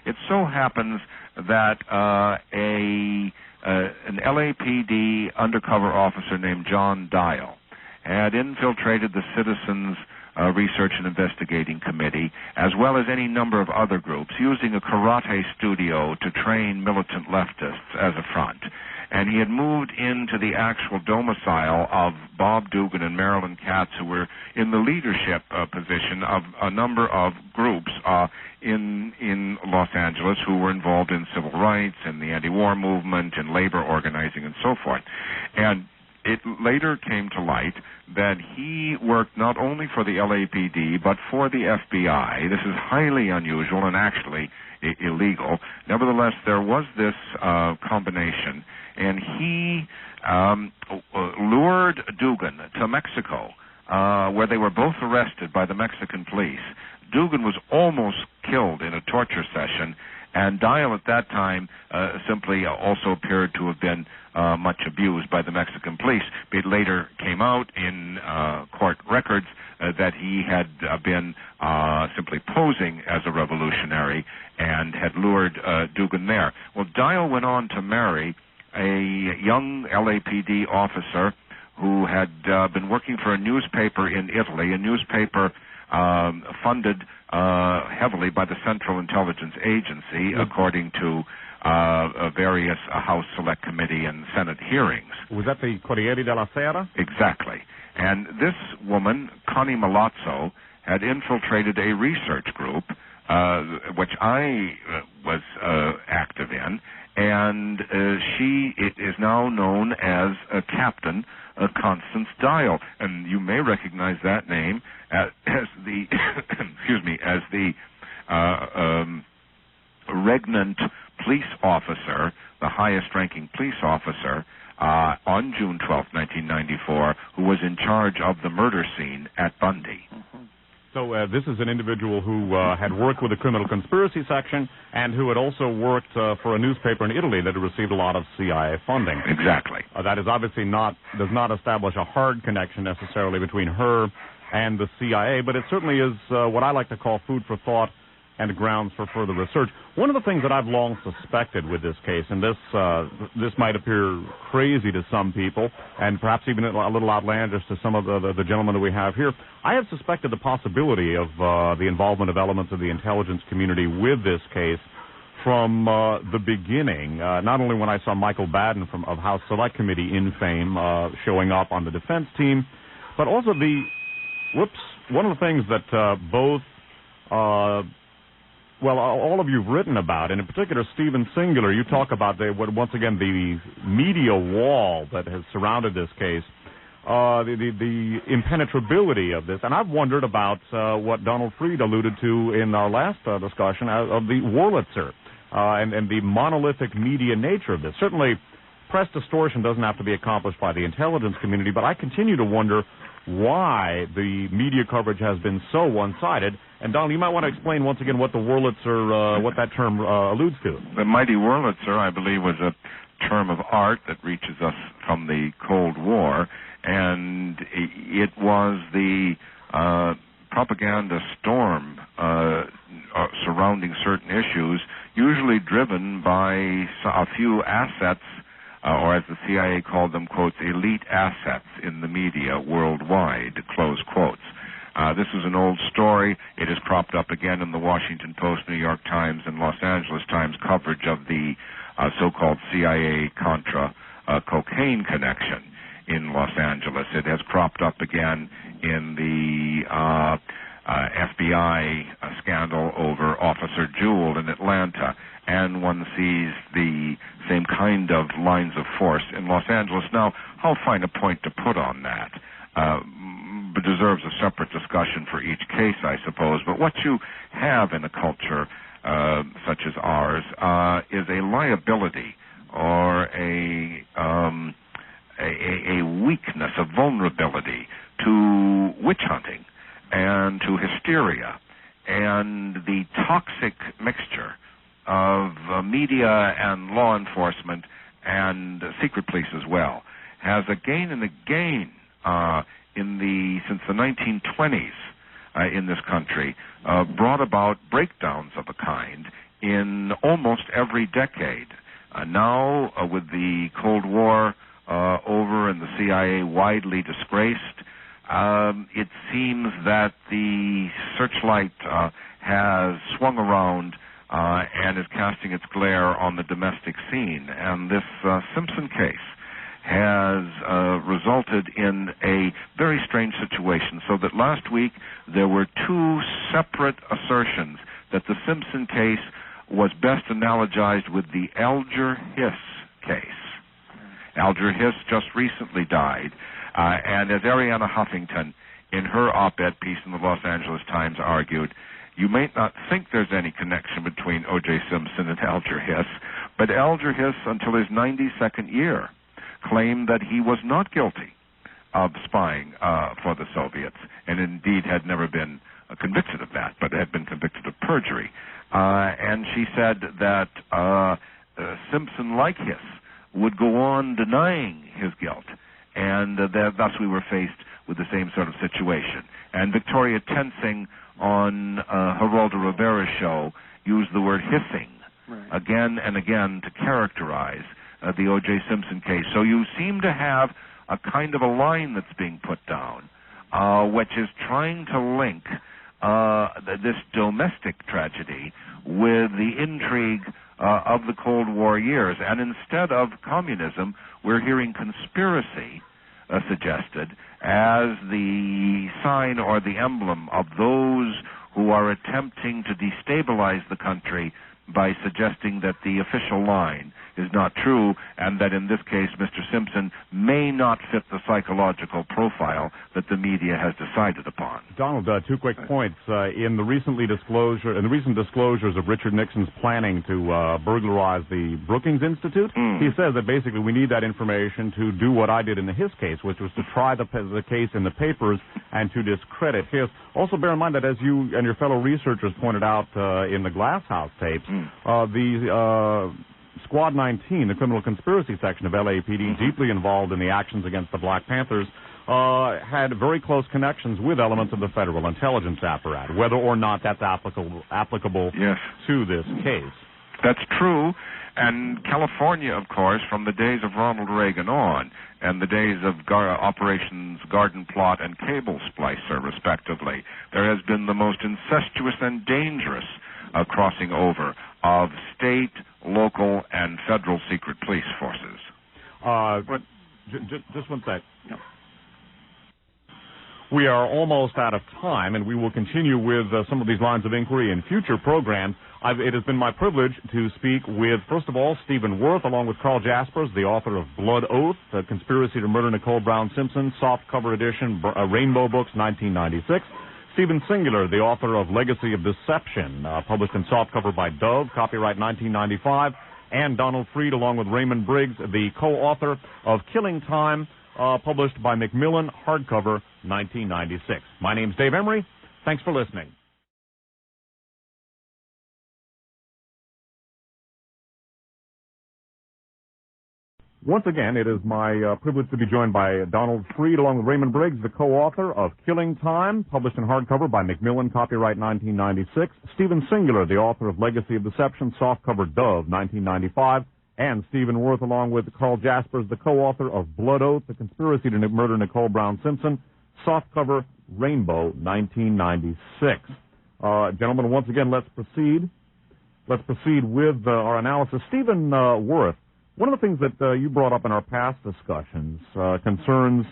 It so happens that an LAPD undercover officer named John Dial had infiltrated the Citizens Research and Investigating Committee, as well as any number of other groups, using a karate studio to train militant leftists as a front. And he had moved into the actual domicile of Bob Dugan and Marilyn Katz, who were in the leadership position of a number of groups in Los Angeles who were involved in civil rights and the anti-war movement and labor organizing and so forth. And it later came to light that he worked not only for the LAPD but for the FBI. This is highly unusual and actually illegal. Nevertheless, there was this combination, and he lured Dugan to Mexico, where they were both arrested by the Mexican police. Dugan was almost killed in a torture session, and Dial at that time simply also appeared to have been much abused by the Mexican police. It later came out in court records that he had been simply posing as a revolutionary and had lured Dugan there. Well, Dial went on to marry a young LAPD officer who had been working for a newspaper in Italy, a newspaper funded heavily by the Central Intelligence Agency, according to various House Select Committee and Senate hearings. Was that the Corriere della Sera? Exactly. And this woman, Connie Milazzo, had infiltrated a research group, which I was active in, and she is now known as Captain Constance Dial, and you may recognize that name as the as the regnant police officer, the highest-ranking police officer on June 12, 1994, who was in charge of the murder scene at Bundy. So this is an individual who had worked with the criminal conspiracy section and who had also worked for a newspaper in Italy that had received a lot of CIA funding. Exactly. That is obviously does not establish a hard connection necessarily between her and the CIA, but it certainly is what I like to call food for thought and grounds for further research. One of the things that I've long suspected with this case, and this might appear crazy to some people, and perhaps even a little outlandish to some of the gentlemen that we have here, I have suspected the possibility of the involvement of elements of the intelligence community with this case from the beginning. Not only when I saw Michael Baden of House Select Committee in fame showing up on the defense team, but also one of the things that both all of you've written about, and in particular Stephen Singular, you talk about once again the media wall that has surrounded this case, the impenetrability of this. And I've wondered about what Donald Freed alluded to in our last discussion of the Wurlitzer and the monolithic media nature of this. Certainly, press distortion doesn't have to be accomplished by the intelligence community, but I continue to wonder why the media coverage has been so one-sided. And, Donald, you might want to explain once again what the Wurlitzer, what that term alludes to. The mighty Wurlitzer, I believe, was a term of art that reaches us from the Cold War, and it was the propaganda storm surrounding certain issues, usually driven by a few assets, or as the CIA called them, quotes, elite assets in the media worldwide, close quotes. This is an old story. It has cropped up again in the Washington Post, New York Times, and Los Angeles Times coverage of the so-called CIA-Contra cocaine connection in Los Angeles. It has cropped up again in the FBI scandal over Officer Jewell in Atlanta, and one sees the same kind of lines of force in Los Angeles. Now, how fine a point to put on that deserves a separate discussion for each case, I suppose. But what you have in a culture such as ours is a liability or a weakness, a vulnerability to witch hunting and to hysteria, and the toxic mixture of media and law enforcement and secret police as well has again and again since the 1920s in this country brought about breakdowns of a kind in almost every decade. Now, with the Cold War over and the CIA widely disgraced, it seems that the searchlight has swung around and is casting its glare on the domestic scene. And this Simpson case has resulted in a very strange situation, so that last week there were two separate assertions that the Simpson case was best analogized with the Alger Hiss case. Alger Hiss just recently died, and as Arianna Huffington, in her op-ed piece in the Los Angeles Times, argued, you may not think there's any connection between O.J. Simpson and Alger Hiss, but Alger Hiss, until his 92nd year, claimed that he was not guilty of spying for the Soviets, and indeed had never been convicted of that, but had been convicted of perjury. And she said that Simpson, like Hiss, would go on denying his guilt, and that thus we were faced with the same sort of situation. And Victoria Tensing on Geraldo Rivera's show used the word hissing again and again to characterize the O.J. Simpson case. So you seem to have a kind of a line that's being put down, which is trying to link this domestic tragedy with the intrigue of the Cold War years. And instead of communism, we're hearing conspiracy suggested as the sign or the emblem of those who are attempting to destabilize the country by suggesting that the official line is not true, and that in this case Mr. Simpson may not fit the psychological profile that the media has decided upon. Donald, two quick points. In the recent disclosures of Richard Nixon's planning to burglarize the Brookings Institute, he says that basically we need that information to do what I did in his case, which was to try the case in the papers and to discredit his. Also bear in mind that, as you and your fellow researchers pointed out in the Glass House tapes, the Squad 19, the criminal conspiracy section of LAPD, deeply involved in the actions against the Black Panthers, had very close connections with elements of the federal intelligence apparatus, whether or not that's applicable to this case. That's true. And California, of course, from the days of Ronald Reagan on, and the days of Operations Garden Plot and Cable Splicer, respectively, there has been the most incestuous and dangerous crossing over of state, local, and federal secret police forces. Just one sec. We are almost out of time, and we will continue with some of these lines of inquiry in future programs. It has been my privilege to speak with, first of all, Stephen Worth, along with Carl Jaspers, the author of Blood Oath, A Conspiracy to Murder Nicole Brown Simpson, softcover edition, Rainbow Books, 1996. Stephen Singular, the author of Legacy of Deception, published in softcover by Dove, copyright 1995. And Donald Freed, along with Raymond Briggs, the co-author of Killing Time, published by Macmillan, hardcover, 1996. My name's Dave Emory. Thanks for listening. Once again, it is my privilege to be joined by Donald Freed, along with Raymond Briggs, the co-author of Killing Time, published in hardcover by Macmillan, copyright 1996. Stephen Singular, the author of Legacy of Deception, softcover Dove, 1995. And Stephen Worth, along with Carl Jaspers, the co-author of Blood Oath, The Conspiracy to Murder Nicole Brown Simpson, softcover Rainbow, 1996. Gentlemen, once again, let's proceed. Let's proceed with our analysis. Stephen Worth, one of the things that you brought up in our past discussions concerns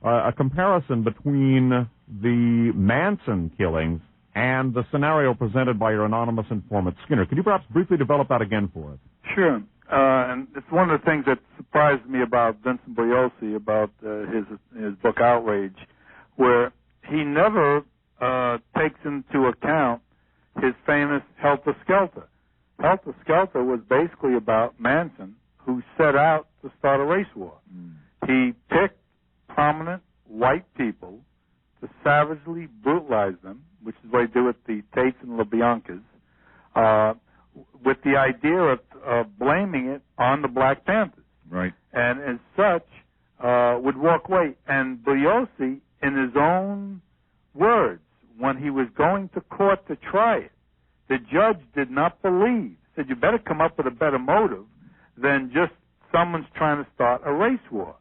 a comparison between the Manson killings and the scenario presented by your anonymous informant Skinner. Could you perhaps briefly develop that again for us? Sure. And it's one of the things that surprised me about Vincent Bugliosi, about his book Outrage, where he never takes into account his famous Helter Skelter. Helter Skelter was basically about Manson, who set out to start a race war. He picked prominent white people to savagely brutalize them, which is what he did with the Tates and LeBiancas, with the idea of blaming it on the Black Panthers. Right. And as such, would walk away. And Bugliosi, in his own words, when he was going to court to try it, the judge did not believe. Said, you better come up with a better motive than just someone's trying to start a race war.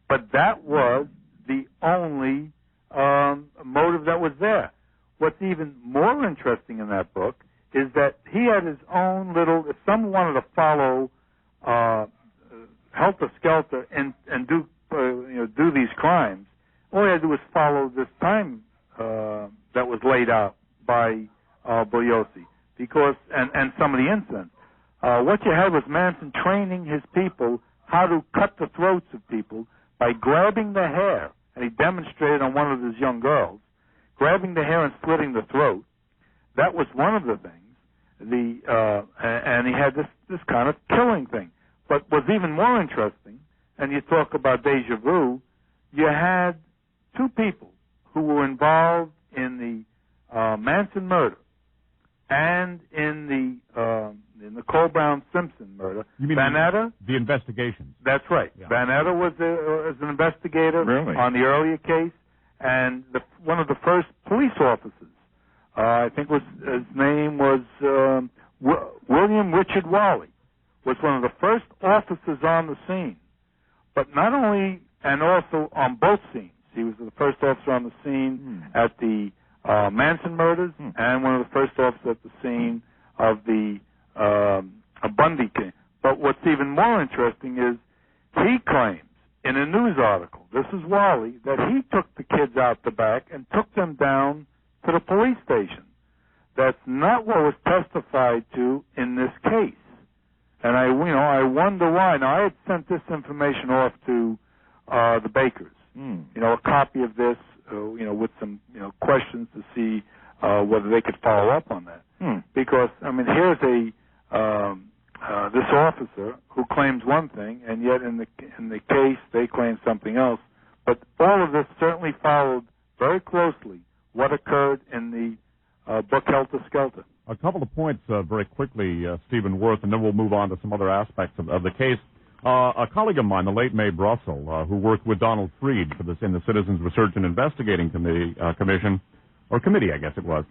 But that was the only motive that was there. What's even more interesting in that book is that he had his own little. If someone wanted to follow helter-skelter and do do these crimes, all he had to do was follow this time that was laid out by Bugliosi, because and some of the incidents. What you had was Manson training his people how to cut the throats of people by grabbing the hair, and he demonstrated on one of his young girls, grabbing the hair and slitting the throat. That was one of the things. And he had this kind of killing thing. But what's even more interesting, and you talk about deja vu, you had two people who were involved in the Manson murder and in the Cole Brown Simpson murder. You mean Vanetta? The investigations. That's right. Yeah. Vanetta was an investigator on the earlier case, and one of the first police officers, I think his name was William Richard Wally, was one of the first officers on the scene. But not only, and also on both scenes. He was the first officer on the scene at the Manson murders, and one of the first officers at the scene of the Bundy case. But what's even more interesting is he claims in a news article, this is Wally, that he took the kids out the back and took them down to the police station. That's not what was testified to in this case. And I wonder why. Now, I had sent this information off to the Bakers. A copy of this, with some, questions to see whether they could follow up on that. Because, here's this officer who claims one thing, and yet in the case they claim something else. But all of this certainly followed very closely what occurred in the book Helter Skelter. A couple of points very quickly, Stephen Worth, and then we'll move on to some other aspects of the case. A colleague of mine, the late Mae Brussel, who worked with Donald Freed in the Citizens Research and Investigating Commission, or committee, I guess it was,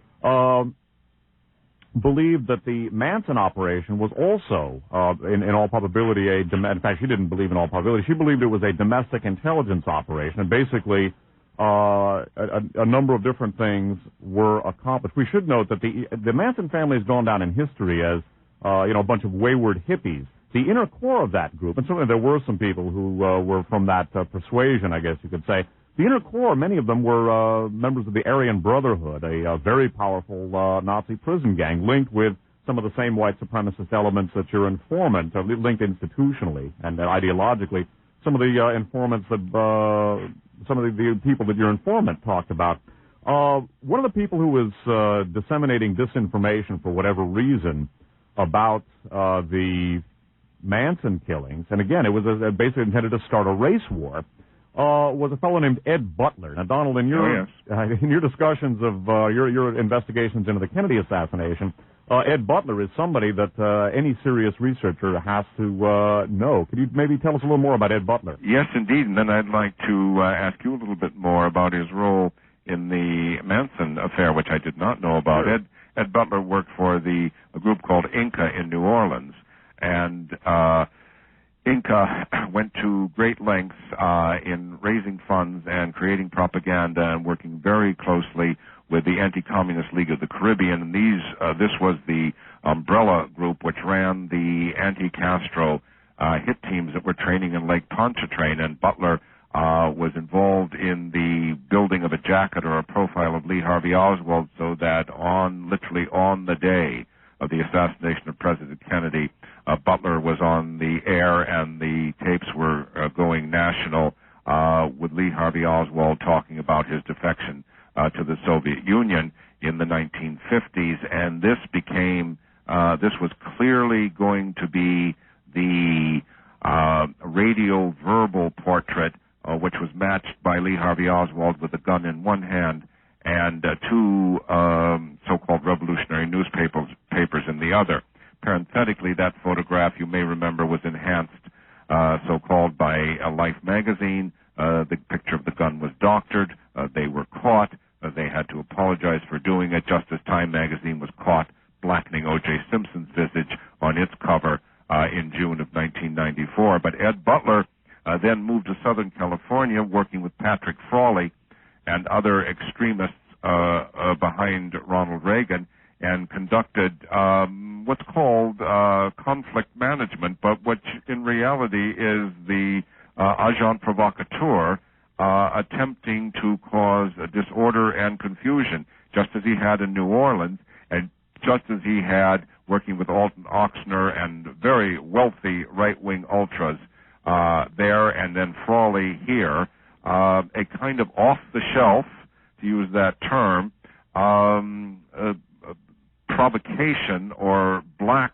believed that the Manson operation was also, in all probability, in fact, she didn't believe in all probability, she believed it was a domestic intelligence operation, and basically a number of different things were accomplished. We should note that the Manson family has gone down in history as, a bunch of wayward hippies. The inner core of that group, and certainly there were some people who were from that persuasion, I guess you could say. The inner core, many of them were members of the Aryan Brotherhood, a very powerful Nazi prison gang linked with some of the same white supremacist elements that your informant, linked institutionally and ideologically. Some of the informants that, some of the people that your informant talked about. One of the people who was disseminating disinformation for whatever reason about the Manson killings, and again, it was basically intended to start a race war, was a fellow named Ed Butler. Now, Donald, in your in your discussions of your investigations into the Kennedy assassination, Ed Butler is somebody that any serious researcher has to know. Could you maybe tell us a little more about Ed Butler? Yes, indeed, and then I'd like to ask you a little bit more about his role in the Manson affair, which I did not know about. Sure. Ed Butler worked for a group called Inca in New Orleans, and Inca went to great lengths in raising funds and creating propaganda and working very closely with the Anti-Communist League of the Caribbean. And this was the umbrella group which ran the anti-Castro hit teams that were training in Lake Pontchartrain. And Butler was involved in the building of a jacket or a profile of Lee Harvey Oswald, so that literally on the day of the assassination of President Kennedy, Butler was on the air and the tapes were going national with Lee Harvey Oswald talking about his defection to the Soviet Union in the 1950s. And this was clearly going to be the radio verbal portrait, which was matched by Lee Harvey Oswald with a gun in one hand and two so-called revolutionary newspapers in the other. Parenthetically, that photograph, you may remember, was enhanced, so-called, by Life magazine. The picture of the gun was doctored. They were caught. They had to apologize for doing it, just as Time magazine was caught blackening O.J. Simpson's visage on its cover in June of 1994. But Ed Butler then moved to Southern California, working with Patrick Frawley, and other extremists behind Ronald Reagan, and conducted what's called conflict management, but which in reality is the agent provocateur, attempting to cause disorder and confusion, just as he had in New Orleans, and just as he had working with Alton Ochsner and very wealthy right-wing ultras there, and then Frawley here, a kind of off-the-shelf, to use that term, provocation or black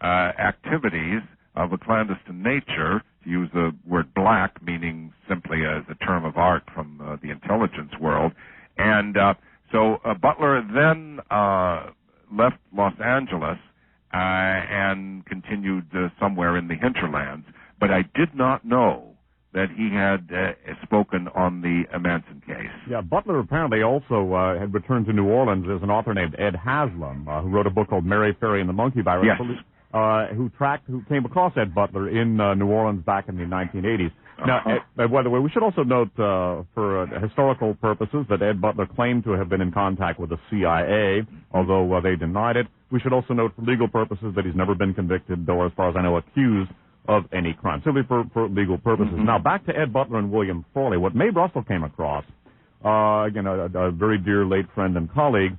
activities of a clandestine nature, to use the word black, meaning simply as a term of art from the intelligence world. And so Butler then left Los Angeles and continued somewhere in the hinterlands. But I did not know that he had spoken on the Manson case. Yeah, Butler apparently also had returned to New Orleans. There's an author named Ed Haslam who wrote a book called Mary, Fairy, and the Monkey Virus. Yes. Who came across Ed Butler in New Orleans back in the 1980s. Now, by the way, we should also note for historical purposes that Ed Butler claimed to have been in contact with the CIA, although they denied it. We should also note for legal purposes that he's never been convicted or, as far as I know, accused of any crime, simply for legal purposes. Now, back to Ed Butler and William Frawley. What Mae Russell came across, again, a very dear late friend and colleague,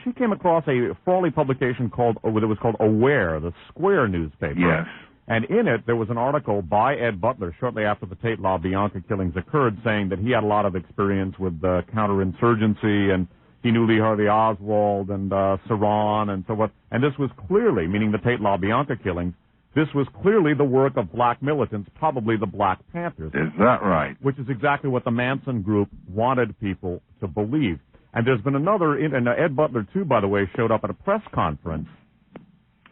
she came across a Frawley publication that was called Aware, the Square newspaper. Yes. And in it, there was an article by Ed Butler shortly after the Tate LaBianca killings occurred, saying that he had a lot of experience with counterinsurgency, and he knew Lee Harvey Oswald and Saran and so forth. And this was clearly, meaning the Tate LaBianca killings, this was clearly the work of black militants, probably the Black Panthers. Is that right? Which is exactly what the Manson group wanted people to believe. And there's been another, and Ed Butler, too, by the way, showed up at a press conference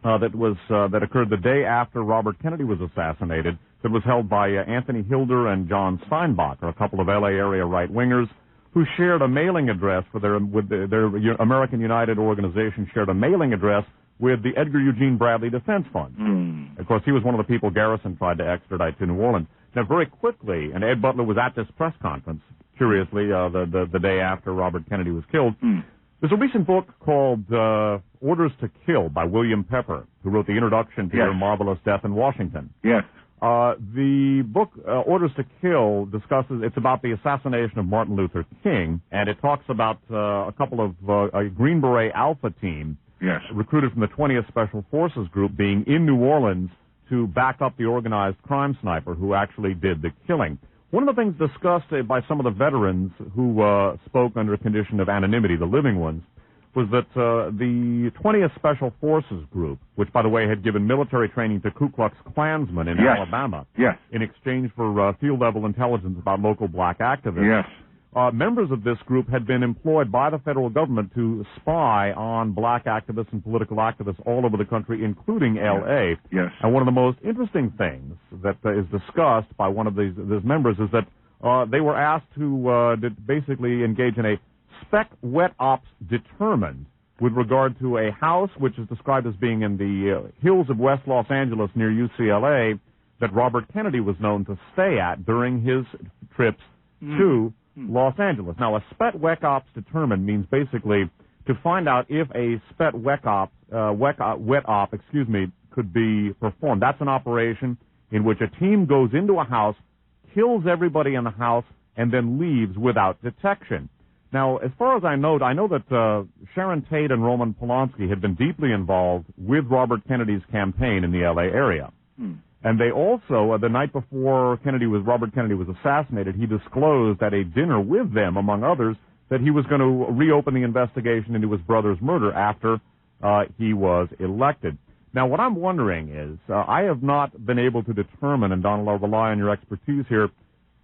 that occurred the day after Robert Kennedy was assassinated, that was held by Anthony Hilder and John Steinbacher, a couple of L.A. area right-wingers, who shared a mailing address for their American United organization, shared a mailing address with the Edgar Eugene Bradley Defense Fund. Of course, he was one of the people Garrison tried to extradite to New Orleans. Now, very quickly, and Ed Butler was at this press conference, curiously, the day after Robert Kennedy was killed. There's a recent book called Orders to Kill by William Pepper, who wrote the introduction to Your Marvelous Death in Washington. Yes. The book, Orders to Kill, it's about the assassination of Martin Luther King, and it talks about a couple of a Green Beret Alpha team recruited from the 20th Special Forces Group being in New Orleans to back up the organized crime sniper who actually did the killing. One of the things discussed by some of the veterans who spoke under a condition of anonymity, the living ones, was that the 20th Special Forces Group, which, by the way, had given military training to Ku Klux Klansmen in Alabama in exchange for field-level intelligence about local black activists, members of this group had been employed by the federal government to spy on black activists and political activists all over the country, including L.A. And one of the most interesting things that is discussed by one of these members is that they were asked to basically engage in a spec wet ops determined with regard to a house which is described as being in the hills of West Los Angeles near UCLA that Robert Kennedy was known to stay at during his trips to Los Angeles. Now, a spec wet ops determined means basically to find out if a spec wet op could be performed. That's an operation in which a team goes into a house, kills everybody in the house, and then leaves without detection. Now, as far as I know that Sharon Tate and Roman Polanski had been deeply involved with Robert Kennedy's campaign in the L.A. area. And they also, the night before Robert Kennedy was assassinated, he disclosed at a dinner with them, among others, that he was going to reopen the investigation into his brother's murder after he was elected. Now, what I'm wondering is, I have not been able to determine, and Donald, I'll rely on your expertise here,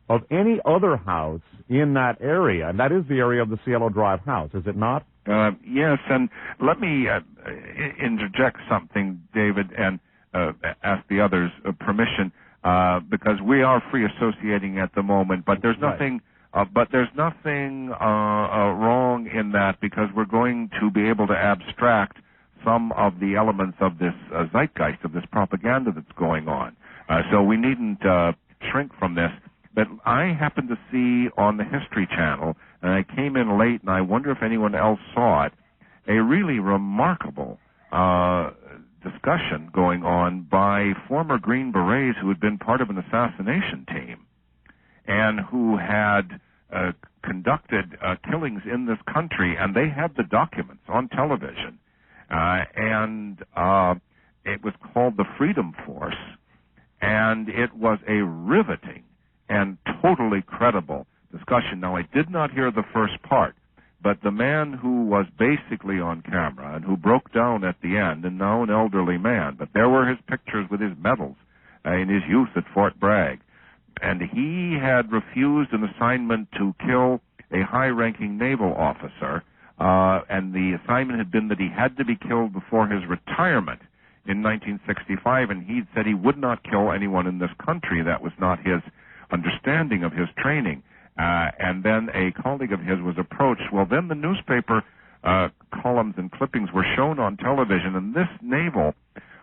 of any other house in that area, and that is the area of the Cielo Drive house, is it not? Yes, and let me interject something, David, and ask the others permission, because we are free associating at the moment, but there's nothing wrong in that, because we're going to be able to abstract some of the elements of this zeitgeist, of this propaganda that's going on. So we needn't shrink from this. But I happened to see on the History Channel, and I came in late, and I wonder if anyone else saw it, a really remarkable discussion going on by former Green Berets who had been part of an assassination team and who had conducted killings in this country, and they had the documents on television. And it was called the Freedom Force, and it was a riveting and totally credible discussion. Now, I did not hear the first part, but the man who was basically on camera and who broke down at the end, and now an elderly man, but there were his pictures with his medals in his youth at Fort Bragg, and he had refused an assignment to kill a high-ranking naval officer, and the assignment had been that he had to be killed before his retirement in 1965, and he said he would not kill anyone in this country. That was not his understanding of his training. And then a colleague of his was approached. Well, then the newspaper columns and clippings were shown on television, and this naval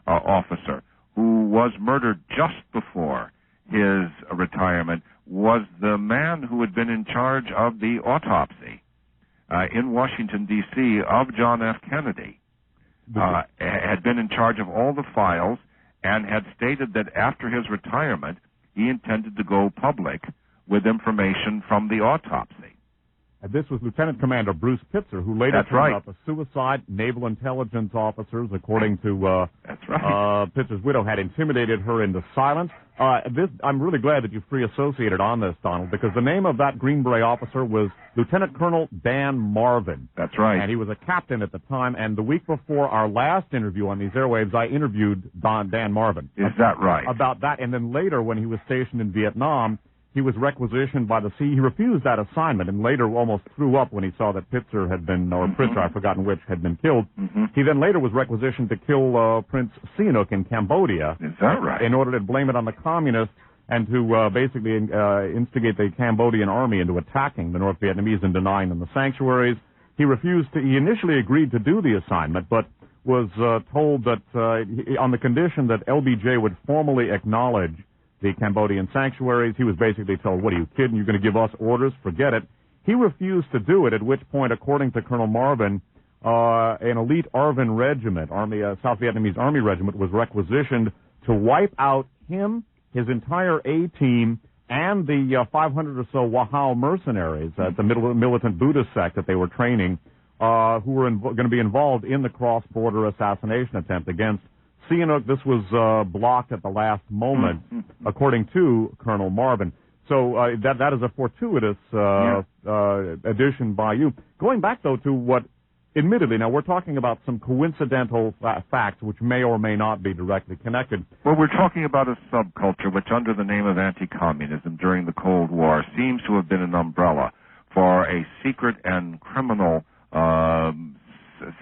officer, who was murdered just before his retirement, was the man who had been in charge of the autopsy in Washington, D.C. of John F. Kennedy, had been in charge of all the files, and had stated that after his retirement, he intended to go public with information from the autopsy. And this was Lieutenant Commander Bruce Pitzer, who later turned up a suicide. Naval intelligence officers, according to Pitzer's widow, had intimidated her into silence. I'm really glad that you free associated on this, Donald, because the name of that Green Beret officer was Lieutenant Colonel Dan Marvin. That's right. And he was a captain at the time, and the week before our last interview on these airwaves, I interviewed Dan Marvin. Is that right? About that, and then later when he was stationed in Vietnam, he was requisitioned by the sea. He refused that assignment and later almost threw up when he saw that Pitzer had been, or Pritzer, I've forgotten which, had been killed. He then later was requisitioned to kill Prince Sihanouk in Cambodia. Is that right? In order to blame it on the communists and to basically instigate the Cambodian army into attacking the North Vietnamese and denying them the sanctuaries. He refused to, he initially agreed to do the assignment, but was told that on the condition that LBJ would formally acknowledge the Cambodian sanctuaries. He was basically told, what are you kidding? You're going to give us orders? Forget it. He refused to do it, at which point, according to Colonel Marvin, an elite ARVN regiment, South Vietnamese Army regiment, was requisitioned to wipe out him, his entire A-team, and the 500 or so Wahao mercenaries, the militant Buddhist sect that they were training, who were going to be involved in the cross-border assassination attempt against Sihanouk. This was blocked at the last moment, according to Colonel Marvin. So that is a fortuitous addition by you. Going back, though, to what, admittedly, now we're talking about some coincidental facts which may or may not be directly connected. Well, we're talking about a subculture which, under the name of anti-communism during the Cold War, seems to have been an umbrella for a secret and criminal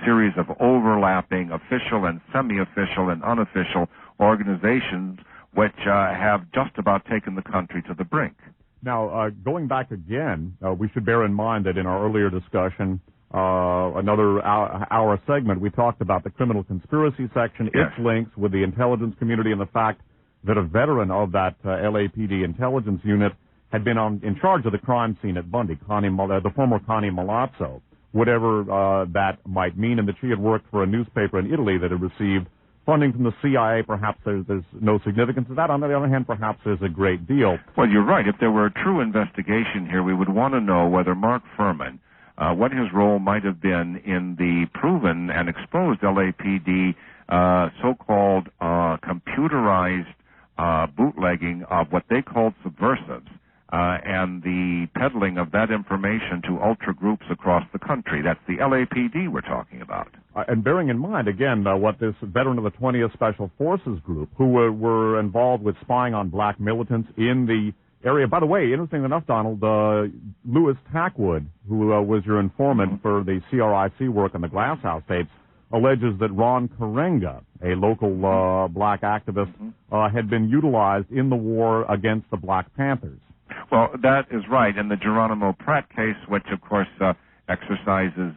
series of overlapping official and semi-official and unofficial organizations which have just about taken the country to the brink. Now, going back again, we should bear in mind that in our earlier discussion, another hour segment, we talked about the criminal conspiracy section, its links with the intelligence community, and the fact that a veteran of that LAPD intelligence unit had been in charge of the crime scene at Bundy, the former Connie Malazzo, whatever that might mean, and that she had worked for a newspaper in Italy that had received funding from the CIA. Perhaps there's no significance to that. On the other hand, perhaps there's a great deal. Well, you're right. If there were a true investigation here, we would want to know whether Mark Furman, what his role might have been in the proven and exposed LAPD so-called computerized bootlegging of what they called subversives, and the peddling of that information to ultra groups across the country. That's the LAPD we're talking about. And bearing in mind, again, what this veteran of the 20th Special Forces group, who were involved with spying on black militants in the area. By the way, interesting enough, Donald, Louis Tackwood, who was your informant for the CRIC work on the Glass House tapes, alleges that Ron Karenga, a local black activist, had been utilized in the war against the Black Panthers. Well, that is right. And the Geronimo Pratt case, which, of course, exercises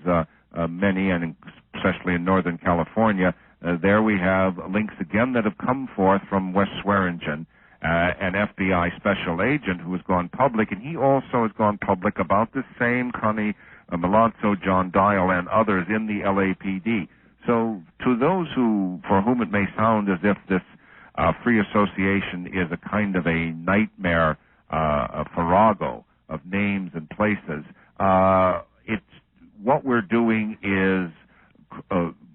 many, and especially in Northern California, there we have links again that have come forth from West Swearingen an FBI special agent who has gone public, and he also has gone public about this same Connie Milazzo, John Dial, and others in the LAPD. So to those for whom it may sound as if this free association is a kind of a nightmare, a farrago of names and places, what we're doing is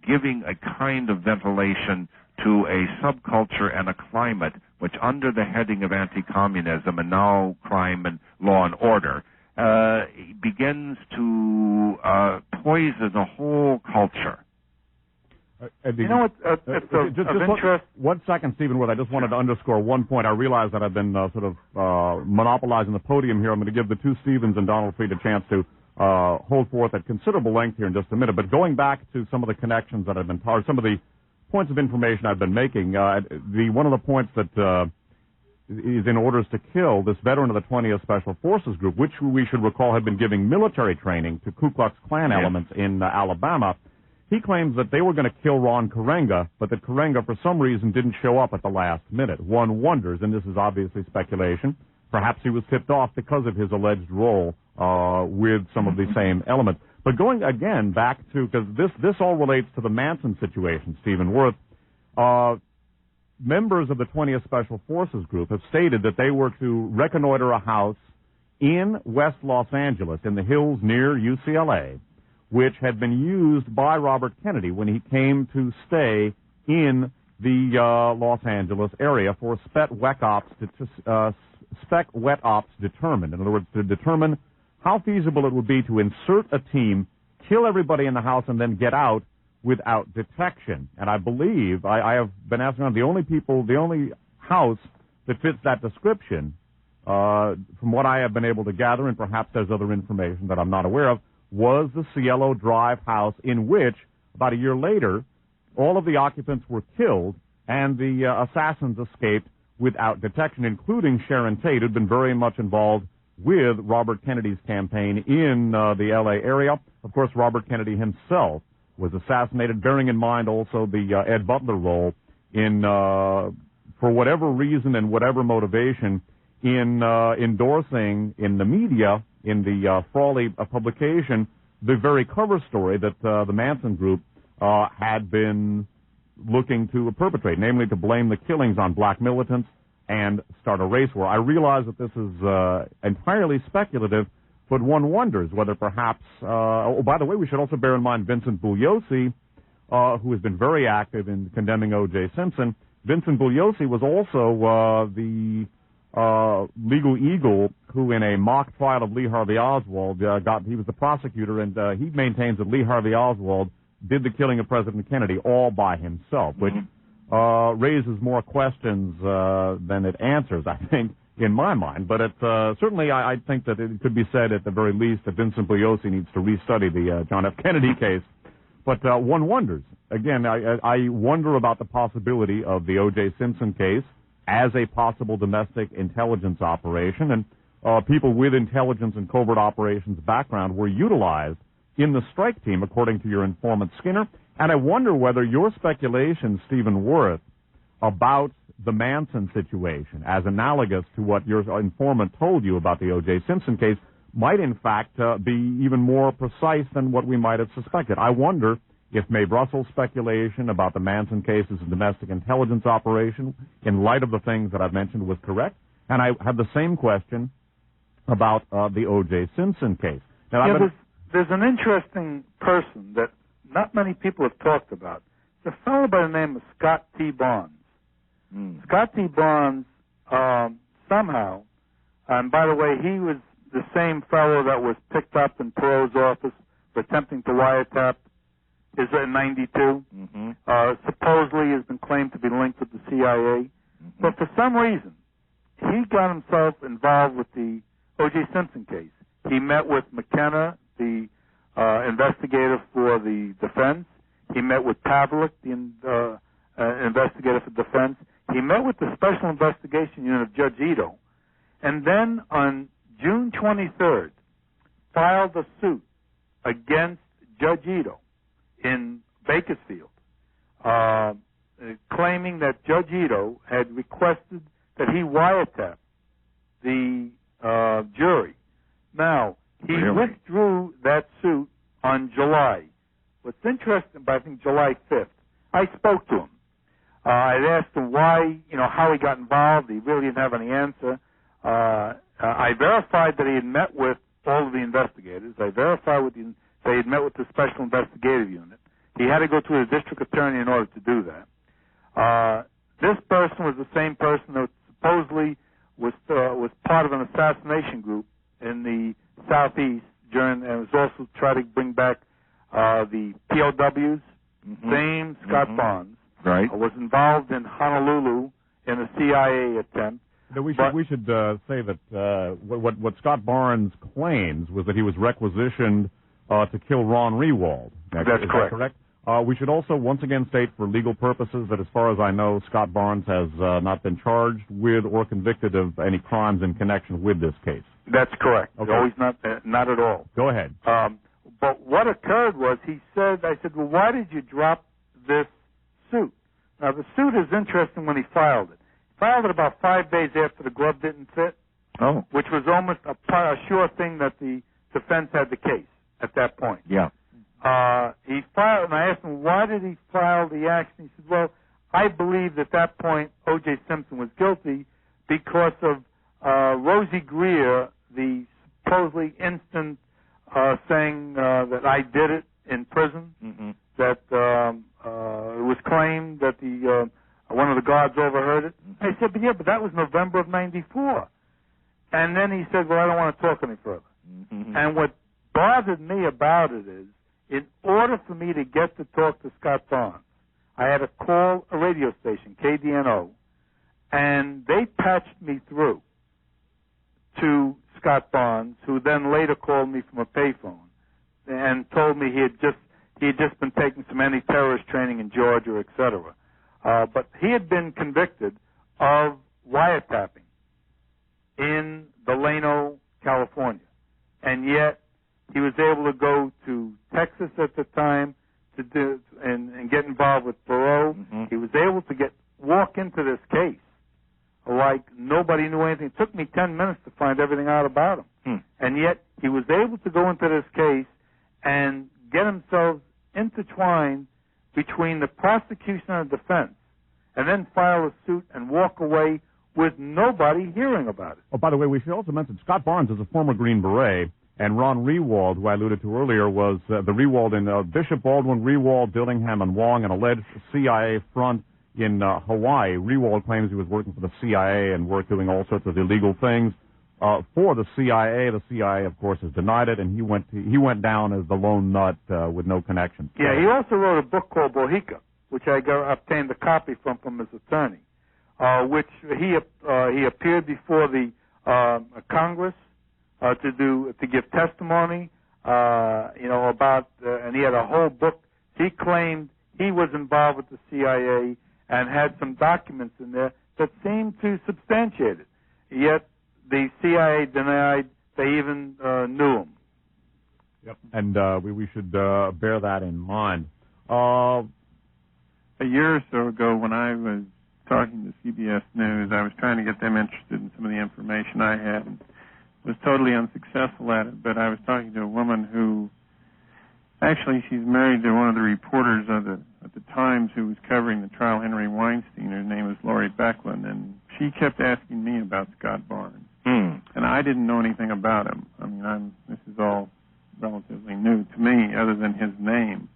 giving a kind of ventilation to a subculture and a climate which, under the heading of anti-communism and now crime and law and order, begins to poison the whole culture. You know what? It's of interest. 1 second, Stephen Worth. I just wanted to underscore one point. I realize that I've been sort of monopolizing the podium here. I'm going to give the two Stephens and Donald Freed a chance to hold forth at considerable length here in just a minute. But going back to some of the connections that I've been, or some of the points of information I've been making, one of the points that is in orders to kill this veteran of the 20th Special Forces Group, which we should recall had been giving military training to Ku Klux Klan elements in Alabama. He claims that they were going to kill Ron Karenga, but that Karenga, for some reason, didn't show up at the last minute. One wonders, and this is obviously speculation, perhaps he was tipped off because of his alleged role with some of the same elements. But going again back to, because this all relates to the Manson situation, Stephen Worth, members of the 20th Special Forces Group have stated that they were to reconnoiter a house in West Los Angeles, in the hills near UCLA, which had been used by Robert Kennedy when he came to stay in the Los Angeles area for spec wet ops determined. In other words, to determine how feasible it would be to insert a team, kill everybody in the house, and then get out without detection. And I believe, I have been asking around, the only house that fits that description, from what I have been able to gather, and perhaps there's other information that I'm not aware of, was the Cielo Drive house, in which, about a year later, all of the occupants were killed and the assassins escaped without detection, including Sharon Tate, who'd been very much involved with Robert Kennedy's campaign in the L.A. area. Of course, Robert Kennedy himself was assassinated, bearing in mind also the Ed Butler role in, for whatever reason and whatever motivation, in endorsing in the media, in the Frawley publication, the very cover story that the Manson group had been looking to perpetrate, namely to blame the killings on black militants and start a race war. I realize that this is entirely speculative, but one wonders whether perhaps, by the way, we should also bear in mind Vincent Bugliosi, who has been very active in condemning O.J. Simpson. Vincent Bugliosi was also the legal eagle who, in a mock trial of Lee Harvey Oswald, he was the prosecutor, and he maintains that Lee Harvey Oswald did the killing of President Kennedy all by himself, which raises more questions than it answers, I think, in my mind. But it, certainly I think that it could be said at the very least that Vincent Bugliosi needs to restudy the John F. Kennedy case. But one wonders, again, I wonder about the possibility of the O.J. Simpson case as a possible domestic intelligence operation, and people with intelligence and covert operations background were utilized in the strike team, according to your informant Skinner. And I wonder whether your speculation, Stephen Worth, about the Manson situation, as analogous to what your informant told you about the O.J. Simpson case, might in fact be even more precise than what we might have suspected. I wonder if Mae Russell's speculation about the Manson case as a domestic intelligence operation, in light of the things that I've mentioned, was correct. And I have the same question about the O.J. Simpson case. Now, there's an interesting person that not many people have talked about. It's a fellow by the name of Scott T. Barnes. Scott T. Barnes, somehow, and by the way, he was the same fellow that was picked up in Perot's office for attempting to wiretap is in 92. Supposedly has been claimed to be linked with the CIA. But for some reason, he got himself involved with the O.J. Simpson case. He met with McKenna, the investigator for the defense. He met with Pavlik, the investigator for defense. He met with the Special Investigation Unit of Judge Ito. And then on June 23rd, filed a suit against Judge Ito in Bakersfield, claiming that Judge Ito had requested that he wiretapped the jury. Now, he withdrew that suit on July. What's interesting, I think July 5th, I spoke to him. I asked him why, how he got involved. He really didn't have any answer. I verified that he had met with all of the investigators. I verified that he had met with the Special Investigative Unit. He had to go to the district attorney in order to do that. This person was the same person that supposedly was part of an assassination group in the Southeast and was also trying to bring back the POWs. Same Scott Barnes. Right. Was involved in Honolulu in a CIA attempt. We should say that what Scott Barnes claims was that he was requisitioned to kill Ron Rewald. That's Is correct. That correct? We should also once again state for legal purposes that as far as I know, Scott Barnes has not been charged with or convicted of any crimes in connection with this case. That's correct. Okay. No, he's not at all. Go ahead. But what occurred was I said, well, why did you drop this suit? Now, the suit is interesting when he filed it. He filed it about 5 days after the glove didn't fit, which was almost a sure thing that the defense had the case at that point. Yeah. He filed, and I asked him, why did he file the action? He said, well, I believed at that point O.J. Simpson was guilty because of Rosie Greer, the supposedly instant saying that I did it in prison, that it was claimed that one of the guards overheard it. I said, but that was November of '94. And then he said, well, I don't want to talk any further. And what bothered me about it is, in order for me to get to talk to Scott Barnes, I had to call a radio station, KDNO, and they patched me through to Scott Barnes, who then later called me from a payphone and told me he had just been taking some anti-terrorist training in Georgia, etc. But he had been convicted of wiretapping in Delano, California, and yet he was able to go to Texas at the time to do and get involved with Barreau. He was able to walk into this case like nobody knew anything. It took me 10 minutes to find everything out about him. And yet he was able to go into this case and get himself intertwined between the prosecution and the defense, and then file a suit and walk away with nobody hearing about it. Oh, by the way, we should also mention Scott Barnes is a former Green Beret, and Ron Rewald, who I alluded to earlier, was the Rewald in Bishop Baldwin Rewald, Dillingham, and Wong, an alleged CIA front in Hawaii. Rewald claims he was working for the CIA and doing all sorts of illegal things for the CIA. The CIA, of course, has denied it, and he went down as the lone nut with no connection. Yeah, he also wrote a book called Bohica, which I obtained a copy from his attorney, which he appeared before the Congress to give testimony, about, and he had a whole book. He claimed he was involved with the CIA and had some documents in there that seemed to substantiate it. Yet the CIA denied they even knew him. Yep. And we should bear that in mind. A year or so ago, when I was talking to CBS News, I was trying to get them interested in some of the information I had, and was totally unsuccessful at it. But I was talking to a woman who, actually, she's married to one of the reporters at the Times who was covering the trial Henry Weinstein. Her name was Lori Becklin, and she kept asking me about Scott Barnes. And I didn't know anything about him. I mean, this is all relatively new to me, other than his name.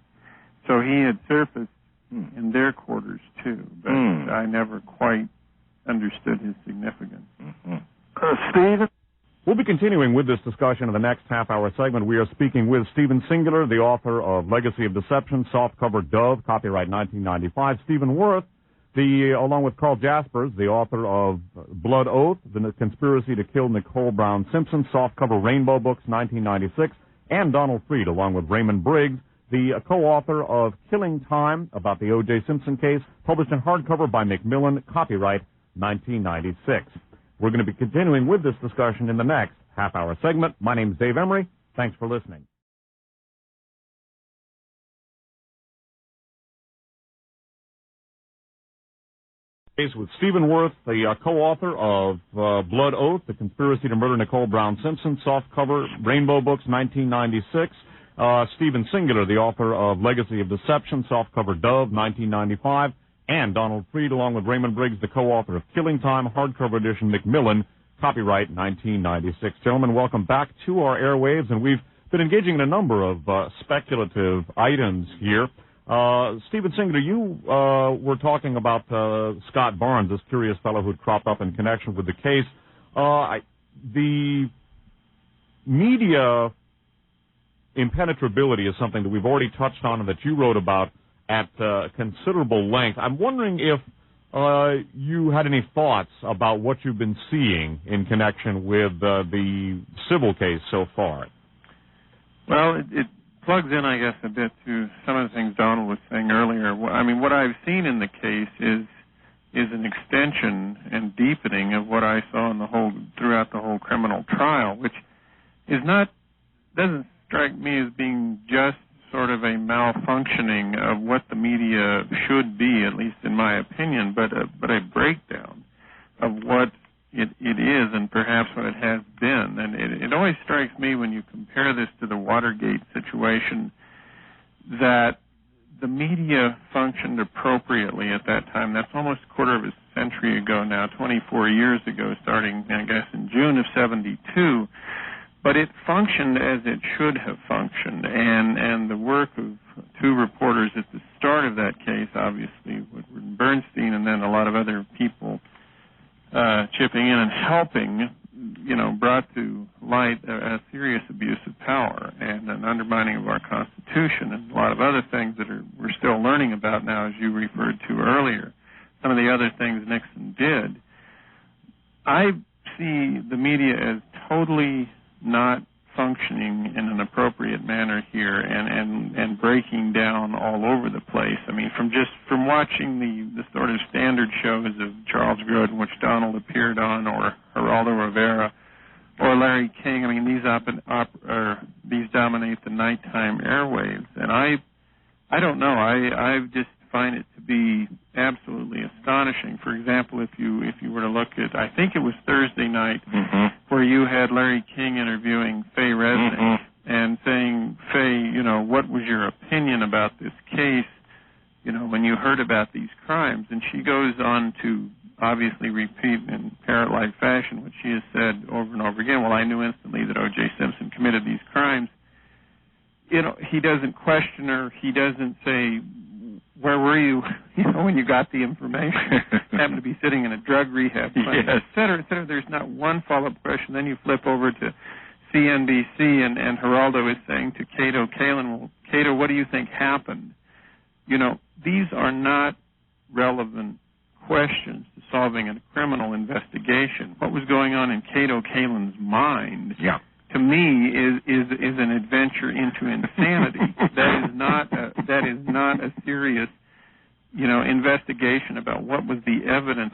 So he had surfaced in their quarters, too, but I never quite understood his significance. Stephen? We'll be continuing with this discussion in the next half-hour segment. We are speaking with Stephen Singular, the author of Legacy of Deception, softcover Dove, copyright 1995. Stephen Worth, along with Carl Jaspers, the author of Blood Oath, The Conspiracy to Kill Nicole Brown Simpson, softcover Rainbow Books 1996, and Donald Freed, along with Raymond Briggs, the co-author of Killing Time, about the O.J. Simpson case, published in hardcover by Macmillan, copyright 1996. We're going to be continuing with this discussion in the next half-hour segment. My name is Dave Emory. Thanks for listening. With Stephen Worth, the co-author of Blood Oath, The Conspiracy to Murder Nicole Brown Simpson, softcover, Rainbow Books, 1996. Stephen Singular, the author of Legacy of Deception, softcover Dove, 1995. And Donald Freed, along with Raymond Briggs, the co-author of Killing Time, hardcover edition, Macmillan, copyright 1996. Gentlemen, welcome back to our airwaves, and we've been engaging in a number of speculative items here. Stephen Singular, you were talking about Scott Barnes, this curious fellow who had cropped up in connection with the case. The media impenetrability is something that we've already touched on and that you wrote about at considerable length. I'm wondering if you had any thoughts about what you've been seeing in connection with the civil case so far. Well, it plugs in, I guess, a bit to some of the things Donald was saying earlier. I mean, what I've seen in the case is an extension and deepening of what I saw in throughout the whole criminal trial, which doesn't strike me as being just sort of a malfunctioning of what the media should be, at least in my opinion, but a breakdown of what it is and perhaps what it has been. And it always strikes me when you compare this to the Watergate situation that the media functioned appropriately at that time. That's almost a quarter of a century ago now, 24 years ago, starting, I guess, in June of 1972. But it functioned as it should have functioned, and the work of two reporters at the start of that case, obviously, Woodward Bernstein, and then a lot of other people chipping in and helping, brought to light a serious abuse of power and an undermining of our Constitution and a lot of other things that we're still learning about now, as you referred to earlier. Some of the other things Nixon did. I see the media as totally not functioning in an appropriate manner here and breaking down all over the place. I mean, from watching the sort of standard shows of Charles Grodin, which Donald appeared on, or Geraldo Rivera, or Larry King, I mean, these dominate the nighttime airwaves. And I don't know. I just find it to be absolutely astonishing. For example, if you were to look at, I think it was Thursday night, where you had Larry King interviewing Faye Resnick and saying, Faye, what was your opinion about this case, when you heard about these crimes? And she goes on to obviously repeat in parrot-like fashion what she has said over and over again. Well, I knew instantly that O.J. Simpson committed these crimes. He doesn't question her. He doesn't say, where were you, when you got the information? Happened to be sitting in a drug rehab clinic, et cetera, et cetera. There's not one follow-up question. Then you flip over to CNBC, and Geraldo is saying to Cato Kalin, well, Cato, what do you think happened? These are not relevant questions to solving a criminal investigation. What was going on in Cato Kalin's mind, to me, is an adventure into insanity. That is not a serious, investigation about what was the evidence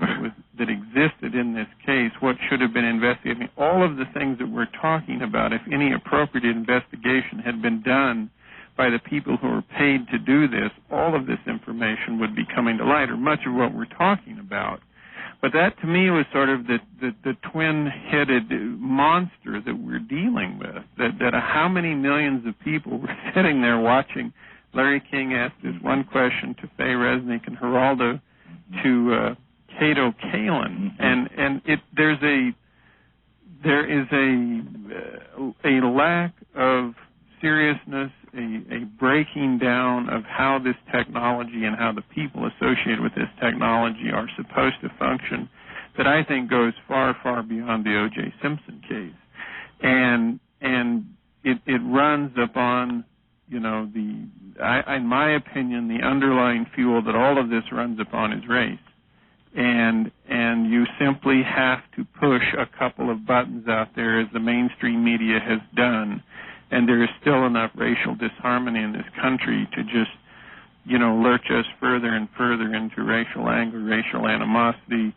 that existed in this case, what should have been investigated. All of the things that we're talking about, if any appropriate investigation had been done by the people who are paid to do this, all of this information would be coming to light, or much of what we're talking about. But that, to me, was sort of the twin-headed monster that we're dealing with, that how many millions of people were sitting there watching Larry King ask this one question to Faye Resnick and Geraldo to Cato Kalin. And there is a lack of seriousness, a breaking down of how this technology and how the people associated with this technology are supposed to function that I think goes far, far beyond the O.J. Simpson case. And it runs upon, in my opinion, the underlying fuel that all of this runs upon is race. And you simply have to push a couple of buttons out there, as the mainstream media has done. And there is still enough racial disharmony in this country to just, lurch us further and further into racial anger, racial animosity,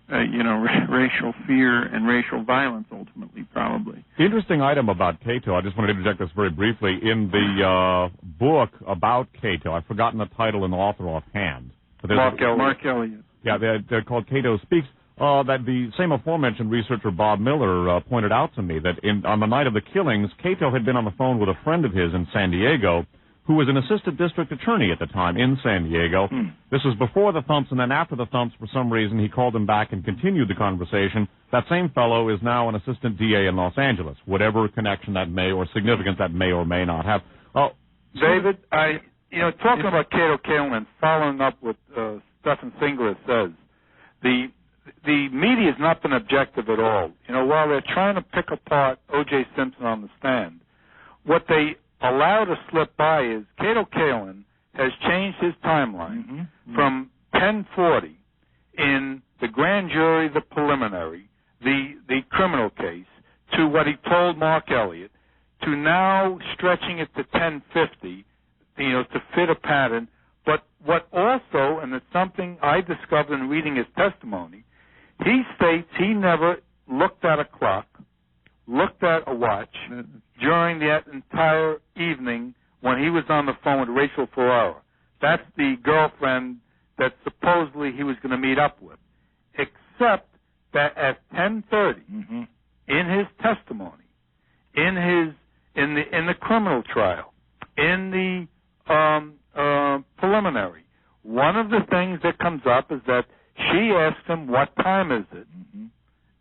racial fear, and racial violence, ultimately, probably. The interesting item about Cato, I just want to interject this very briefly. In the book about Cato, I've forgotten the title and the author offhand. Mark Elliott. Yeah, they're called Cato Speaks. That the same aforementioned researcher Bob Miller pointed out to me that on the night of the killings, Cato had been on the phone with a friend of his in San Diego who was an assistant district attorney at the time in San Diego. This was before the thumps, and then after the thumps, for some reason, he called him back and continued the conversation. That same fellow is now an assistant DA in Los Angeles, whatever connection that may or significance that may or may not have. David, talking about Cato Kalin, following up what Stephen Singler says, the media has not been objective at all. While they're trying to pick apart O.J. Simpson on the stand, what they allow to slip by is Cato Kalin has changed his timeline from 1040 in the grand jury, the preliminary, the criminal case, to what he told Mark Elliott, to now stretching it to 1050, to fit a pattern. But what also, and it's something I discovered in reading his testimony, he states he never looked at a clock, looked at a watch during that entire evening when he was on the phone with Rachel Ferrara. That's the girlfriend that supposedly he was going to meet up with. Except that at 10:30, in his testimony, in the criminal trial, in the preliminary, one of the things that comes up is that she asked him, "What time is it?"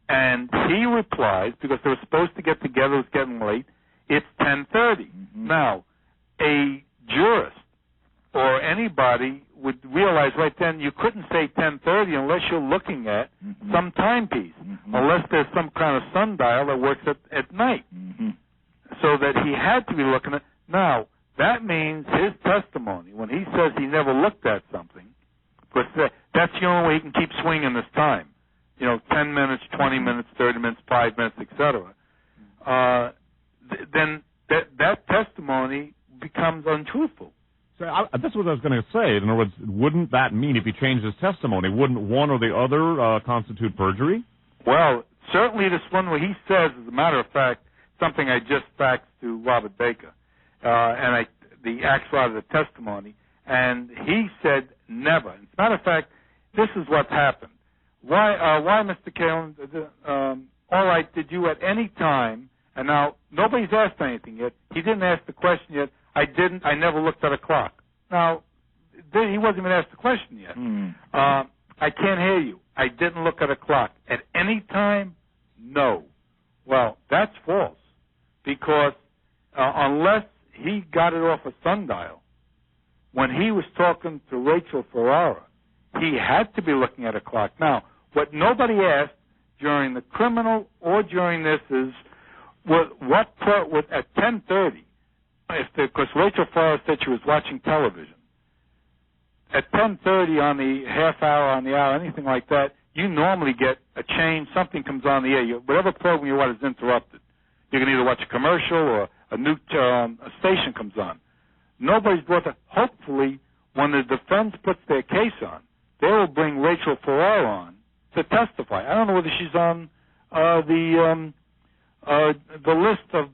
And he replies, because they were supposed to get together, it was getting late, it's 10:30. Now, a jurist or anybody would realize right then you couldn't say 10:30 unless you're looking at some timepiece, unless there's some kind of sundial that works at night. So that he had to be looking at. Now, that means his testimony, when he says he never looked at something, because that's the only way he can keep swinging this time. 10 minutes, 20 minutes, 30 minutes, 5 minutes, etc. Then that testimony becomes untruthful. So that's what I was going to say. In other words, wouldn't that mean if he changed his testimony, wouldn't one or the other constitute perjury? Well, certainly this one where he says, as a matter of fact, something I just faxed to Robert Baker, and the actual out of the testimony, and he said never. As a matter of fact, this is what's happened. Why, Mr. Kalin, all right, did you at any time, and now nobody's asked anything yet, he didn't ask the question yet, I never looked at a clock. Now, he wasn't even asked the question yet. I can't hear you. I didn't look at a clock. At any time, no. Well, that's false, because unless he got it off a sundial, when he was talking to Rachel Ferrara, he had to be looking at a clock. Now, what nobody asked during the criminal or during this is, at 10:30, because Rachel Ferrara said she was watching television. At 10:30 on the half hour, on the hour, anything like that, you normally get a change. Something comes on the air. Whatever program you want is interrupted. You can either watch a commercial or a new a station comes on. Nobody's brought that. Hopefully, when the defense puts their case on, they will bring Rachel Ferrara on to testify. I don't know whether she's on the list of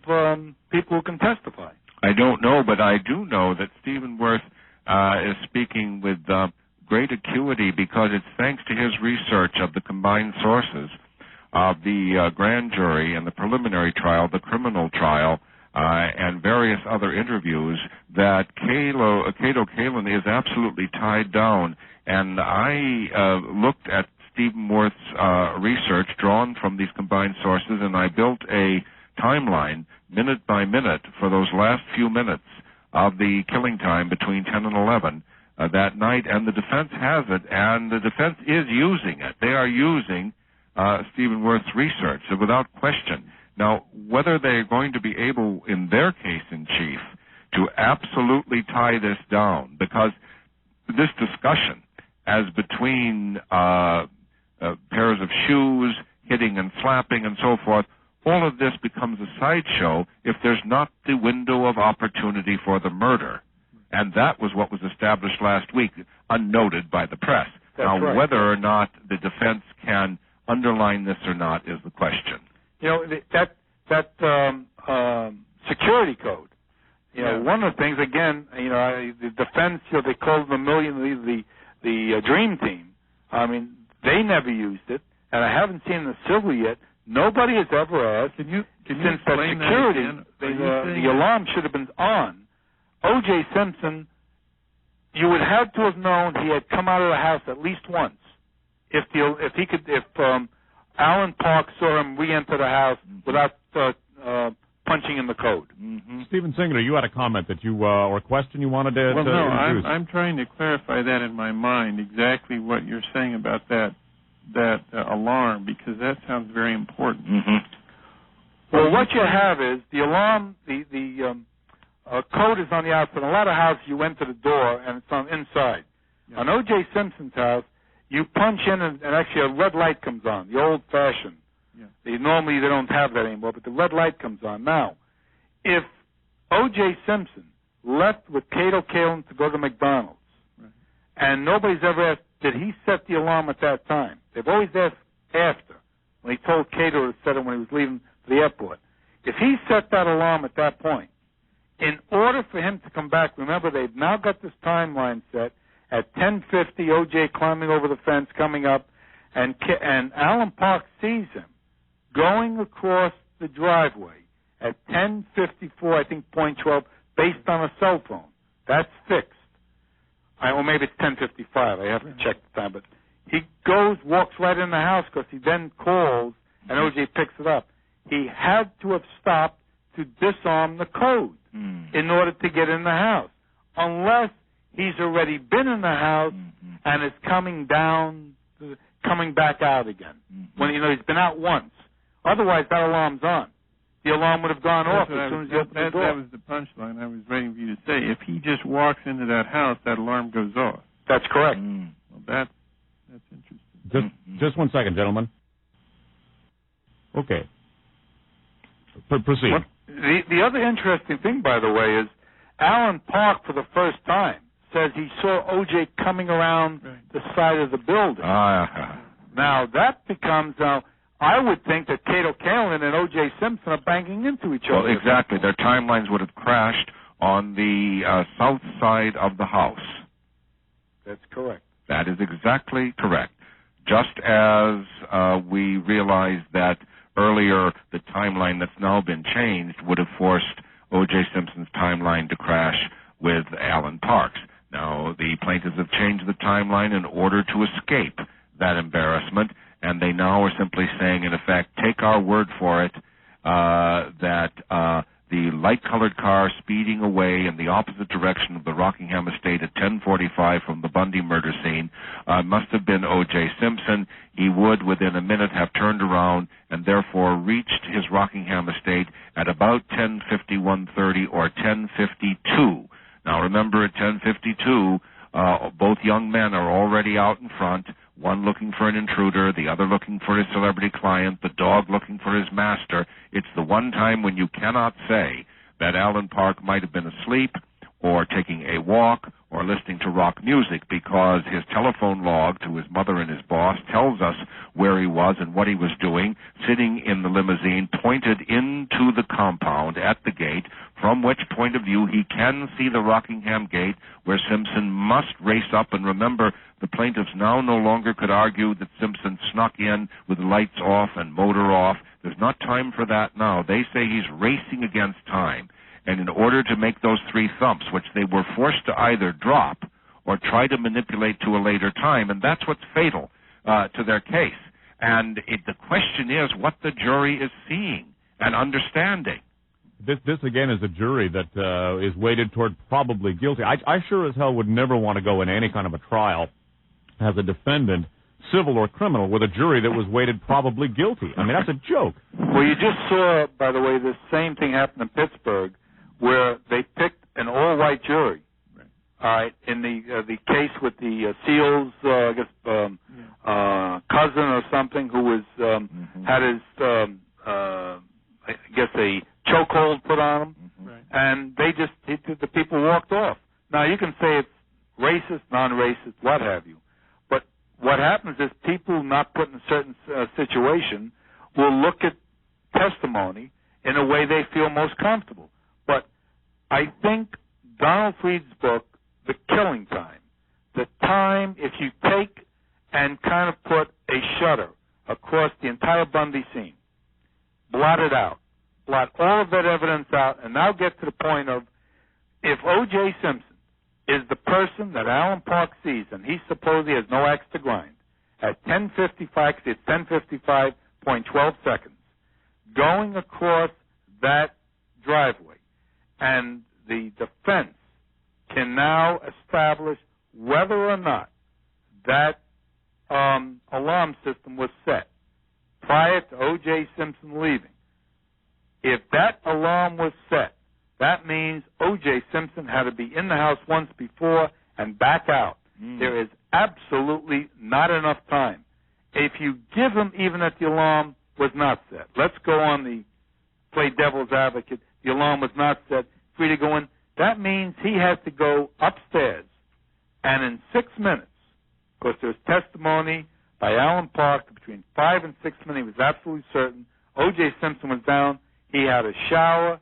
people who can testify. I don't know, but I do know that Stephen Worth is speaking with great acuity, because it's thanks to his research of the combined sources of the grand jury and the preliminary trial, the criminal trial, and various other interviews that Cato Kalin is absolutely tied down. And I looked at Stephen Worth's research drawn from these combined sources, and I built a timeline, minute by minute, for those last few minutes of the killing time between 10 and 11 that night. And the defense has it, and the defense is using it. They are using Stephen Worth's research, so without question. Now, whether they're going to be able, in their case in chief, to absolutely tie this down, because this discussion as between pairs of shoes, hitting and slapping and so forth, all of this becomes a sideshow if there's not the window of opportunity for the murder. And that was what was established last week, unnoted by the press. That's now, right. Whether or not the defense can underline this or not is the question. That security code. One of the things, again, the defense, they called them the dream team. I mean, they never used it, and I haven't seen the civil yet. Nobody has ever asked. Can you since that explain security, that again? the alarm should have been on. O.J. Simpson, you would have to have known he had come out of the house at least once. If Alan Park saw him re-enter the house without punching in the code. Mm-hmm. Stephen Singer, you had a comment that you or a question you wanted to Well, no, introduce. I'm trying to clarify that in my mind, exactly what you're saying about that alarm, because that sounds very important. Mm-hmm. Well, what you have is the alarm, the code is on the outside. In a lot of houses, you enter the door and it's on inside. Yeah. On O.J. Simpson's house, you punch in and actually a red light comes on, the old-fashioned. Yeah. Normally they don't have that anymore, but the red light comes on. Now, if O.J. Simpson left with Cato Kalin to go to McDonald's, right, and nobody's ever asked, did he set the alarm at that time? They've always asked after, when he told Cato to set it when he was leaving for the airport. If he set that alarm at that point, in order for him to come back, remember they've now got this timeline set at 10:50, O.J. climbing over the fence, coming up, and Alan Park sees him going across the driveway at 10:54, I think, .12, based on a cell phone. That's fixed. Or maybe it's 10:55. I have to check the time. But he walks right in the house because he then calls, and O.J. picks it up. He had to have stopped to disarm the code in order to get in the house, unless he's already been in the house and is coming back out again. When he's been out once. Otherwise, that alarm's on. The alarm would have gone off as soon as you opened the door. That was the punchline I was waiting for you to say. If he just walks into that house, that alarm goes off. That's correct. Well, that's interesting. Just 1 second, gentlemen. Okay. Proceed. Well, the other interesting thing, by the way, is Alan Park, for the first time, says he saw O.J. coming around the side of the building. Now, that becomes... I would think that Cato Kalin and O.J. Simpson are banging into each other. Well, exactly. Their timelines would have crashed on the south side of the house. That's correct. That is exactly correct. Just as we realized that earlier the timeline that's now been changed would have forced O.J. Simpson's timeline to crash with Alan Park's. Now, the plaintiffs have changed the timeline in order to escape that embarrassment, and they now are simply saying, in effect, take our word for it, that the light-colored car speeding away in the opposite direction of the Rockingham estate at 10:45 from the Bundy murder scene must have been O.J. Simpson. He would, within a minute, have turned around and therefore reached his Rockingham estate at about 10:51:30 or 10:52. Now, remember, at 10:52, both young men are already out in front, one looking for an intruder, the other looking for his celebrity client, the dog looking for his master. It's the one time when you cannot say that Alan Park might have been asleep or taking a walk or listening to rock music, because his telephone log to his mother and his boss tells us where he was and what he was doing, sitting in the limousine pointed into the compound at the gate, from which point of view he can see the Rockingham gate, where Simpson must race up. And remember, the plaintiffs now no longer could argue that Simpson snuck in with lights off and motor off. There's not time for that now. They say he's racing against time. And in order to make those three thumps, which they were forced to either drop or try to manipulate to a later time, and that's what's fatal to their case. And the question is what the jury is seeing and understanding. This again, is a jury that is weighted toward probably guilty. I sure as hell would never want to go in any kind of a trial as a defendant, civil or criminal, with a jury that was weighted probably guilty. I mean, that's a joke. Well, you just saw, by the way, this same thing happen in Pittsburgh, where they picked an all-white jury. Right. In the case with the Seals, cousin or something, who was had his a chokehold put on him, and the people walked off. Now you can say it's racist, non-racist, what have you, but what happens is people not put in a certain situation will look at testimony in a way they feel most comfortable. But I think Donald Fried's book, The Killing Time, the time, if you take and kind of put a shutter across the entire Bundy scene. Blot it out. Blot all of that evidence out, and now get to the point of, if O.J. Simpson is the person that Alan Park sees, and he supposedly has no axe to grind, at 10:55, it's 10:55.12 seconds, going across that driveway, and the defense can now establish whether or not that alarm system was set prior to O.J. Simpson leaving. If that alarm was set, that means O.J. Simpson had to be in the house once before and back out. There is absolutely not enough time. If you give him even that the alarm was not set, let's go on the play devil's advocate, the alarm was not set, free to go in, that means he has to go upstairs, and in 6 minutes, because there's testimony by Alan Park between 5 and 6 minutes, he was absolutely certain O.J. Simpson was down. He had a shower,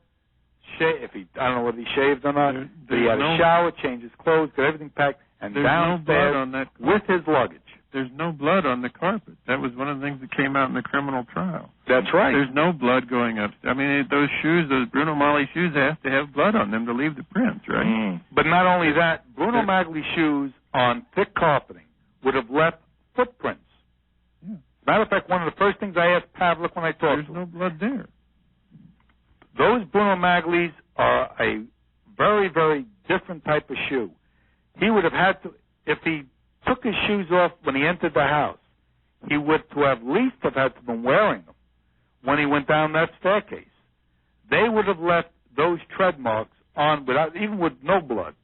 I don't know whether he shaved or not, but he had a shower, changed his clothes, got everything packed, and downstairs with his luggage. There's no blood on the carpet. That was one of the things that came out in the criminal trial. That's right. There's no blood going up. I mean, those shoes, those Bruno Magli shoes, they have to have blood on them to leave the prints, right? But not only that, Bruno Magli shoes on thick carpeting would have left footprints. Yeah. Matter of fact, one of the first things I asked Pavlik when I talked to him. There's no blood there. Those Bruno Maglis are a very, very different type of shoe. He would have had to, if he took his shoes off when he entered the house, he would to at least have had to have been wearing them when he went down that staircase. They would have left those tread marks on without, even with no blood.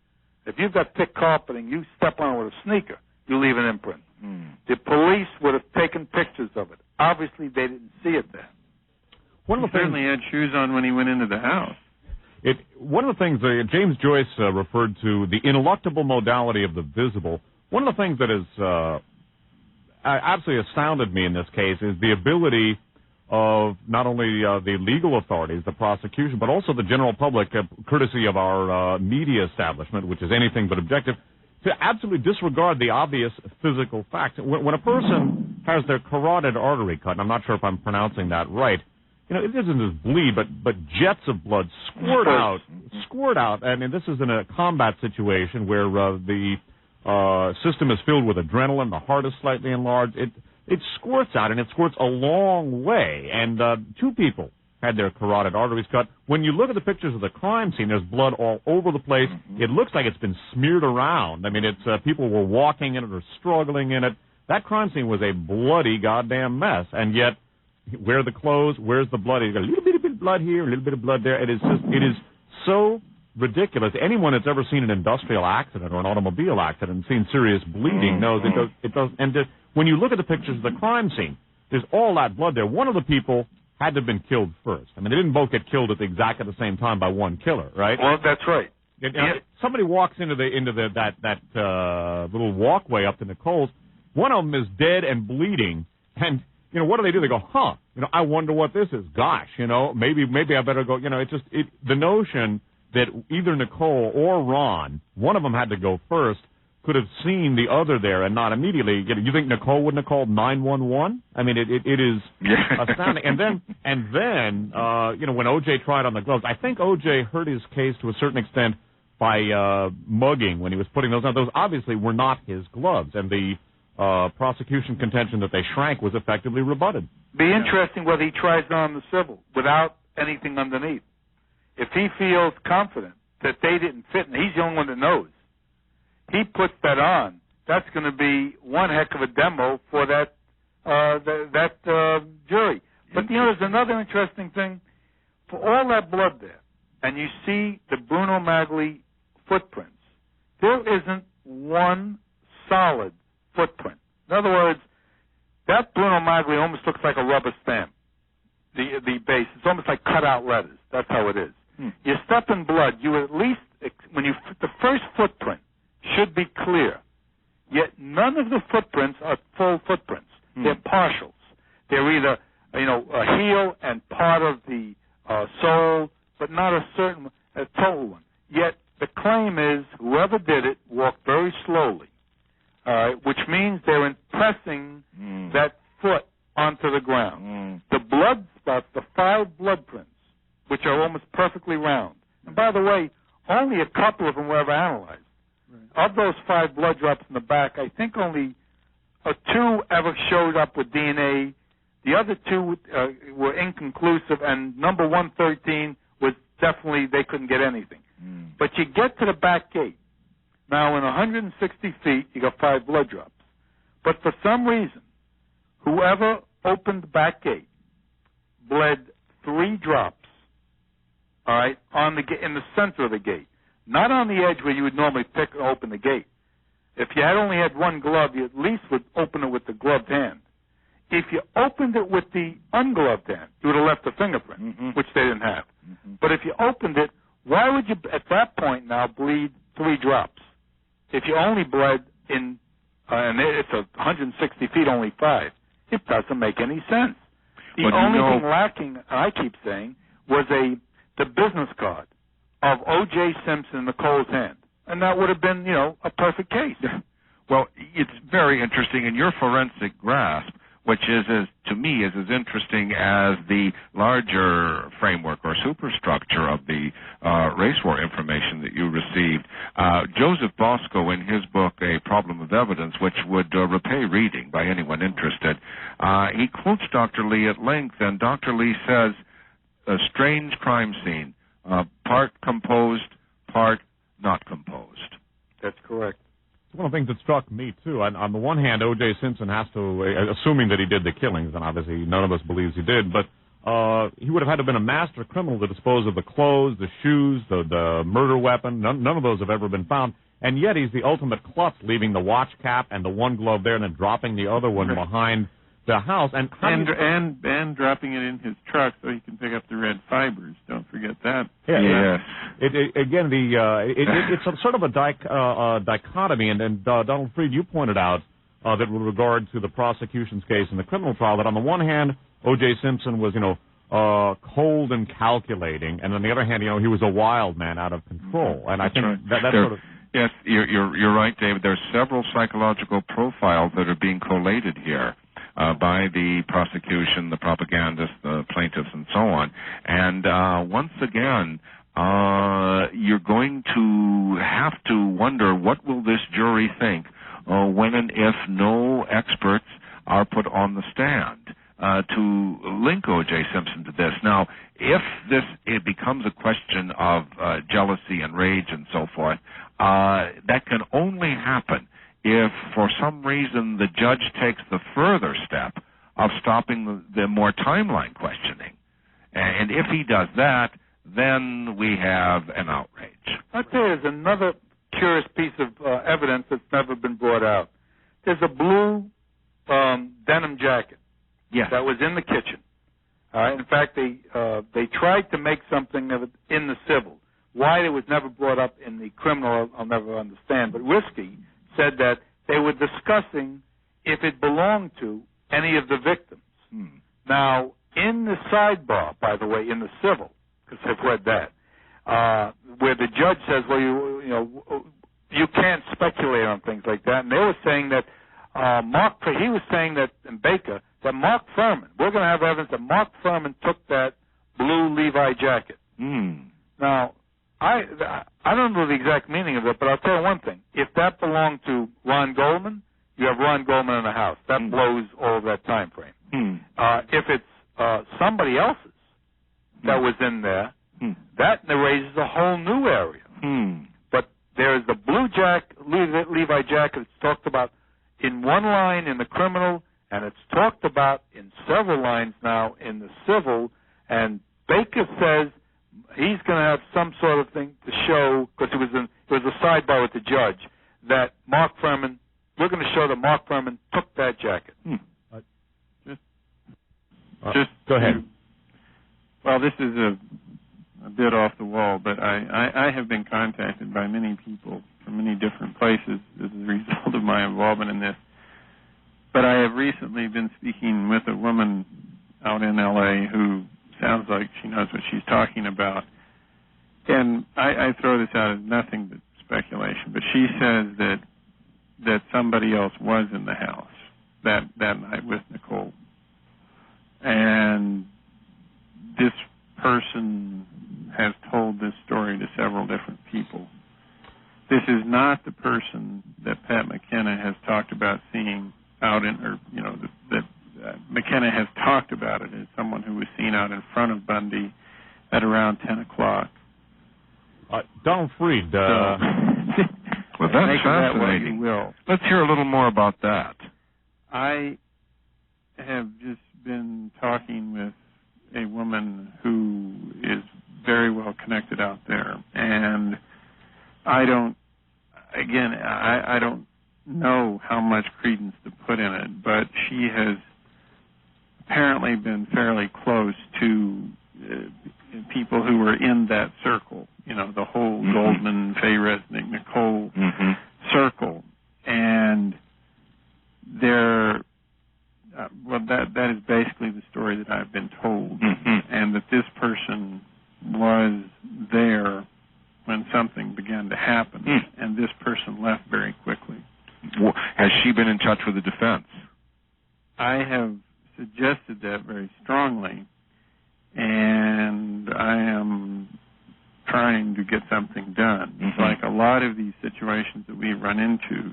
If you've got thick carpeting, you step on it with a sneaker, you leave an imprint. The police would have taken pictures of it. Obviously, they didn't see it then. He certainly had shoes on when he went into the house. One of the things James Joyce referred to, the ineluctable modality of the visible. One of the things that has absolutely astounded me in this case is the ability of not only the legal authorities, the prosecution, but also the general public, courtesy of our media establishment, which is anything but objective, to absolutely disregard the obvious physical facts. When a person has their carotid artery cut, and I'm not sure if I'm pronouncing that right, you know, it isn't just bleed, but jets of blood squirt out. And this is in a combat situation where the system is filled with adrenaline, the heart is slightly enlarged. It squirts out, and it squirts a long way. And 2 people had their carotid arteries cut. When you look at the pictures of the crime scene, there's blood all over the place. It looks like it's been smeared around. I mean, it's people were walking in it or struggling in it. That crime scene was a bloody goddamn mess, and yet, where are the clothes? Where's the blood? You got a little bit of blood here, a little bit of blood there. It is so ridiculous. Anyone that's ever seen an industrial accident or an automobile accident and seen serious bleeding knows it does. And when you look at the pictures of the crime scene, there's all that blood there. One of the people had to have been killed first. I mean, they didn't both get killed at the same time by one killer, right? Well, that's right. Somebody walks into that little walkway up to Nicole's. One of them is dead and bleeding, and you know, what do? They go, I wonder what this is. Gosh, maybe I better go. The notion that either Nicole or Ron, one of them had to go first, could have seen the other there and not immediately. You think Nicole wouldn't have called 911? I mean, it is astounding. And then, when O.J. tried on the gloves, I think O.J. hurt his case to a certain extent by mugging when he was putting those on. Those obviously were not his gloves, and the prosecution contention that they shrank was effectively rebutted. Be interesting whether he tries on the civil without anything underneath. If he feels confident that they didn't fit, and he's the only one that knows, he puts that on. That's going to be one heck of a demo for that jury. But there's another interesting thing. For all that blood there, and you see the Bruno Magli footprints, there isn't one solid footprint. In other words, that Bruno Magli almost looks like a rubber stamp. The base, it's almost like cut out letters. That's how it is. You step in blood, you at least, the first footprint should be clear. Yet none of the footprints are full footprints. They're partials. They're either, a heel and part of the sole, but not a total one. Yet the claim is whoever did it walked very slowly all right, which means they're impressing that foot onto the ground. The blood spots, the 5 blood prints, which are almost perfectly round. And by the way, only a couple of them were ever analyzed. Right. Of those 5 blood drops in the back, I think only 2 ever showed up with DNA. The other 2 were inconclusive, and number 113 was definitely, they couldn't get anything. But you get to the back gate. Now, in 160 feet, you got 5 blood drops. But for some reason, whoever opened the back gate bled 3 drops, all right, on the in the center of the gate, not on the edge where you would normally pick and open the gate. If you had only had 1 glove, you at least would open it with the gloved hand. If you opened it with the ungloved hand, you would have left a fingerprint, which they didn't have. But if you opened it, why would you, at that point now, bleed 3 drops? If you only bled in, and it's 160 feet, only 5, it doesn't make any sense. The only thing lacking, I keep saying, was the business card of O.J. Simpson in Nicole's hand. And that would have been, a perfect case. Well, it's very interesting in your forensic grasp, which is, to me, is as interesting as the larger framework or superstructure of the race war information that you received. Joseph Bosco, in his book, A Problem of Evidence, which would repay reading by anyone interested, he quotes Dr. Lee at length, and Dr. Lee says, a strange crime scene, part composed, part not composed. That's correct. One of the things that struck me, too, on the one hand, O.J. Simpson has to, assuming that he did the killings, and obviously none of us believes he did, but he would have had to have been a master criminal to dispose of the clothes, the shoes, the murder weapon. None of those have ever been found. And yet he's the ultimate klutz, leaving the watch cap and the one glove there and then dropping the other one behind the house. And dropping it in his truck so he can pick up the red fibers. Don't forget that. Yes. It's a sort of a dichotomy, and Donald Freed, you pointed out that with regard to the prosecution's case in the criminal trial, that on the one hand, O.J. Simpson was, cold and calculating, and on the other hand, he was a wild man out of control. And I think that's sort of... Yes, you're right, David. There are several psychological profiles that are being collated here. By the prosecution, the propagandists, the plaintiffs, and so on. And once again, you're going to have to wonder, what will this jury think when and if no experts are put on the stand to link O.J. Simpson to this? Now, if it becomes a question of jealousy and rage and so forth, that can only happen if, for some reason, the judge takes the further step of stopping the more timeline questioning. And if he does that, then we have an outrage. I'll tell you, there's another curious piece of evidence that's never been brought out. There's a blue denim jacket that was in the kitchen. All right. In fact, they tried to make something of it in the civil. Why it was never brought up in the criminal, I'll never understand. But Risky said that they were discussing if it belonged to any of the victims. Now, in the sidebar, by the way, in the civil, because I've read that, where the judge says, well, you can't speculate on things like that, and they were saying that he was saying that in Baker that Mark Furman, we're going to have evidence that Mark Furman took that blue Levi jacket. Now, I don't know the exact meaning of it, but I'll tell you one thing. If that belonged to Ron Goldman, you have Ron Goldman in the house. That blows all of that time frame. If it's somebody else's that was in there, that raises a whole new area. But there's the blue Levi jacket. It's talked about in one line in the criminal, and it's talked about in several lines now in the civil. And Baker says he's going to have some sort of thing to show, because it was a sidebar with the judge, that Mark Furman, we're going to show that Mark Furman took that jacket. Just go ahead. Well, this is a bit off the wall, but I have been contacted by many people from many different places as a result of my involvement in this. But I have recently been speaking with a woman out in L.A. who sounds like she knows what she's talking about. And I throw this out as nothing but speculation, but she says that that somebody else was in the house that night with Nicole. And this person has told this story to several different people. This is not the person that Pat McKenna has talked about seeing out in, or, you know, that McKenna has talked about it as someone who was seen out in front of Bundy at around 10 o'clock. Donald Freed. Well, that's fascinating. Let's hear a little more about that. I have just been talking with a woman who is very well connected out there, and I don't know how much credence to put in it, but she has apparently been fairly close to people who were in that circle, you know, the whole Goldman, Faye Resnick, Nicole circle. And that is basically the story that I've been told, and that this person was there when something began to happen, and this person left very quickly. Has she been in touch with the defense? I have suggested that very strongly, and I am trying to get something done. It's like a lot of these situations that we run into,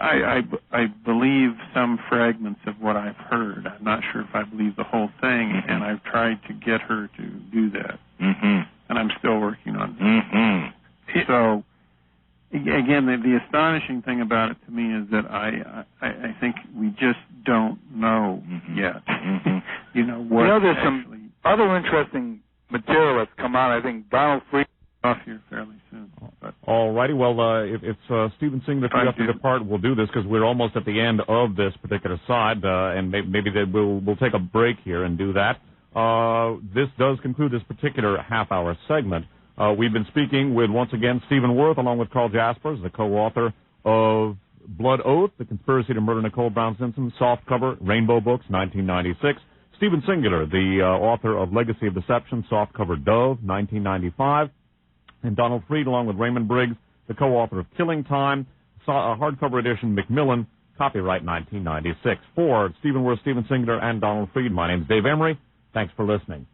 I believe some fragments of what I've heard. I'm not sure if I believe the whole thing, and I've tried to get her to do that. And I'm still working on it. So, again, the astonishing thing about it to me is that I think we just don't know yet. You know, what there's some other interesting material that's come out. I think Donald Freed off here fairly soon. All righty. Well, if Stephen Singh, if you have to depart, we'll do this because we're almost at the end of this particular side, and maybe we'll take a break here and do that. This does conclude this particular half-hour segment. We've been speaking with, once again, Stephen Worth, along with Carl Jaspers, the co-author of Blood Oath, The Conspiracy to Murder Nicole Brown Simpson, softcover, Rainbow Books, 1996. Stephen Singular, the author of Legacy of Deception, softcover, Dove, 1995. And Donald Freed, along with Raymond Briggs, the co-author of Killing Time, hardcover edition, Macmillan, copyright 1996. For Stephen Worth, Stephen Singular, and Donald Freed, my name's Dave Emory. Thanks for listening.